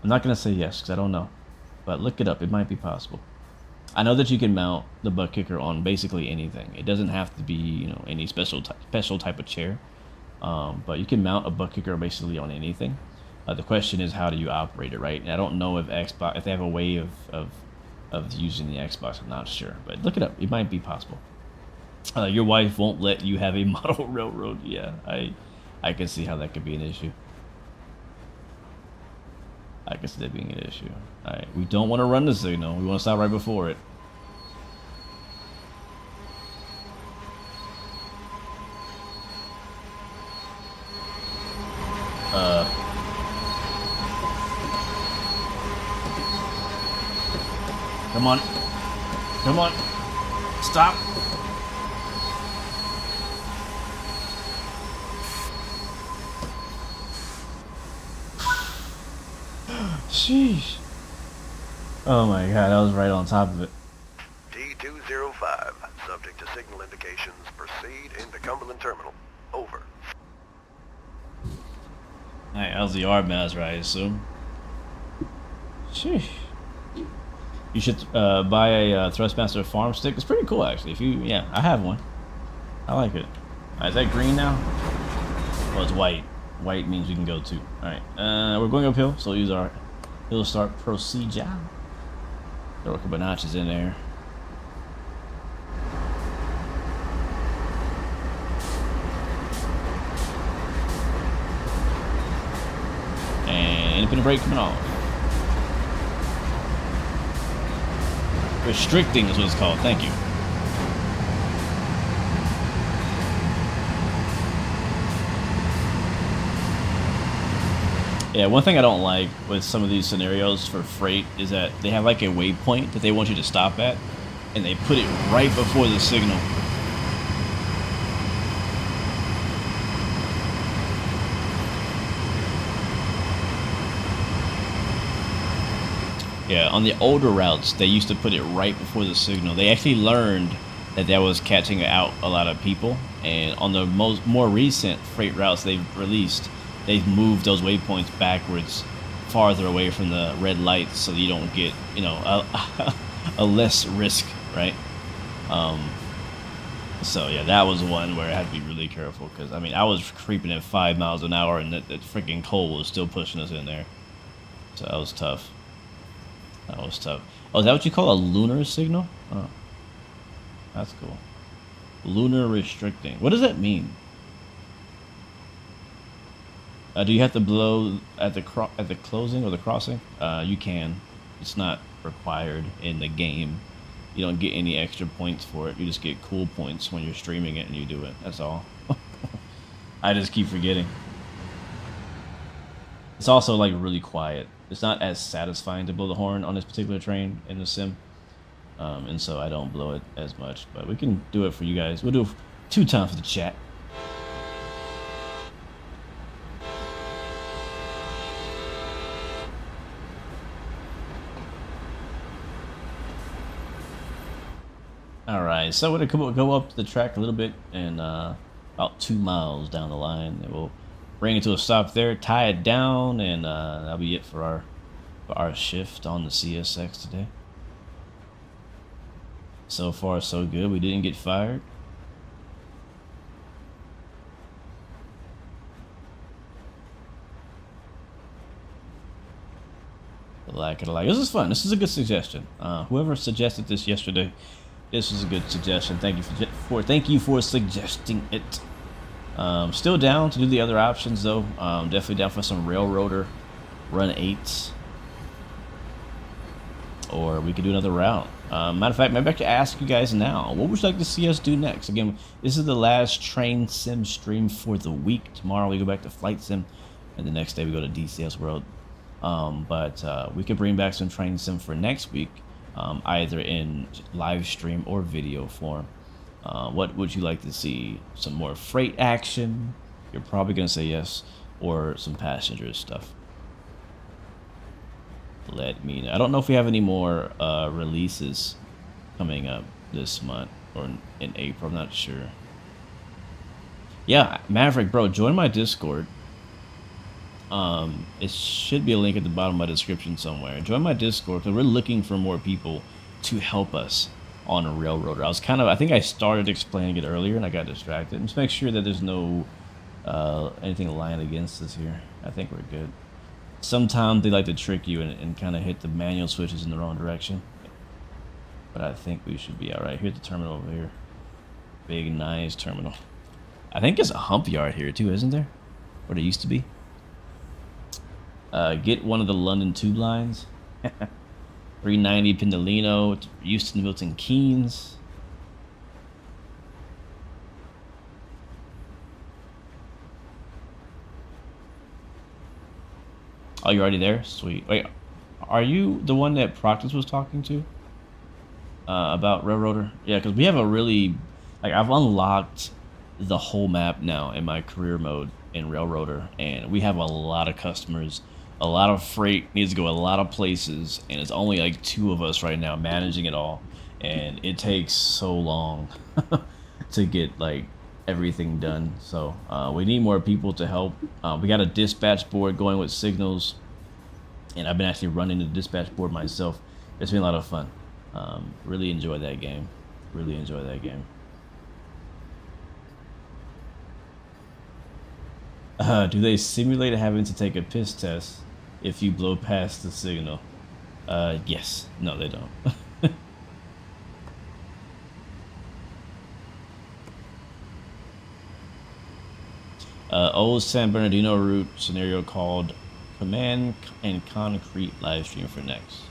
I'm not gonna say yes because I don't know, but look it up. It might be possible. I know that you can mount the butt kicker on basically anything. It doesn't have to be, you know, any special type of chair, but you can mount a butt kicker basically on anything. The question is, how do you operate it, right? And I don't know if if they have a way of using the Xbox. I'm not sure, but look it up. It might be possible. Your wife won't let you have a model railroad. Yeah, I can see how that could be an issue. I can see that being an issue. All right, we don't want to run the signal. We want to stop right before it. Come on. Come on. Stop. Sheesh. Oh my god, I was right on top of it. T205, subject to signal indications, proceed into Cumberland Terminal. Over. Alright, that was the yard master, I assume. Sheesh. You should buy a Thrustmaster farm stick. It's pretty cool, actually. If you, yeah, I have one. I like it. Is that green now? Well, it's white. White means we can go too. Alright, we're going uphill, so we'll use our hill start procedure. Throw a couple notches in there. And independent brake coming off. Restricting is what it's called. Thank you. Yeah, one thing I don't like with some of these scenarios for freight is that they have like a waypoint that they want you to stop at, and they put it right before the signal. Yeah, on the older routes, they used to put it right before the signal. They actually learned that that was catching out a lot of people, and on the more recent freight routes they've released, they've moved those waypoints backwards, farther away from the red lights, so you don't get, you know, a less risk, right? So yeah, that was one where I had to be really careful, because I mean, I was creeping at 5 miles an hour, and that freaking coal was still pushing us in there. So that was tough. That was tough. Oh, is that what you call a lunar signal? Oh, that's cool. Lunar restricting. What does that mean? Do you have to blow at the closing or the crossing? You can. It's not required in the game. You don't get any extra points for it. You just get cool points when you're streaming it and you do it. That's all. I just keep forgetting. It's also like really quiet. It's not as satisfying to blow the horn on this particular train in the sim. And so I don't blow it as much. But we can do it for you guys. We'll do it 2 times for the chat. Alright, so we're going to go up the track a little bit, and about 2 miles down the line, and we'll bring it to a stop there, tie it down, and that'll be it for our shift on the CSX today. So far, so good. We didn't get fired. Like it, like this is fun. This is a good suggestion. Whoever suggested this yesterday, this is a good suggestion. Thank you for suggesting it. Still down to do the other options though. Definitely down for some railroader run 8s, or we could do another route. Matter of fact, maybe I could ask you guys now, what would you like to see us do next? Again, this is the last train sim stream for the week. Tomorrow we go back to flight sim, and the next day we go to DCS World. But we could bring back some train sim for next week, either in live stream or video form. What would you like to see? Some more freight action? You're probably gonna say yes, or some passenger stuff. Let me know. I don't know if we have any more releases coming up this month or in April. I'm not sure. Yeah, Maverick, bro, join my Discord. It should be a link at the bottom of my description somewhere. Join my Discord, because we're looking for more people to help us on a railroader. I think I started explaining it earlier and I got distracted. Just make sure that there's no anything lying against us here. I think we're good. Sometimes they like to trick you and kind of hit the manual switches in the wrong direction. But I think we should be alright. Here's the terminal over here. Big, nice terminal. I think it's a hump yard here too, isn't there? Or there used to be. Get one of the London tube lines. 390 Pendolino, Euston, Milton Keynes. Oh, you're already there? Sweet. Wait, are you the one that Proctus was talking to? About Railroader? Yeah, because we have a really... Like, I've unlocked the whole map now in my career mode in Railroader, and we have a lot of customers A lot of freight needs to go a lot of places, and it's only like 2 of us right now managing it all, and it takes so long to get like everything done. So we need more people to help. We got a dispatch board going with signals, and I've been actually running the dispatch board myself. It's been a lot of fun. Really enjoy that game. Really enjoy that game. Do they simulate having to take a piss test if you blow past the signal? Yes. No, they don't. Old San Bernardino route scenario called Command and Concrete live stream for next.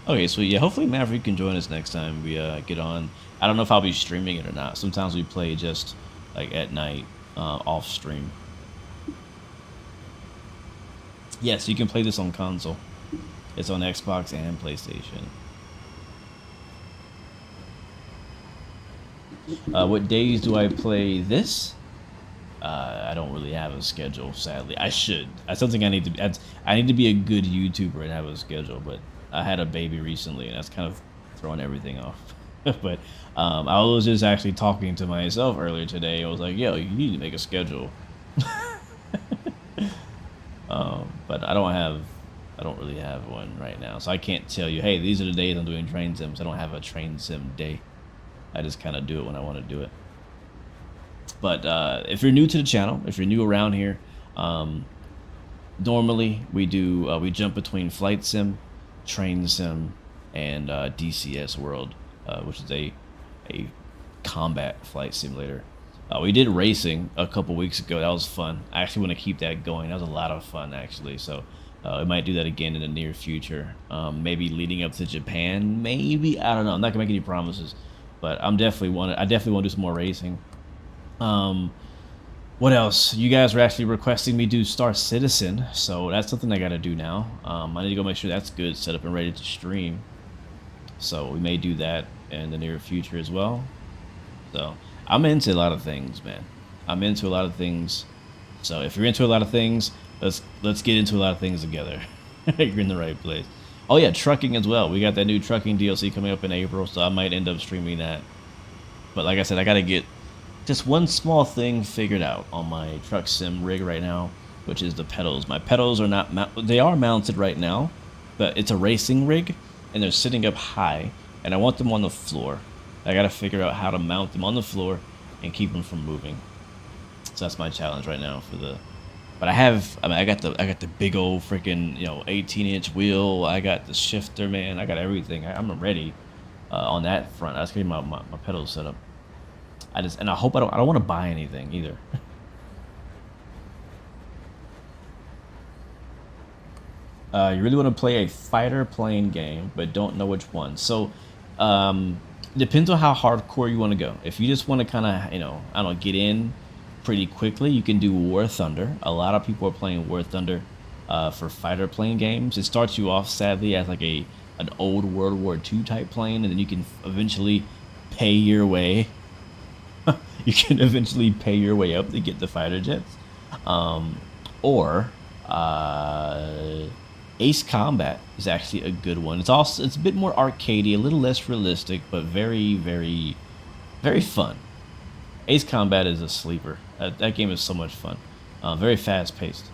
Okay, so yeah, hopefully Maverick can join us next time we get on. I don't know if I'll be streaming it or not. Sometimes we play just like at night, off stream. Yes, you can play this on console. It's on Xbox and PlayStation. What days do I play this? I don't really have a schedule, sadly. I should. That's something I need to. I need to be a good YouTuber and have a schedule, but I had a baby recently, and that's kind of throwing everything off. But I was just actually talking to myself earlier today. I was like, "Yo, you need to make a schedule." But I don't really have one right now, so I can't tell you, "Hey, these are the days I'm doing train sims." I don't have a train sim day. I just kind of do it when I want to do it. But if you're new to the channel, if you're new around here, normally we jump between flight sim, train sim, and DCS World, which is a combat flight simulator. We did racing a couple weeks ago. That was fun. I actually want to keep that going. That was a lot of fun, actually. So we might do that again in the near future. Maybe leading up to Japan. Maybe, I don't know. I'm not gonna make any promises, but I definitely want to do some more racing. What else? You guys were actually requesting me do Star Citizen, so that's something I gotta do now. I need to go make sure that's good, set up and ready to stream. So we may do that in the near future as well. So I'm into a lot of things, man. I'm into a lot of things. So if you're into a lot of things, let's get into a lot of things together. You're in the right place. Oh yeah, trucking as well. We got that new trucking DLC coming up in April, so I might end up streaming that. But like I said, I gotta get just one small thing figured out on my truck sim rig right now, which is the pedals. My pedals are not they are mounted right now, but it's a racing rig and they're sitting up high, and I want them on the floor. I gotta figure out how to mount them on the floor and keep them from moving. So that's my challenge right now for the. But I got the big old freaking 18-inch wheel. I got the shifter, man. I got everything. I'm ready on that front. I just getting my pedals set up. I hope I don't want to buy anything either. You really want to play a fighter plane game, but don't know which one. So, depends on how hardcore you want to go. If you just want to kind of, I don't know, get in pretty quickly, you can do War Thunder. A lot of people are playing War Thunder for fighter plane games. It starts you off, sadly, as like an old World War II type plane, and then you can eventually pay your way. You can eventually pay your way up to get the fighter jets. Or Ace Combat is actually a good one. It's a bit more arcadey, a little less realistic, but very, very, very fun. Ace Combat is a sleeper. That game is so much fun. Very fast paced.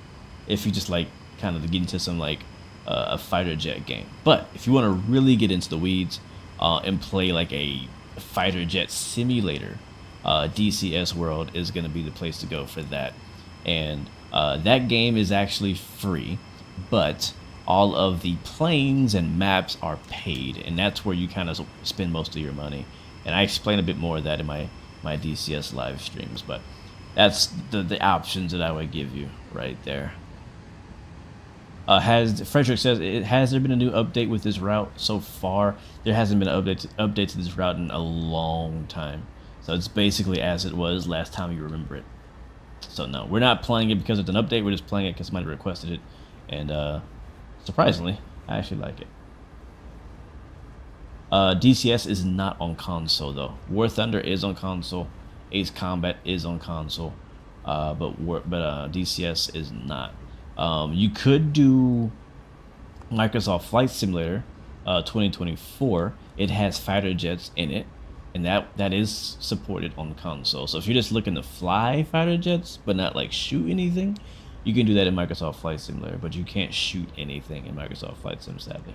If you just like kind of get into some like a fighter jet game. But if you want to really get into the weeds and play like a fighter jet simulator, DCS World is going to be the place to go for that. And that game is actually free, but all of the planes and maps are paid, and that's where you kind of spend most of your money. And I explain a bit more of that in my DCS live streams, but that's the options that I would give you right there. Frederick says, has there been a new update with this route so far? There hasn't been an update to this route in a long time. So it's basically as it was last time you remember it. So no, we're not playing it because it's an update. We're just playing it because somebody requested it. And surprisingly, I actually like it. DCS is not on console though. War Thunder is on console. Ace Combat is on console. but DCS is not. You could do Microsoft Flight Simulator 2024. It has fighter jets in it, and that is supported on the console. So if you're just looking to fly fighter jets but not like shoot anything, you can do that in Microsoft Flight Simulator, but you can't shoot anything in Microsoft Flight Sim, sadly.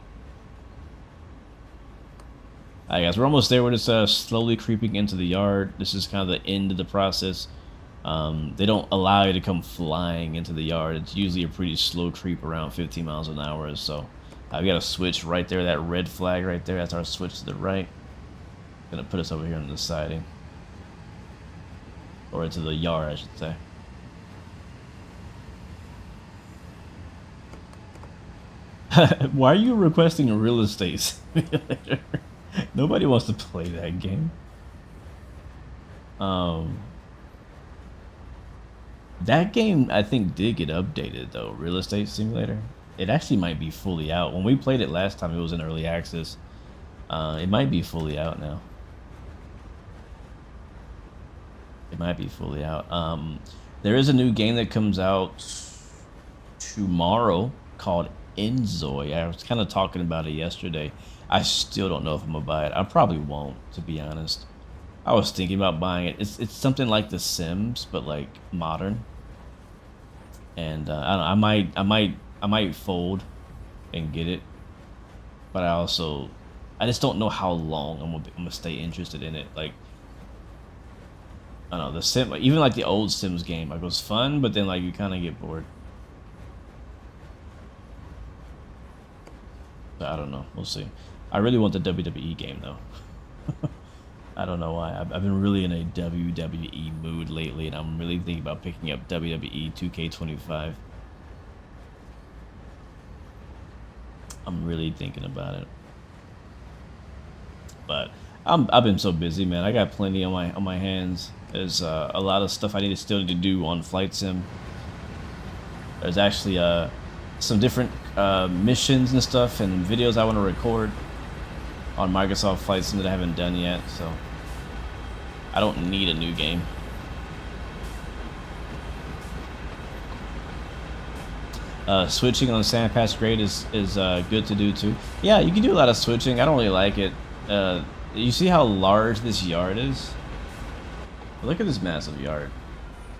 Alright guys, we're almost there. We're just slowly creeping into the yard. This is kind of the end of the process. They don't allow you to come flying into the yard. It's usually a pretty slow creep, around 15 miles an hour or so. I've got a switch right there, that red flag right there. That's our switch to the right. Gonna put us over here on the siding. Or into the yard, I should say. Why are you requesting a real estate simulator? Nobody wants to play that game. That game, I think, did get updated though. Real Estate Simulator. It actually might be fully out. When we played it last time, it was in early access. It might be fully out now. It might be fully out. There is a new game that comes out tomorrow called Enzoy. I was kind of talking about it yesterday. I still don't know if I'm gonna buy it. I probably won't, to be honest. I was thinking about buying it. It's something like The Sims, but like modern. And I don't know, I might fold and get it, but I just don't know how long I'm gonna stay interested in it. Like, I don't know, the Sim, even like the old Sims game, like, it was fun, but then like you kind of get bored. But I don't know, we'll see. I really want the WWE game though. I don't know why. I've been really in a WWE mood lately, and I'm really thinking about picking up WWE 2K25. I'm really thinking about it. But I've been so busy, man. I got plenty on my hands. There's a lot of stuff I still need to do on Flight Sim. There's actually some different missions and stuff and videos I want to record on Microsoft Flight Sim that I haven't done yet, so I don't need a new game. Switching on Sandpatch Grade is good to do too. Yeah, you can do a lot of switching. I don't really like it. You see how large this yard is? Look at this massive yard,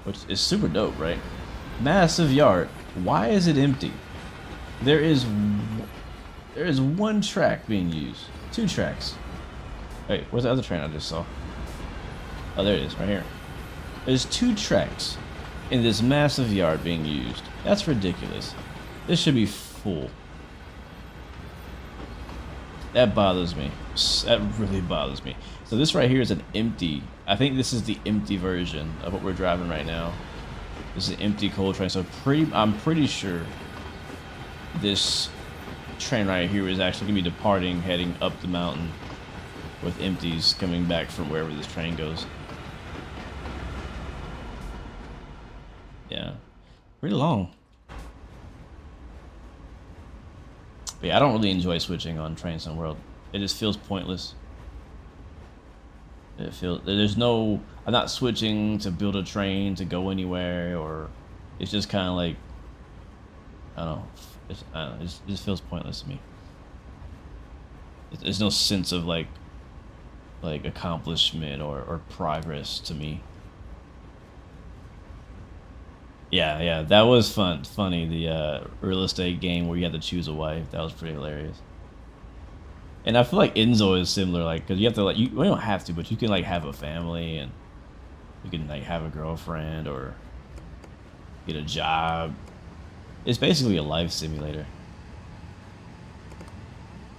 which is super dope, right? Massive yard. Why is it empty? There is one track being used. 2 tracks. Wait, where's the other train I just saw? Oh, there it is, right here. There's 2 tracks in this massive yard being used. That's ridiculous. This should be full. That bothers me. That really bothers me. So this right here is an empty. I think this is the empty version of what we're driving right now. This is an empty coal train. So I'm pretty sure this train right here is actually gonna be departing, heading up the mountain, with empties coming back from wherever this train goes. Yeah, pretty long. But yeah, I don't really enjoy switching on Train Sim World. It just feels pointless. I'm not switching to build a train to go anywhere, or it's just kind of like, I don't know, it just feels pointless to me. There's no sense of like accomplishment or progress to me. Yeah, that was funny. The real estate game where you had to choose a wife, that was pretty hilarious. And I feel like Enzo is similar, like, because you have to, like, you don't have to, but you can like have a family, and you can like have a girlfriend or get a job. It's basically a life simulator.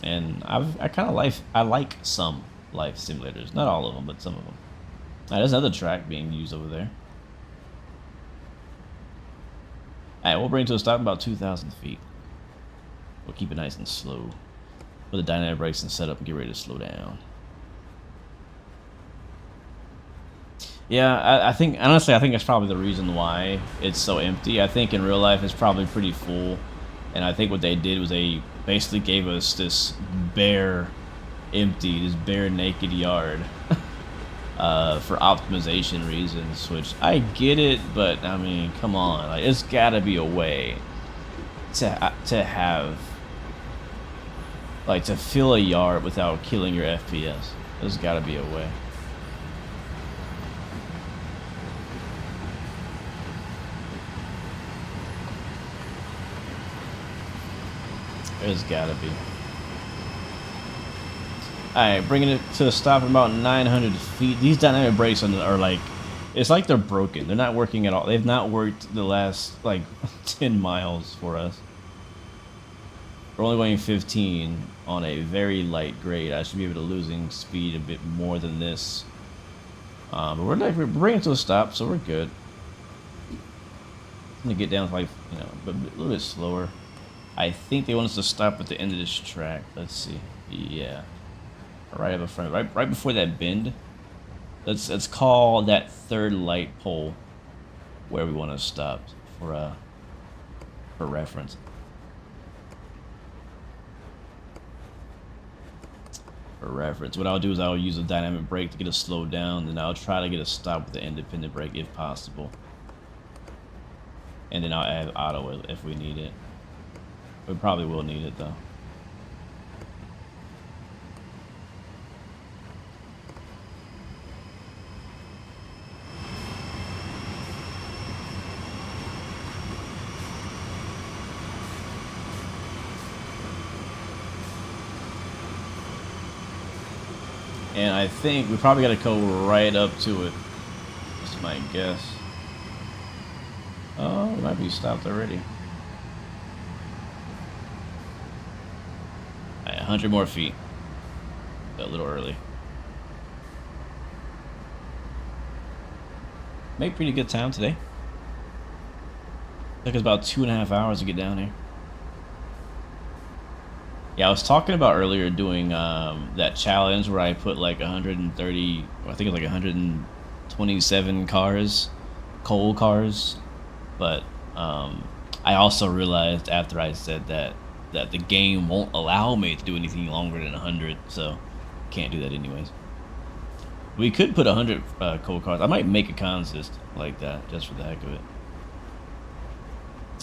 And I like some life simulators, not all of them, but some of them. There's another track being used over there. Alright, we'll bring it to a stop about 2,000 feet. We'll keep it nice and slow. Put the dynamic brakes and set up and get ready to slow down. Yeah, I think, honestly, I think that's probably the reason why it's so empty. I think in real life it's probably pretty full. And I think what they did was they basically gave us this bare, empty, this bare naked yard. for optimization reasons, which I get it, but I mean, come on, like it's gotta be a way to have like to fill a yard without killing your FPS. There's gotta be a way. There's gotta be. Alright, bringing it to a stop at about 900 feet. These dynamic brakes are like, it's like they're broken. They're not working at all. They've not worked the last like 10 miles for us. We're only going 15 on a very light grade. I should be able to losing speed a bit more than this. But we're bringing it to a stop, so we're good. I'm gonna get down to like, you know, a little bit slower. I think they want us to stop at the end of this track. Let's see. Yeah. Right up in front, right before that bend. Let's call that third light pole where we want to stop for reference. For reference, what I'll do is I'll use a dynamic brake to get us slowed down, and I'll try to get a stop with the independent brake if possible. And then I'll add auto if we need it. We probably will need it though. And I think we probably got to go right up to it. That's my guess. Oh, it might be stopped already. Alright, 100 more feet. A little early. Make pretty good time today. Took us about 2.5 hours to get down here. Yeah, I was talking about earlier doing that challenge where I put like 130, I think it's like 127 cars, coal cars. But I also realized after I said that the game won't allow me to do anything longer than 100, so can't do that anyways. We could put 100 coal cars. I might make a consist like that just for the heck of it.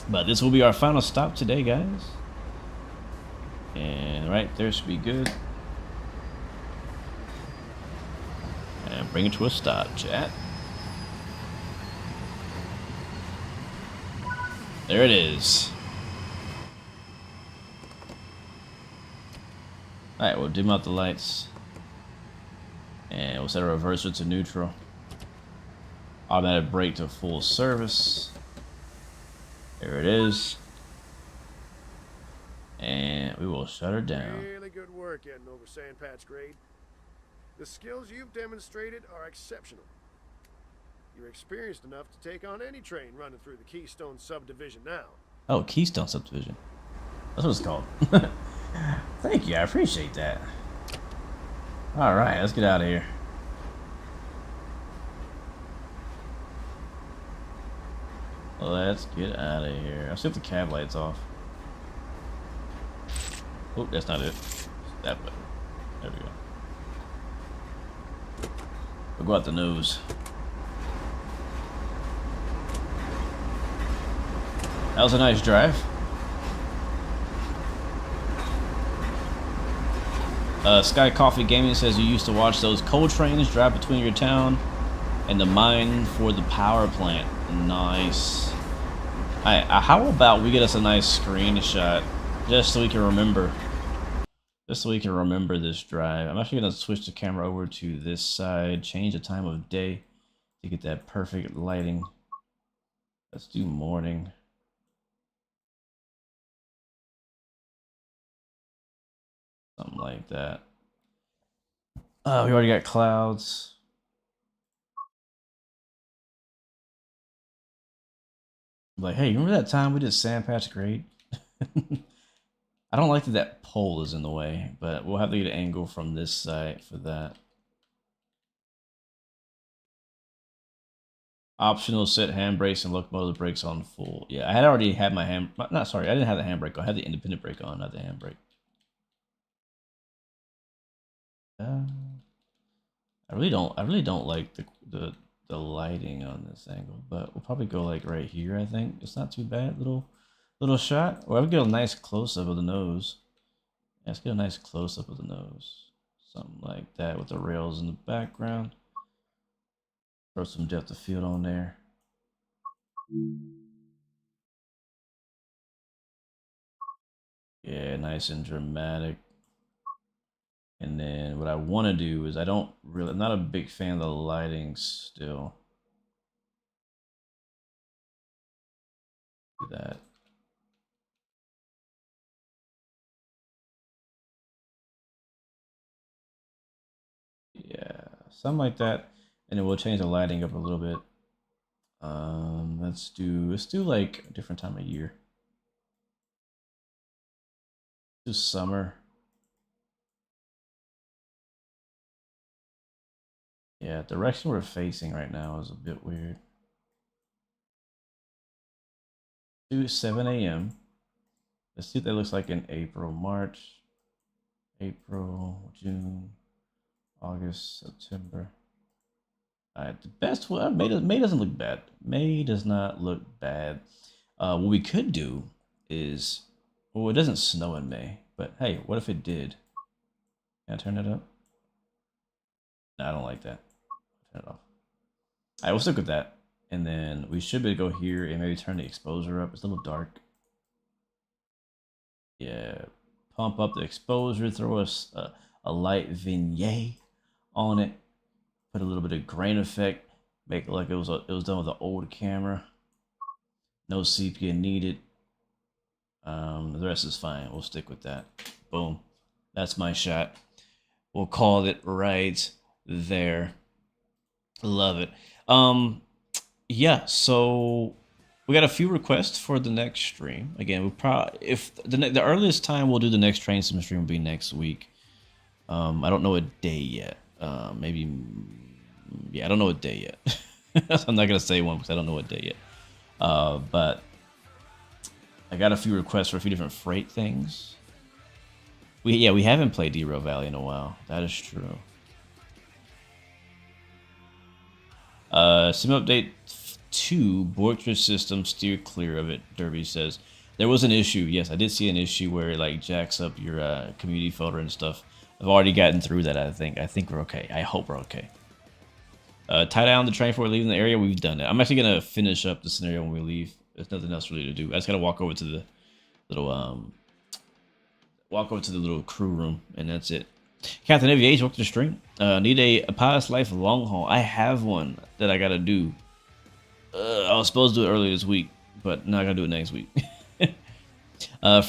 But this will be our final stop today, guys. And right there should be good. And bring it to a stop, chat. There it is. Alright, we'll dim out the lights. And we'll set a reverser to neutral. Automatic brake to full service. There it is. And we will shut her down. Really good work getting over Sandpatch grade. The skills you've demonstrated are exceptional. You're experienced enough to take on any train running through the Keystone subdivision now. Oh, Keystone subdivision. That's what it's called. Thank you, I appreciate that. Alright, let's get out of here. Let's get out of here. I'll see if the cab light's off. Oh, that's not it. That way. There we go. We'll go out the nose. That was a nice drive. Sky Coffee Gaming says you used to watch those coal trains drive between your town and the mine for the power plant. Nice. Alright, how about we get us a nice screenshot just so we can remember. Just so we can remember this drive. I'm actually going to switch the camera over to this side, change the time of day to get that perfect lighting. Let's do morning. Something like that. Oh, we already got clouds. Like, hey, remember that time we did Sandpatch grade? I don't like that pole is in the way, but we'll have to get an angle from this side for that. Optional set handbrakes and locomotive brakes on full. Yeah, I had already had my not sorry, I didn't have the handbrake on. I had the independent brake on, not the handbrake. I really don't like the lighting on this angle, but we'll probably go like right here. I think it's not too bad. Little shot. Or I would get a nice close up of the nose. Yeah, let's get a nice close up of the nose. Something like that with the rails in the background. Throw some depth of field on there. Yeah, nice and dramatic. And then what I want to do is I'm not a big fan of the lighting still. Do that. Yeah, something like that. And then we'll change the lighting up a little bit. Let's do like a different time of year. Do summer. Yeah, direction we're facing right now is a bit weird. Do 7 a.m. Let's see what that looks like in April, March, April, June, August, September. Alright, the best one, May doesn't look bad. May does not look bad. What we could do is, well, it doesn't snow in May, but hey, what if it did? Can I turn it up? No, I don't like that. Turn it off. Alright, we'll stick with that. And then we should be able to go here and maybe turn the exposure up. It's a little dark. Yeah, pump up the exposure, throw us a light vignette on it. Put a little bit of grain effect, make it like it was done with an old camera. No sepia needed. The rest is fine. We'll stick with that. Boom. That's my shot. We'll call it right there. Love it. Yeah. So we got a few requests for the next stream. Again, we probably if the earliest time we'll do the next train sim stream will be next week. I don't know a day yet. Maybe. Yeah, I don't know what day yet. I'm not gonna say one because I don't know what day yet. But I got a few requests for a few different freight things. We haven't played Derail Valley in a while. That is true. Sim update 2, Bortress system, steer clear of it. Derby says there was an issue. Yes, I did see an issue where it like jacks up your community folder and stuff. I've already gotten through that. I think we're okay. I hope we're okay. Tie down the train before leaving the area. We've done it. I'm actually gonna finish up the scenario when we leave. There's nothing else really to do. I just gotta walk over to the little crew room, and that's it. Captain Aviation, welcome to the stream. Need a Past Life long haul. I have one that I gotta do. I was supposed to do it earlier this week, but now I gotta do it next week.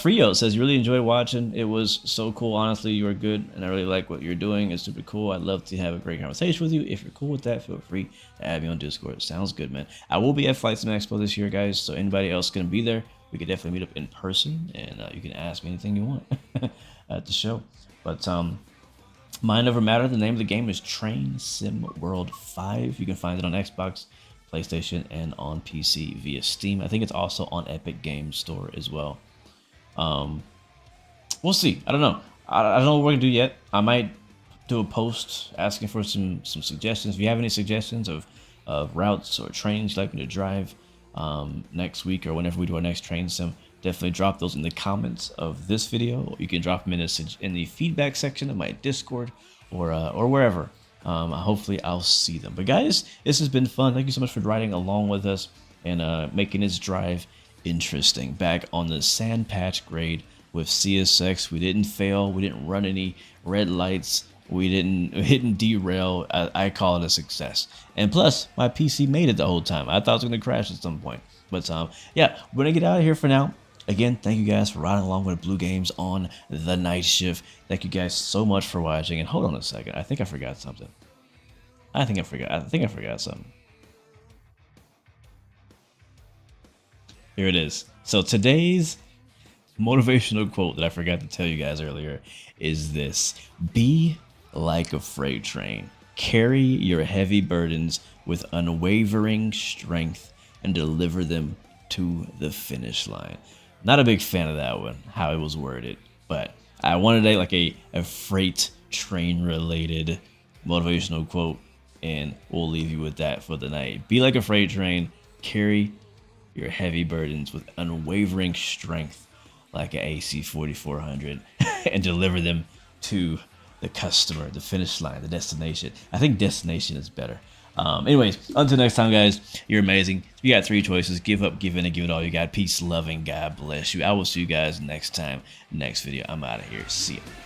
Frio says you really enjoyed watching. It was so cool. Honestly, you are good, and I really like what you're doing. It's super cool. I'd love to have a great conversation with you. If you're cool with that, feel free to add me on Discord. Sounds good, man. I will be at Flight Sim Expo this year, guys. So anybody else gonna be there, we could definitely meet up in person, and you can ask me anything you want at the show. But mind over matter. The name of the game is Train Sim World 5. You can find it on Xbox, PlayStation, and on PC via Steam. I think it's also on Epic Games Store as well. We'll see. I don't know. I don't know what we're gonna do yet. I might do a post asking for some suggestions. If you have any suggestions of routes or trains you'd like me to drive next week or whenever we do our next train sim, definitely drop those in the comments of this video. Or you can drop them in the feedback section of my Discord or wherever. Hopefully I'll see them. But guys, this has been fun. Thank you so much for riding along with us and making this drive interesting. Back on the sand patch grade with CSX, we didn't fail. We didn't run any red lights. We didn't derail. I call it a success. And plus, my PC made it the whole time. I thought it was gonna crash at some point. But yeah, we're gonna get out of here for now. Again, thank you guys for riding along with Blue Games on the night shift. Thank you guys so much for watching. And hold on a second, I think I forgot something. I think I forgot something. Here it is. So today's motivational quote that I forgot to tell you guys earlier is this: be like a freight train. Carry your heavy burdens with unwavering strength and deliver them to the finish line. Not a big fan of that one, how it was worded, but I wanted a freight train related motivational quote, and we'll leave you with that for the night. Be like a freight train. Carry your heavy burdens with unwavering strength like an AC 4400 and deliver them to the customer, the finish line, the destination. I think destination is better. Anyways, until next time, guys, you're amazing. You got 3 choices: give up, give in, and give it all you got. Peace, love, and God bless you. I will see you guys next time, next video. I'm out of here. See ya.